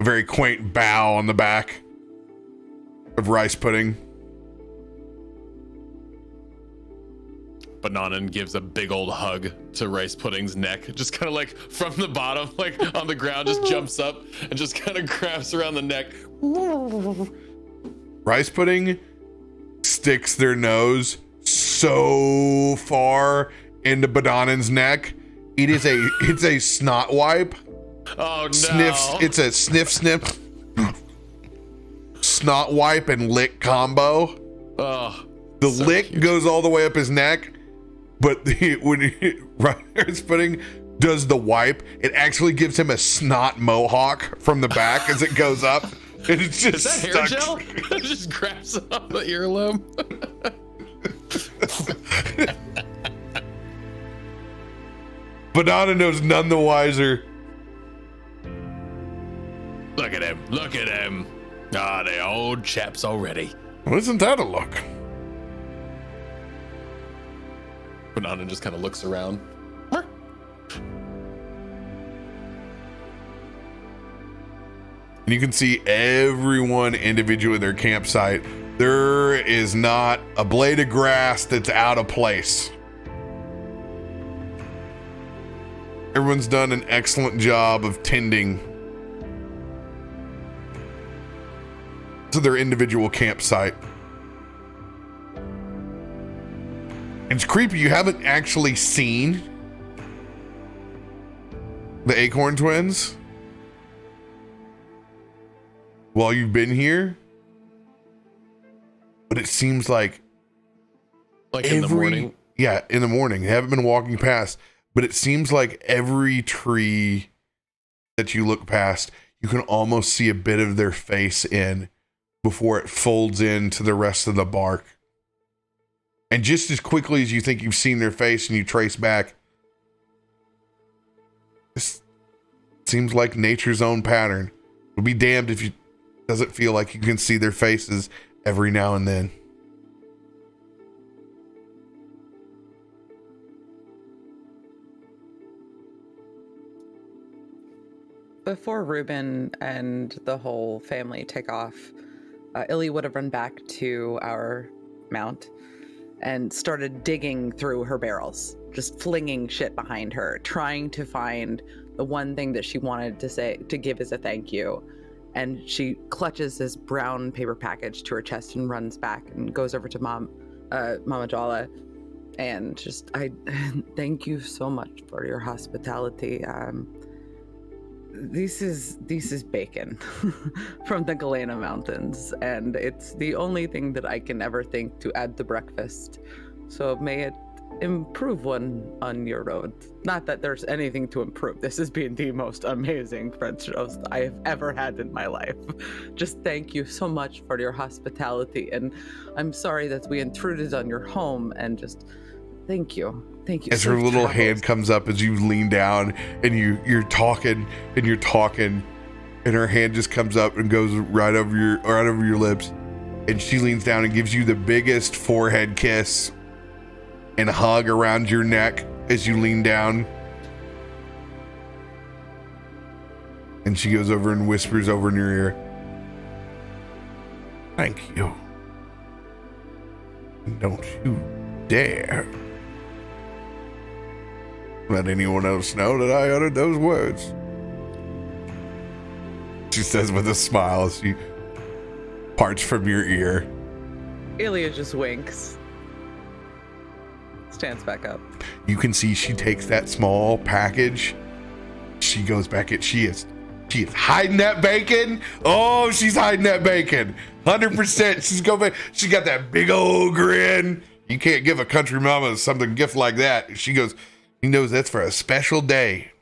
very quaint bow on the back of rice pudding. Bananan gives a big old hug to Rice Pudding's neck, just kind of like from the bottom, like on the ground, just jumps up and just kind of grabs around the neck. Rice Pudding sticks their nose so far into Bananan's neck. It's a snot wipe. Oh no. It's a sniff snot wipe and lick combo. Oh, the so lick cute. goes all the way up his neck, but when Rice Pudding does the wipe, it actually gives him a snot mohawk from the back as it goes up. And it's just Is that hair stuck. gel? Just grabs it off the earlobe. Banana knows none the wiser. Look at him. Look at him. Ah, they old chaps already. Well, isn't that a look? Banana just kind of looks around. And you can see everyone individually at their campsite. There is not a blade of grass that's out of place. Everyone's done an excellent job of tending to their individual campsite. It's creepy. You haven't actually seen the Acorn twins while you've been here, but but it seems like in the morning. Yeah, in the morning. They haven't been walking past, but it seems like every tree that you look past, you can almost see a bit of their face in before it folds into the rest of the bark. And just as quickly as you think you've seen their face and you trace back, this seems like nature's own pattern. It'll be damned if you doesn't feel like you can see their faces every now and then. Before Ruben and the whole family take off, Illy would have run back to our mount and started digging through her barrels, just flinging shit behind her, trying to find the one thing that she wanted to give as a thank you. And she clutches this brown paper package to her chest and runs back and goes over to Mama Jala and just, I thank you so much for your hospitality. This is bacon from the Galena Mountains, and it's the only thing that I can ever think to add to breakfast. So may it improve one on your road. Not that there's anything to improve. This has been the most amazing French toast I have ever had in my life. Just thank you so much for your hospitality, and I'm sorry that we intruded on your home, and just thank you. Thank you. As her little hand comes up as you lean down and you're talking and her hand just comes up and goes right over your lips, and she leans down and gives you the biggest forehead kiss and hug around your neck as you lean down. And she goes over and whispers over in your ear, "Thank you. Don't you dare let anyone else know that I uttered those words," she says with a smile as she parts from your ear. Ilya just winks. Stands back up. You can see she takes that small package. She goes back at, she is hiding that bacon. Oh, she's hiding that bacon. 100%. She's going back. She got that big old grin. You can't give a country mama something gift like that. She goes, he knows that's for a special day.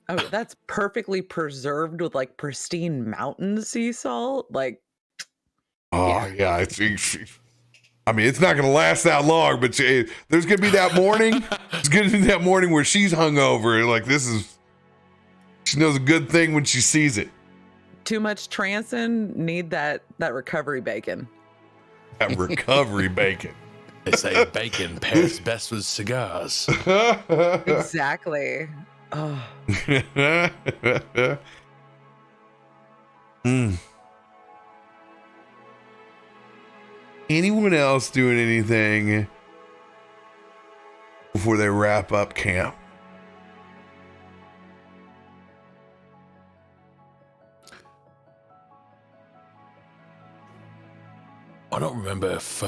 Oh, that's perfectly preserved with like pristine mountain sea salt. Like, oh yeah, I think I mean, it's not going to last that long, but there's going to be that morning. It's going to be that morning where she's hungover. Like, she knows a good thing when she sees it. Too much Transin, need that recovery bacon. That recovery bacon. They say bacon pairs best with cigars. Exactly. Oh. Anyone else doing anything before they wrap up camp? I don't remember if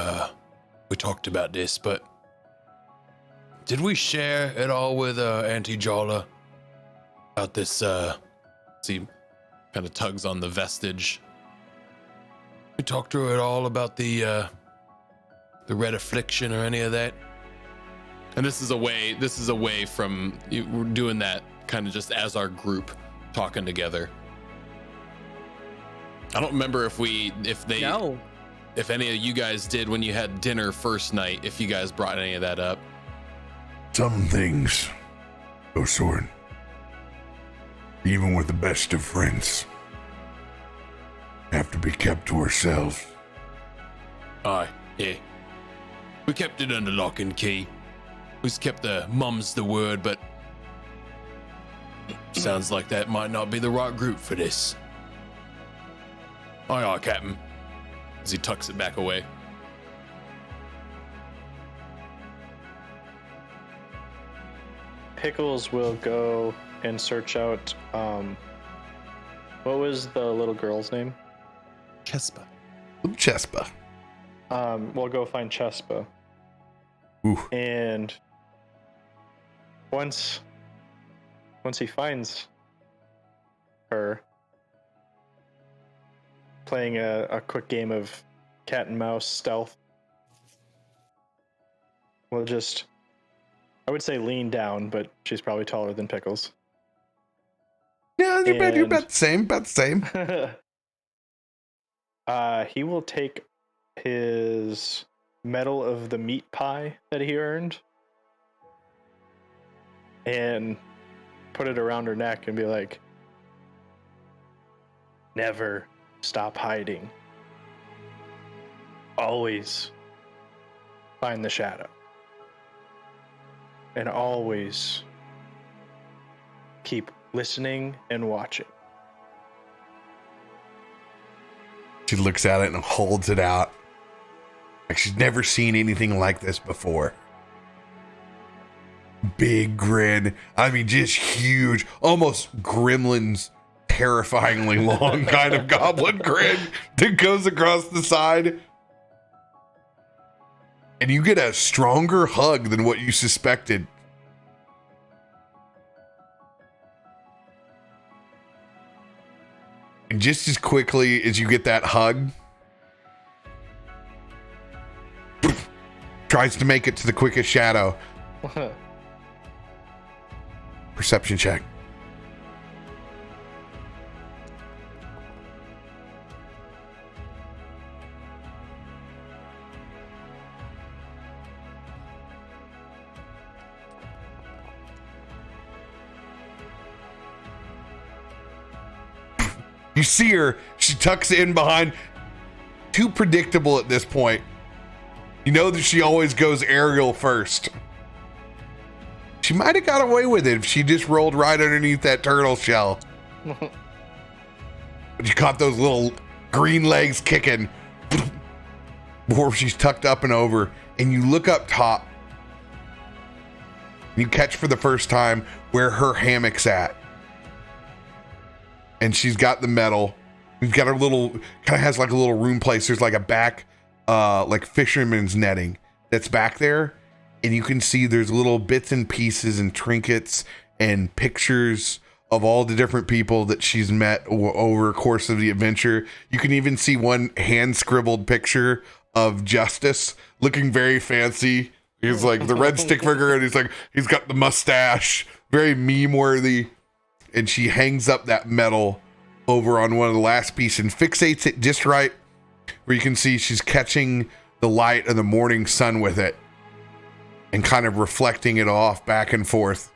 we talked about this, but did we share at all with Auntie Jala about this? See, kind of tugs on the vestige. We talked to her at all about the red affliction or any of that? And this is away from we're doing that kind of just as our group talking together. I don't remember if any of you guys did when you had dinner first night, if you guys brought any of that up. Some things, Osorin, even with the best of friends, have to be kept to ourselves. Aye, yeah. We kept it under lock and key. We just kept the mum's the word, but sounds like that might not be the right group for this. Aye, aye, Captain. As he tucks it back away. Pickles will go and search out, what was the little girl's name? Chespa. Chespa. We'll go find Chespa. Ooh. And once he finds her, playing a quick game of cat and mouse stealth. We'll just, I would say lean down, but she's probably taller than Pickles. Yeah, you're about the same. About the same. He will take his Medal of the Meat Pie that he earned and put it around her neck and be like, never stop hiding. Always find the shadow. And always keep listening and watching. She looks at it and holds it out. Like she's never seen anything like this before. Big grin. I mean, just huge, almost Gremlins, terrifyingly long kind of goblin grin that goes across the side. And you get a stronger hug than what you suspected. And just as quickly as you get that hug, tries to make it to the quickest shadow. Perception check. You see her, she tucks in behind. Too predictable at this point. You know that she always goes aerial first. She might have got away with it if she just rolled right underneath that turtle shell. But you caught those little green legs kicking before she's tucked up and over. And you look up top. And you catch for the first time where her hammock's at. And she's got the metal. We've got her little, kind of has like a little room place. There's like a back, like fisherman's netting that's back there. And you can see there's little bits and pieces and trinkets and pictures of all the different people that she's met over the course of the adventure. You can even see one hand scribbled picture of Justice looking very fancy. He's like the red stick figure and he's got the mustache, very meme worthy. And she hangs up that metal over on one of the last pieces and fixates it just right where you can see she's catching the light of the morning sun with it and kind of reflecting it off back and forth.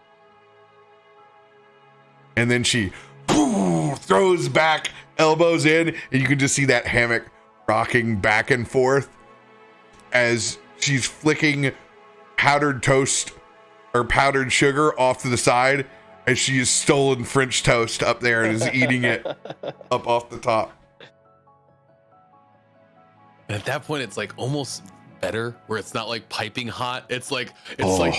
And then she throws back, elbows in, and you can just see that hammock rocking back and forth as she's flicking powdered toast or powdered sugar off to the side. And she has stolen French toast up there and is eating it up off the top. At that point, it's like almost better where it's not like piping hot. It's like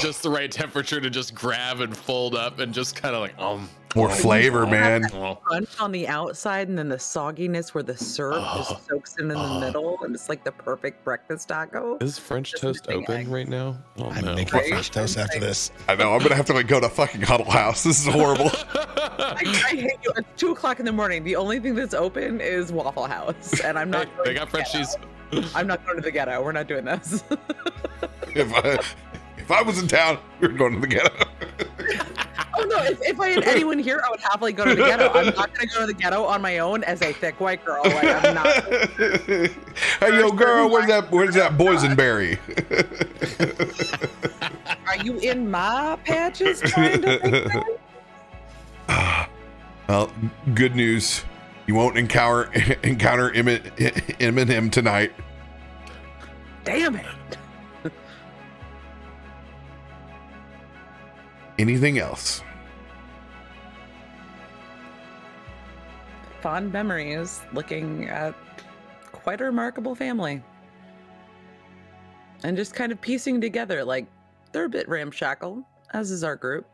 just the right temperature to just grab and fold up and just kind of like more flavor, man. Crunch on the outside and then the sogginess where the syrup just soaks in the middle, and it's like the perfect breakfast taco. Is French toast open right now? Oh, I'm making French toast after this. I know. I'm gonna have to like go to fucking Huddle House. This is horrible. I hate you. It's 2:00 in the morning. The only thing that's open is Waffle House, and I'm not. They got French cheese. I'm not going to the ghetto. We're not doing this. If I was in town, we were going to the ghetto. Oh no! If I had anyone here, I would happily go to the ghetto. I'm not going to go to the ghetto on my own as a thick white girl. Like, I'm not. Hey, yo, girl, where's that boysenberry? Are you in my patches trying to make that? Well, good news. You won't encounter Eminem tonight. Damn it! Anything else? Fond memories looking at quite a remarkable family. And just kind of piecing together, like, they're a bit ramshackle, as is our group.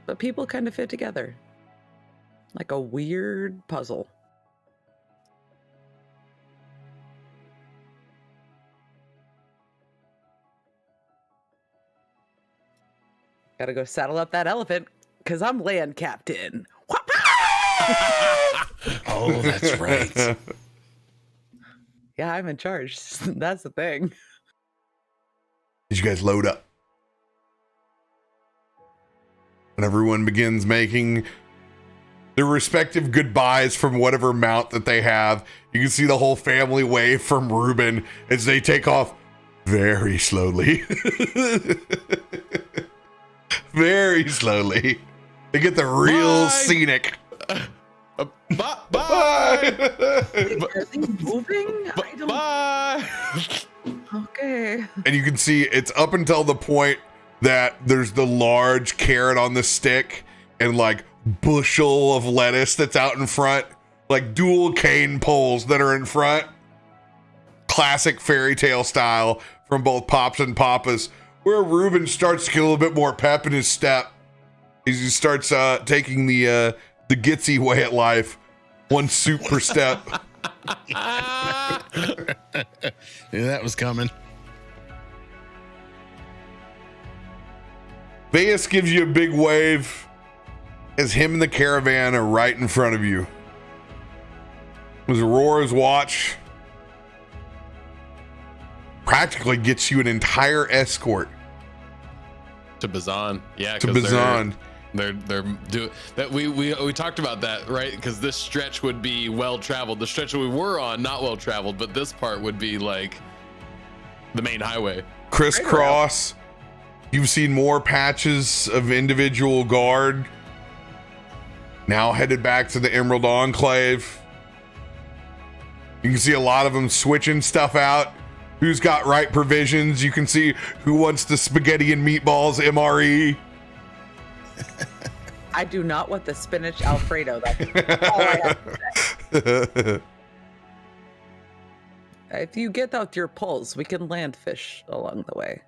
But people kind of fit together. Like a weird puzzle. Gotta go saddle up that elephant, because I'm land captain. Oh, that's right. Yeah, I'm in charge. That's the thing. As you guys load up. And everyone begins making their respective goodbyes from whatever mount that they have. You can see the whole family wave from Ruben as they take off very slowly. Very slowly. They get the real scenic. Bye. Bye. Are they moving? I don't... Bye. Okay. And you can see it's up until the point that there's the large carrot on the stick and like bushel of lettuce that's out in front, like dual cane poles that are in front. Classic fairy tale style from both Pops and Papas, where Ruben starts to get a little bit more pep in his step as he starts taking the Gitsy way at life, one soup per step. Knew that was coming. Veus gives you a big wave as him and the caravan are right in front of you. As Aurora's watch practically gets you an entire escort To Bazan. Yeah, to Bazan. They're do that. We talked about that, right? Because this stretch would be well traveled. The stretch that we were on, not well traveled, but this part would be like the main highway. Crisscross. You've seen more patches of individual guard. Now headed back to the Emerald Enclave. You can see a lot of them switching stuff out. Who's got right provisions? You can see who wants the spaghetti and meatballs MRE. I do not want the spinach Alfredo. That's all I have to say. If you get out your poles, we can land fish along the way.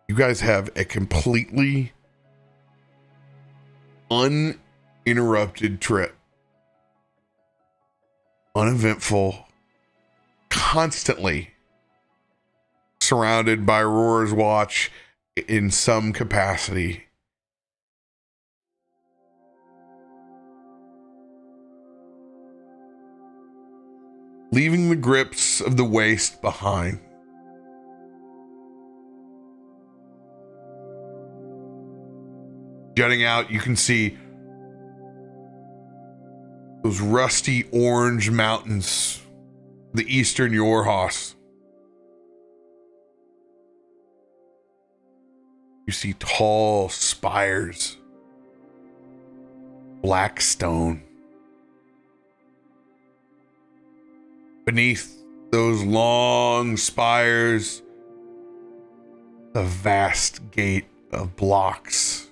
You guys have a completely uninterrupted trip. Uneventful, constantly surrounded by Roar's watch in some capacity. Leaving the grips of the waste behind. Jutting out, you can see those rusty orange mountains, the eastern Yorhas. You see tall spires, black stone. Beneath those long spires, a vast gate of blocks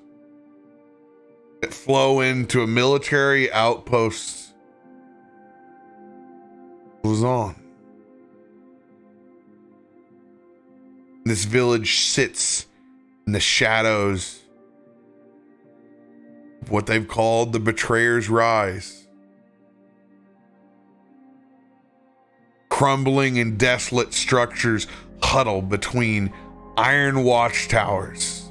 that flow into a military outpost. Was on. This village sits in the shadows of what they've called the Betrayer's Rise. Crumbling and desolate structures huddle between iron watchtowers.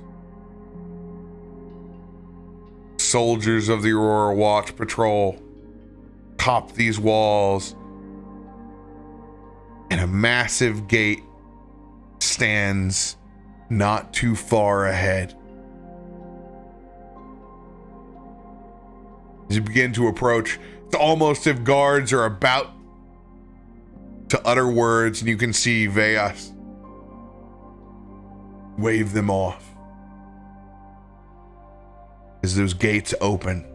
Soldiers of the Aurora Watch Patrol top these walls, and a massive gate stands not too far ahead. As you begin to approach, it's almost as if guards are about to utter words, and you can see Veas wave them off as those gates open.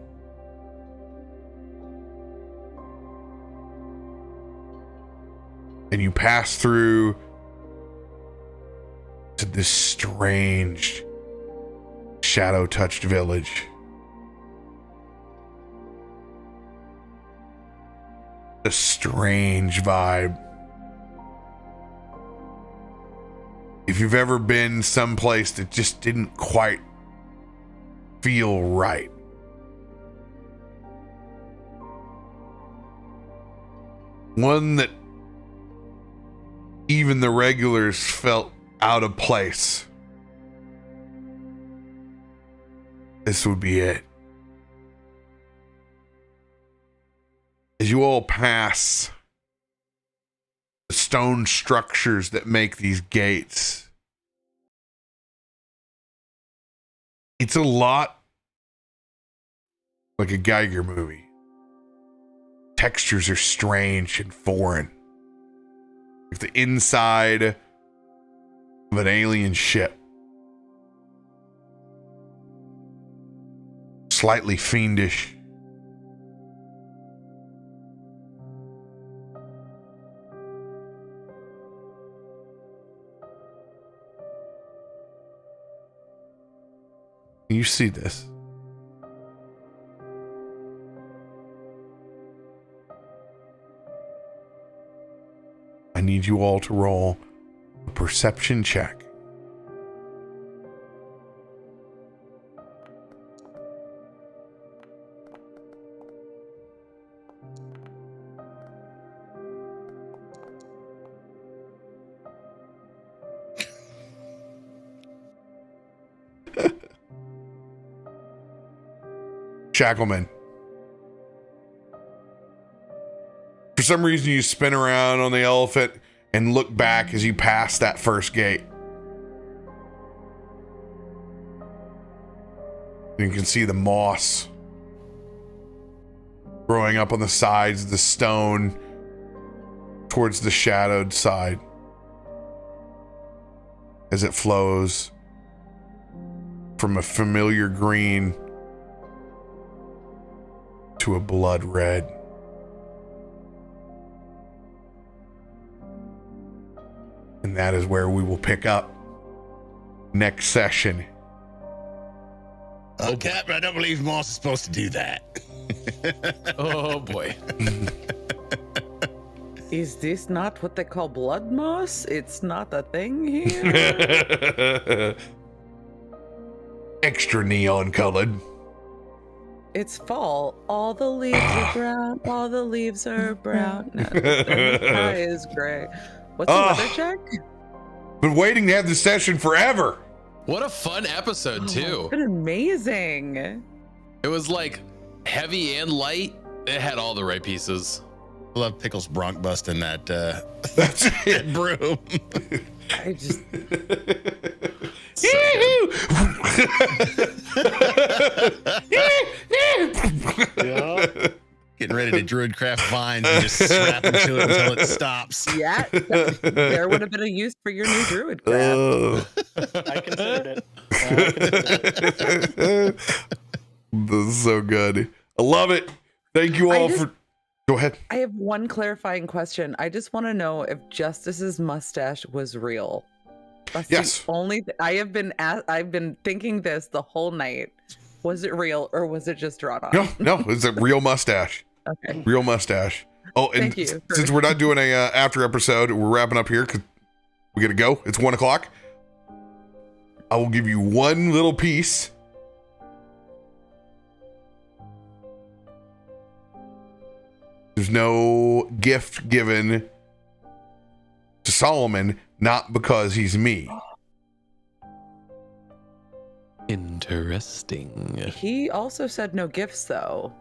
And you pass through to this strange shadow-touched village. A strange vibe. If you've ever been someplace that just didn't quite feel right. One that even the regulars felt out of place. This would be it. you all pass the stone structures that make these gates, it's a lot like a Geiger movie. Textures are strange and foreign. Like the inside of an alien ship. Slightly fiendish. You see this. I need you all to roll a perception check. Shackleman. For some reason, you spin around on the elephant and look back as you pass that first gate. You can see the moss growing up on the sides of the stone towards the shadowed side as it flows from a familiar green to a blood red. And that is where we will pick up next session. Oh, Captain, I don't believe moss is supposed to do that. Oh boy. Is this not what they call blood moss? It's not a thing here. Extra neon colored. It's fall. All the leaves are brown. All the leaves are brown. No, the sky is gray. What's the weather check? Been waiting to have this session forever. What a fun episode too. It's been amazing. It was like heavy and light. It had all the right pieces. I love Pickles bronc busting that That's it. that broom. I just Yeah. Getting ready to druidcraft vines and just strap into it until it stops. yeah. There would have been a use for your new druid craft. I considered it. This is so good. I love it. Thank you all for. Go ahead. I have one clarifying question. I just want to know if Justice's mustache was real. That's Yes. the only I've been thinking this the whole night. Was it real or was it just drawn on? No, it's a real mustache. Okay. Real mustache. Oh, and Thank you for- since we're not doing a after episode, we're wrapping up here because we gotta go. It's 1:00. I will give you one little piece. There's no gift given to Solomon, not because he's me. Interesting. He also said no gifts though.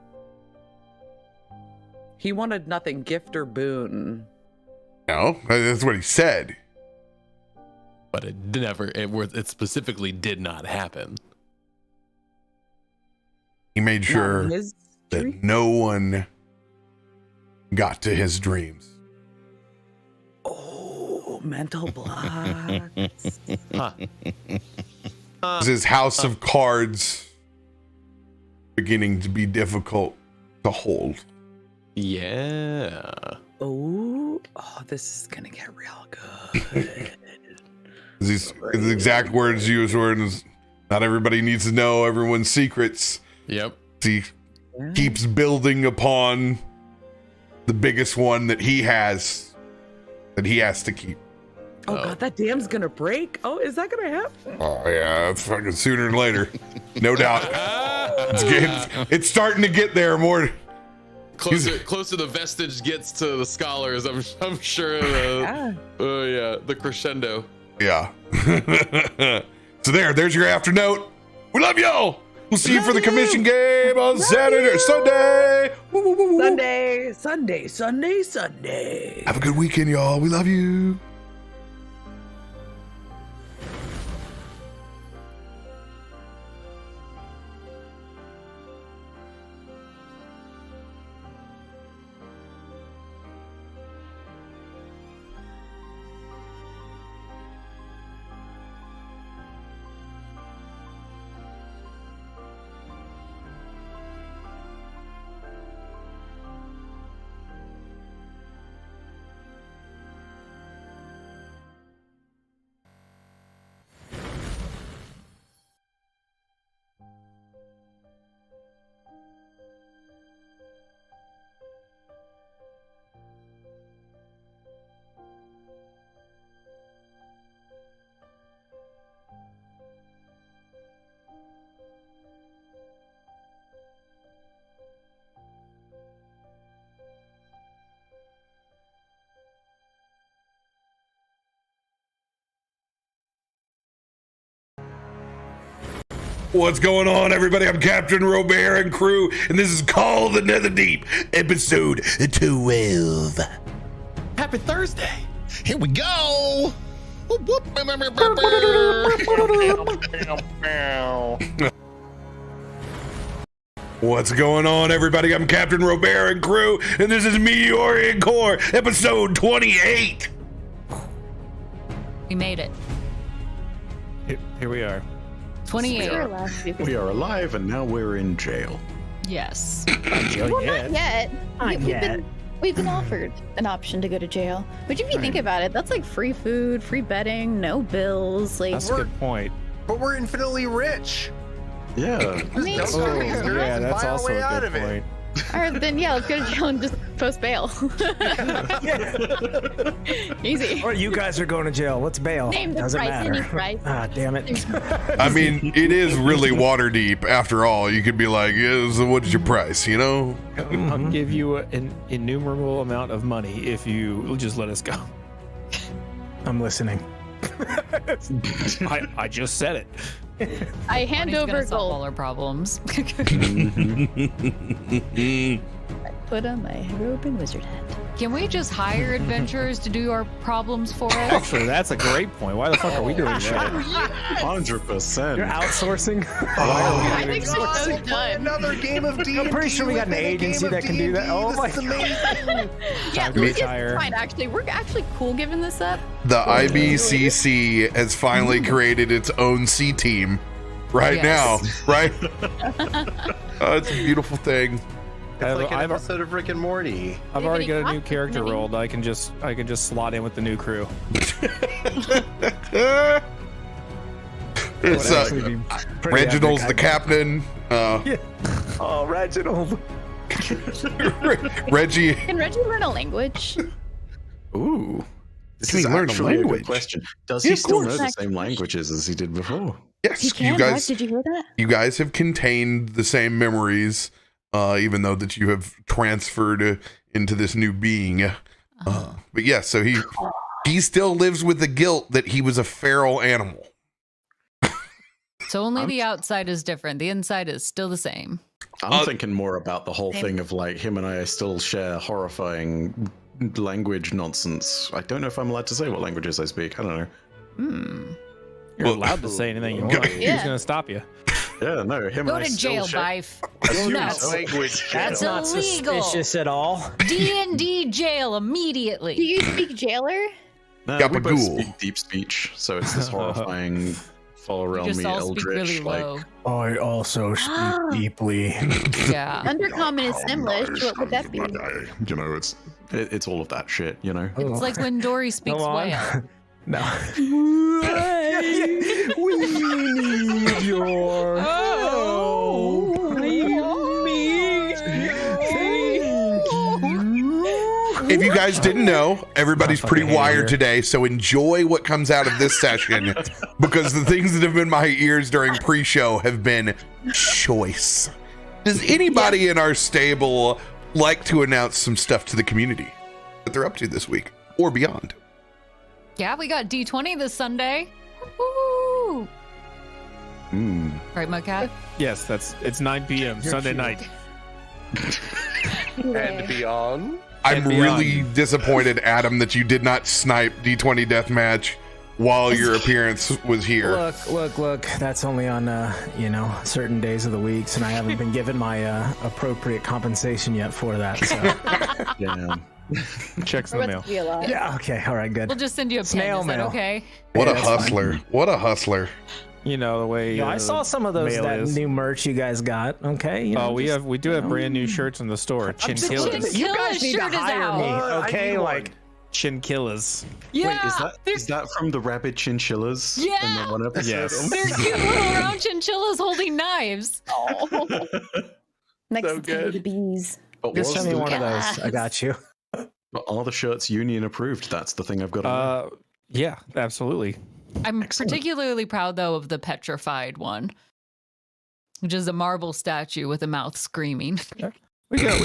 He wanted nothing gift or boon. No, that's what he said. But it specifically did not happen. He made sure Not his dream. that no one got to his dreams. Oh, mental blocks. Huh. Is his house of cards beginning to be difficult to hold? Yeah. Oh, this is gonna get real good. His exact words used were, "Not everybody needs to know everyone's secrets." Yep. He keeps building upon the biggest one that he has to keep. Oh god, that dam's gonna break. Oh, is that gonna happen? Oh yeah, it's fucking sooner than later, no doubt. It's starting to get there more. Closer the vestige gets to the scholars, I'm sure. The crescendo. Yeah. So there's your after note. We love y'all. We'll see you for the commission game on Sunday. Woo, woo, woo, woo. Sunday. Have a good weekend, y'all. We love you. What's going on, everybody? I'm Captain RoBear and crew, and this is called the Netherdeep, episode 12. Happy Thursday. Here we go. What's going on, everybody? I'm Captain RoBear and crew, and this is Meteorian Core, episode 28. We made it. Here we are. 28. We are alive, and now we're in jail. Yes. Well, not yet. We've been offered an option to go to jail. But if you think about it, that's like free food, free bedding, no bills. Like, That's a good point. But we're infinitely rich. Yeah. I mean, Yeah, that's also a good point. all right, then yeah, let's go to jail and just post bail. Easy. Or you guys are going to jail. What's bail? Name the Doesn't price, matter. any price. Ah, damn it. I mean, it is really water deep. After all, you could be like, yeah, so what's your price, you know? I'll give you an innumerable amount of money if you just let us go. I'm listening. I just said it. I hand Money's over gonna solve all gold. our problems. Put on my robe and wizard hat. Can we just hire adventurers to do our problems for us? Actually, that's a great point. Why the fuck are we doing shit? 100%. You're outsourcing? I think we're so done. Another game of D&D. I'm pretty sure we got an agency that can do that. Oh my god. Yeah, Time to this is retire. fine. Actually, we're actually cool giving this up. The IBCC has finally created its own C team right Yes. now, right? It's a beautiful thing. It's like an I've episode of Rick and Morty. already got a new Maybe. character rolled. I can just slot in with the new crew. It's Reginald's the captain. Oh, Reginald. Reggie. Can Reggie learn a language? Ooh. This Can is he learn a actually a language? good question. Does Yeah, he of still know course. the same languages as he did before? Yes, He can. you guys. What? Did you hear that? You guys have contained the same memories, even though that you have transferred into this new being. But yeah, so he still lives with the guilt that he was a feral animal. So only the outside is different. The inside is still the same. I'm thinking more about the whole thing of like him and I still share horrifying language nonsense. I don't know if I'm allowed to say what languages I speak. I don't know. You're Well, allowed to say anything you want. Yeah. Who's gonna stop you? Yeah, no, him Go and I to still jail, share. Bife. That's Language. That's not illegal. suspicious at all. D&D jail Do immediately. you speak jailer? No, we both Gabagool. speak deep speech, so it's this horrifying fall You around just me all speak eldritch really like low. I also speak deeply. Yeah. Undercommon is Simlish. What would that be? you know, it's all of that shit, you know. It's like when Dory speaks Come on. whale. No. We need your help. If you guys didn't know, everybody's I pretty fucking hate it wired here. today, so enjoy what comes out of this session because the things that have been in my ears during pre-show have been choice. Does anybody in our stable like to announce some stuff to the community that they're up to this week or beyond? Yeah, we got D20 this Sunday. Woo! Mm. Right, my cat? Yes, it's 9 p.m. Sunday night. And beyond. I'm really disappointed, Adam, that you did not snipe D20 Deathmatch while your appearance was here. Look. That's only on, certain days of the weeks, and I haven't been given my appropriate compensation yet for that. So. Yeah. Checks in the mail. Yeah. Okay. All right. Good. We'll just send you a Snail pen. Is that mail. okay? What a hustler! What a hustler! You know the way. I saw some of that new merch you guys got. Okay. We do have brand new shirts in the store. Chinchillas. You guys need to hire me. Okay, like chinchillas. Yeah. Wait, is that from the rabid chinchillas? Yeah. In the one episode? Yes. They're cute little round chinchillas holding knives. Oh. Next So to good. the bees. just send me one of those. I got you. Are the shirts union approved? That's the thing I've got to Yeah, absolutely. I'm particularly proud though of the petrified one, which is a marble statue with a mouth screaming. We have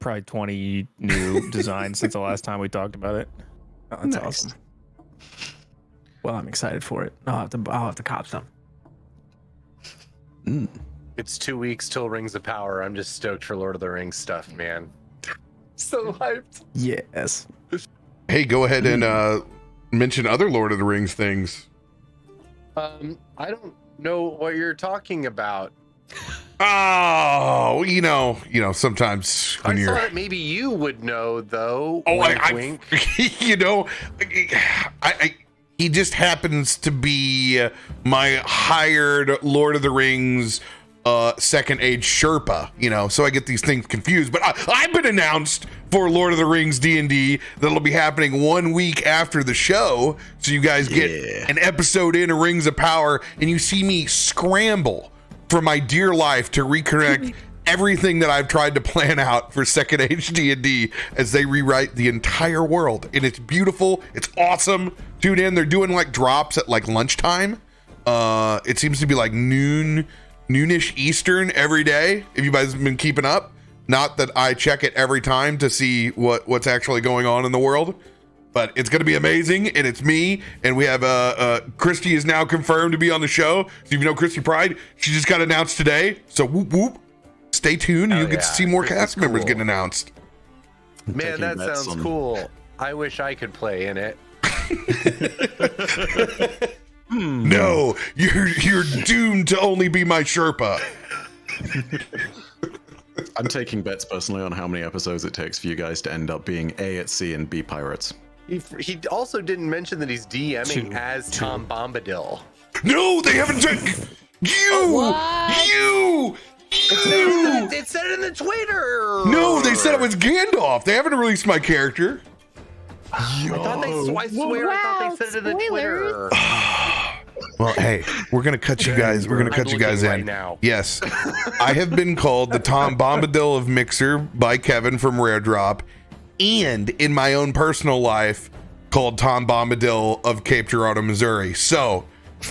probably 20 new designs since the last time we talked about it. Oh, that's awesome. Well, I'm excited for it. I'll have to cop some. It's 2 weeks till Rings of Power. I'm just stoked for Lord of the Rings stuff, man. So hyped. Yes. Hey, go ahead and mention other Lord of the Rings things. I don't know what you're talking about. Oh, sometimes when I you're. thought maybe you would know, though. Oh, wink, wink. He just happens to be my hired Lord of the Rings second age Sherpa, so I get these things confused. But I've been announced for Lord of the Rings D&D that'll be happening 1 week after the show, so you guys get an episode in of Rings of Power, and you see me scramble for my dear life to reconnect everything that I've tried to plan out for second age D&D as they rewrite the entire world. And it's beautiful. It's awesome. Tune in. They're doing like drops at like lunchtime. It seems to be like noonish Eastern every day. If you guys have been keeping up, not that I check it every time to see what's actually going on in the world, but it's going to be amazing. And it's me, and we have Christy is now confirmed to be on the show. So if you know Christy Pride, she just got announced today. So whoop whoop. Stay tuned. You get to see more cast members getting announced. Man, that sounds cool. I wish I could play in it. No, you're doomed to only be my Sherpa. I'm taking bets personally on how many episodes it takes for you guys to end up being A at sea and B pirates. He also didn't mention that he's DMing as Tom Bombadil. No, they haven't said you. It said it in the Twitter. No, they said it was Gandalf. They haven't released my character. I swear I thought they said it in the Twitter. Well, hey, we're gonna cut you guys. We're gonna cut you guys in right now. Yes, I have been called the Tom Bombadil of Mixer by Kevin from Rare Drop, and in my own personal life, called Tom Bombadil of Cape Girardeau, Missouri. So,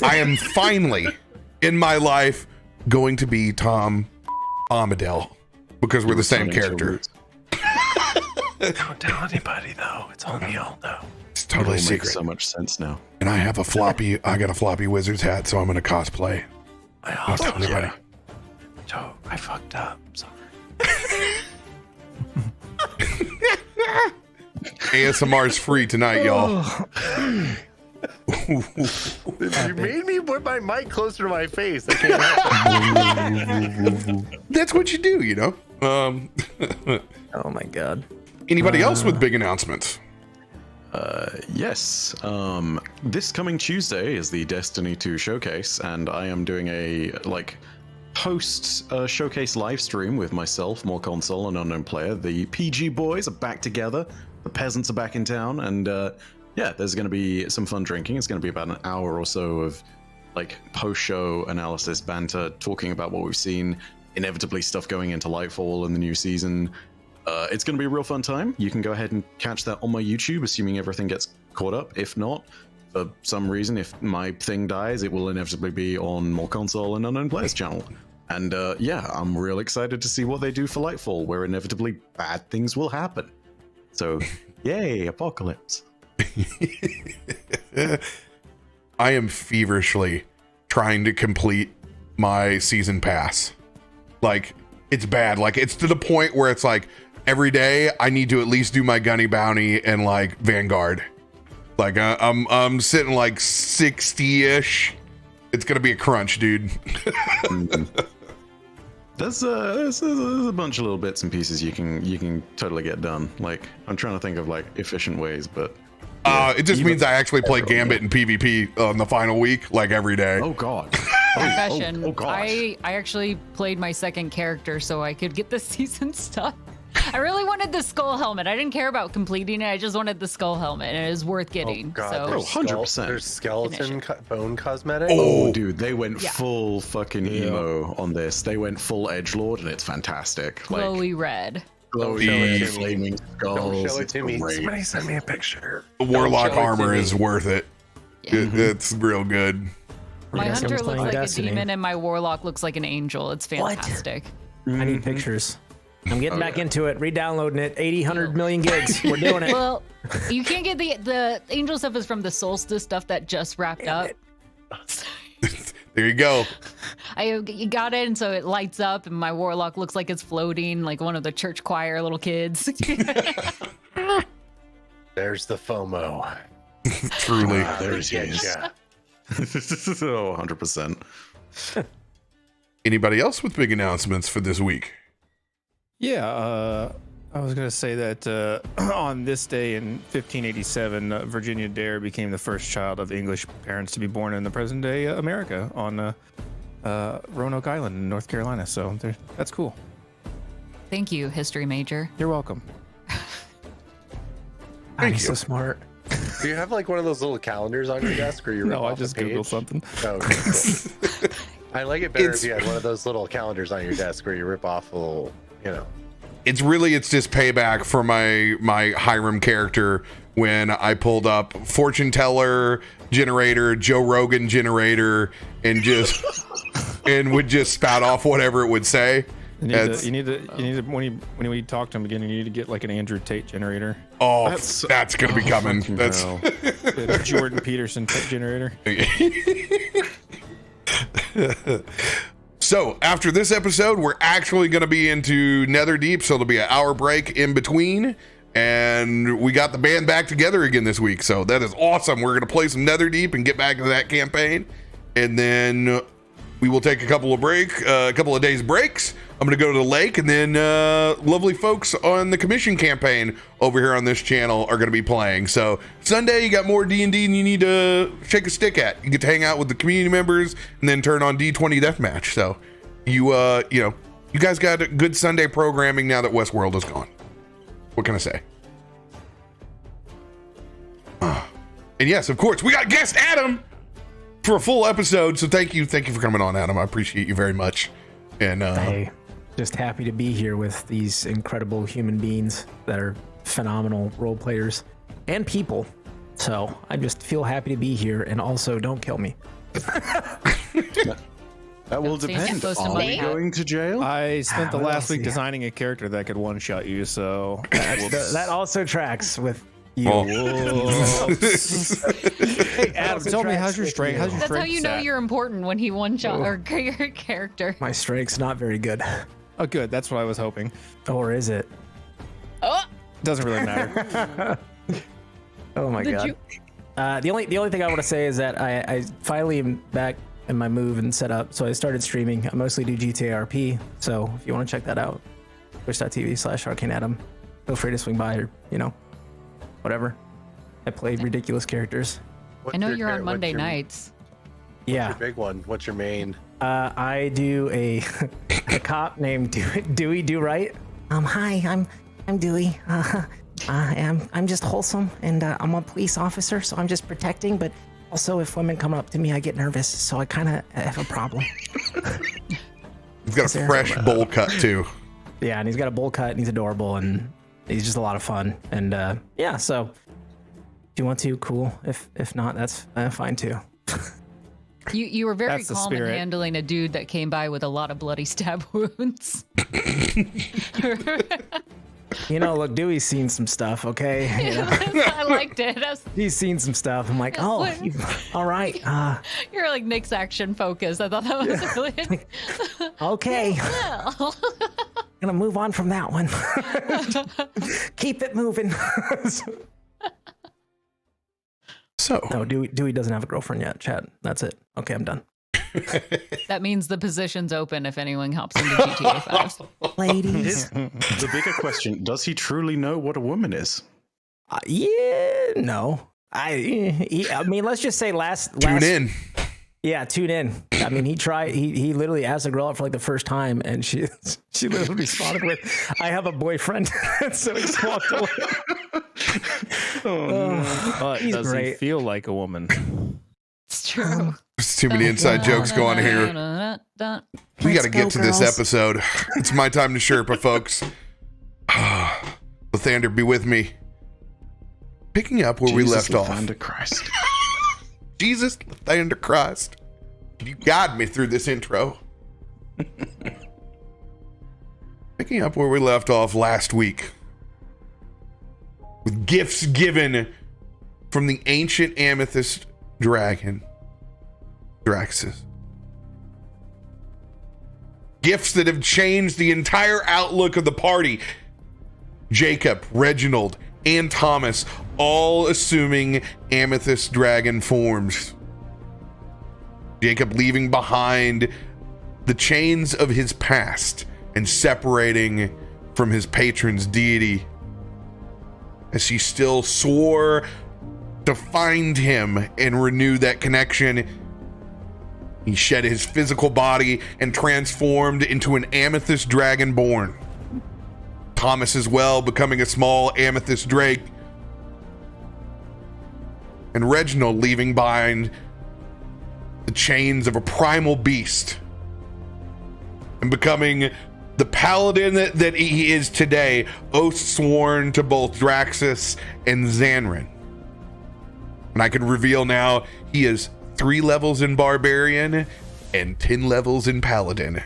I am finally in my life going to be Tom Bombadil because we're the same character. Don't tell anybody though. It's only y'all know. It's totally It all secret. makes so much sense now. And I have a floppy. I got a floppy Wizards hat, so I'm gonna cosplay. Don't tell anybody. Joe, I fucked up. Sorry. ASMR is free tonight, y'all. You made me put my mic closer to my face. I can't help it. That's what you do, Oh my god. Anybody else with big announcements? Yes. This coming Tuesday is the Destiny 2 showcase, and I am doing a post showcase live stream with myself, More Console, and Unknown Player. The PG boys are back together. The peasants are back in town, and there's going to be some fun drinking. It's going to be about an hour or so of post-show analysis banter, talking about what we've seen, inevitably stuff going into Lightfall and the new season. It's going to be a real fun time. You can go ahead and catch that on my YouTube, assuming everything gets caught up. If not, for some reason, if my thing dies, it will inevitably be on More Console and Unknown Players channel. And I'm real excited to see what they do for Lightfall, where inevitably bad things will happen. So, yay, apocalypse. I am feverishly trying to complete my season pass. Like, it's bad. Like, it's to the point where it's like every day I need to at least do my Gunny Bounty and like Vanguard. Like, I'm sitting like 60-ish. It's gonna be a crunch, dude. There's a bunch of little bits and pieces you can totally get done. Like, I'm trying to think of like efficient ways, but it just means I actually play Gambit and PvP on the final week, like every day. Oh god. Confession. Oh gosh. I actually played my second character so I could get the season stuff. I really wanted the skull helmet. I didn't care about completing it. I just wanted the skull helmet, and it was worth getting. Oh god, so there's 100%. There's skeleton bone cosmetic. Oh, dude, they went full fucking emo on this. They went full edgelord, and it's fantastic. Like, glowy red. glowy flaming skulls. Don't show it to me. Great. Somebody send me a picture. The Warlock show it to armor me. is worth it. It's real good. My Yeah, hunter someone's looks playing like Destiny. a demon, and my warlock looks like an angel. It's fantastic. I need pictures. I'm getting back into it, re-downloading it. 100 million gigs. We're doing it. Well, you can't get the angel stuff is from the solstice stuff that just wrapped up. There you go. You got it, and so it lights up, and my warlock looks like it's floating, like one of the church choir little kids. There's the FOMO. Truly. There's it is. yeah. Oh, 100%. Anybody else with big announcements for this week? Yeah, I was going to say that on this day in 1587, Virginia Dare became the first child of English parents to be born in the present day America on Roanoke Island in North Carolina. So that's cool. Thank you, history major. You're welcome. I'm so smart. Do you have like one of those little calendars on your desk, or you rip No, I off a just page? Googled something. Oh, okay, cool. I like it better if you had one of those little calendars on your desk where you rip off a little, you know. It's just payback for my Hiram character when I pulled up fortune teller generator, Joe Rogan generator, and would just spout off whatever it would say. You need to when you talk to him again, you need to get like an Andrew Tate generator. Oh, that's gonna be coming. That's The Jordan Peterson generator. So after this episode, we're actually going to be into Netherdeep, so there'll be an hour break in between, and we got the band back together again this week, so that is awesome. We're going to play some Netherdeep and get back into that campaign, and then we will take a couple of days breaks. I'm going to go to the lake, and then lovely folks on the commission campaign over here on this channel are going to be playing. So Sunday, you got more D&D than you need to shake a stick at. You get to hang out with the community members, and then turn on D20 Deathmatch. So you guys got a good Sunday programming now that Westworld is gone. What can I say? And yes, of course, we got guest Adam for a full episode. So thank you for coming on, Adam. I appreciate you very much. And Hey, just happy to be here with these incredible human beings that are phenomenal role players and people. So I just feel happy to be here, and also don't kill me. That will depend. Are you going to jail? I spent the What last else? week Yeah. designing a character that could one-shot you, so That also tracks with you. Hey, Adam, tell me, how's your strength? How's your That's how strength you know stat? you're important when he one shot or your character. My strength's not very good. Oh, good. That's what I was hoping. Or is it? Oh, Doesn't really matter. Oh my Did god. you- The only thing I want to say is that I finally am back in my move and set up. So I started streaming. I mostly do GTA RP. So if you want to check that out, twitch.tv/ArcaneAdam. Feel free to swing by, or whatever. I play ridiculous characters. I know you're on Monday nights. Yeah. Your big one. What's your main? I do a cop named Dewey Do Right. Hi, I'm Dewey. I'm just wholesome, and I'm a police officer, so I'm just protecting. But also, if women come up to me, I get nervous, so I kind of have a problem. he's got a fresh bowl cut too. Yeah, and he's got a bowl cut, and he's adorable, and he's just a lot of fun. And yeah, so if you want to, cool. If not, that's fine too. You were very That's the calm in spirit. handling a dude that came by with a lot of bloody stab wounds. Look, Dewey's seen some stuff, okay? I liked it. He's seen some stuff. I'm like, oh, all right. You're like Nick's action focus. I thought that was really okay. Well. Gonna move on from that one. Keep it moving. So no, Dewey doesn't have a girlfriend yet. Chat. That's it. Okay, I'm done. That means the position's open if anyone hops into GTA 5. Ladies. The bigger question, does he truly know what a woman is? Yeah, no. I mean, let's just say Tune in. Yeah, tune in. I mean, he literally asked a girl out for like the first time, and she literally responded with, "I have a boyfriend." So he walked away. But he's does great. he feel like a woman? It's true. There's too many inside jokes going here. We got to get to this episode. It's my time to Sherpa, folks. Lathander, be with me. Picking up where we left off. Christ. Jesus, Lathander Christ. You guide me through this intro. Picking up where we left off last week. With gifts given from the ancient amethyst dragon, Draxus. Gifts that have changed the entire outlook of the party. Jacob, Reginald, and Thomas, all assuming amethyst dragon forms. Jacob leaving behind the chains of his past and separating from his patron's deity, as he still swore to find him and renew that connection. He shed his physical body and transformed into an amethyst dragonborn. Thomas as well, becoming a small amethyst drake. And Reginald leaving behind the chains of a primal beast and becoming the paladin that he is today, oath sworn to both Draxus and Xanrin. And I can reveal now, he is 3 levels in Barbarian and 10 levels in Paladin.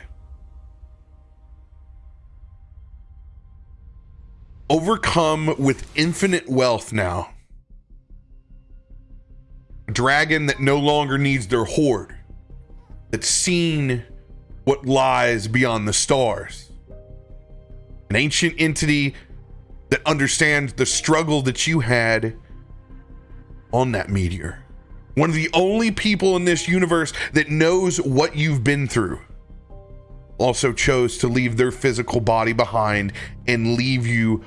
Overcome with infinite wealth now. A dragon that no longer needs their hoard. That's seen what lies beyond the stars. An ancient entity that understands the struggle that you had on that meteor. One of the only people in this universe that knows what you've been through. Also chose to leave their physical body behind and leave you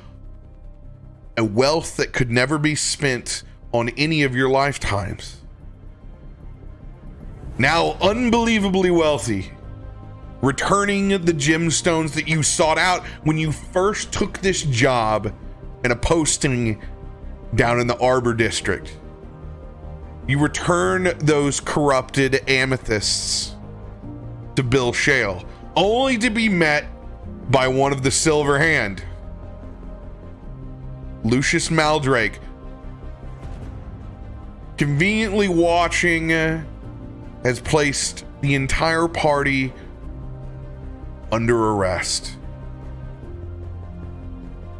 a wealth that could never be spent on any of your lifetimes. Now unbelievably wealthy, returning the gemstones that you sought out when you first took this job in a posting down in the Arbor District. You return those corrupted amethysts to Bill Shale, only to be met by one of the Silver Hand. Lucius Maldrake, conveniently watching, has placed the entire party under arrest.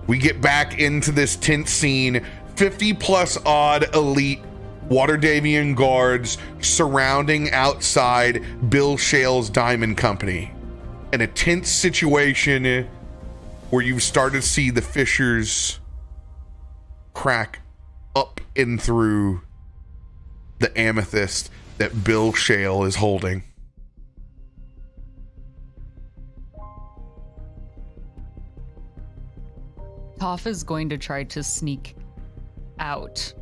We get back into this tense scene, 50 plus odd elite Waterdavian guards surrounding outside Bill Shale's diamond company. In a tense situation where you've started to see the fissures crack up and through the amethyst that Bill Shale is holding. Toph is going to try to sneak out.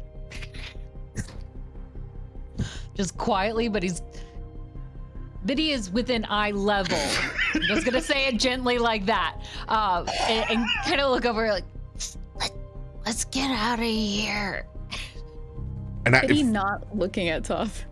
Just quietly, but he is within eye level. I'm just gonna say it gently like that. And kind of look over like, let's get out of here. And he not looking at Toph?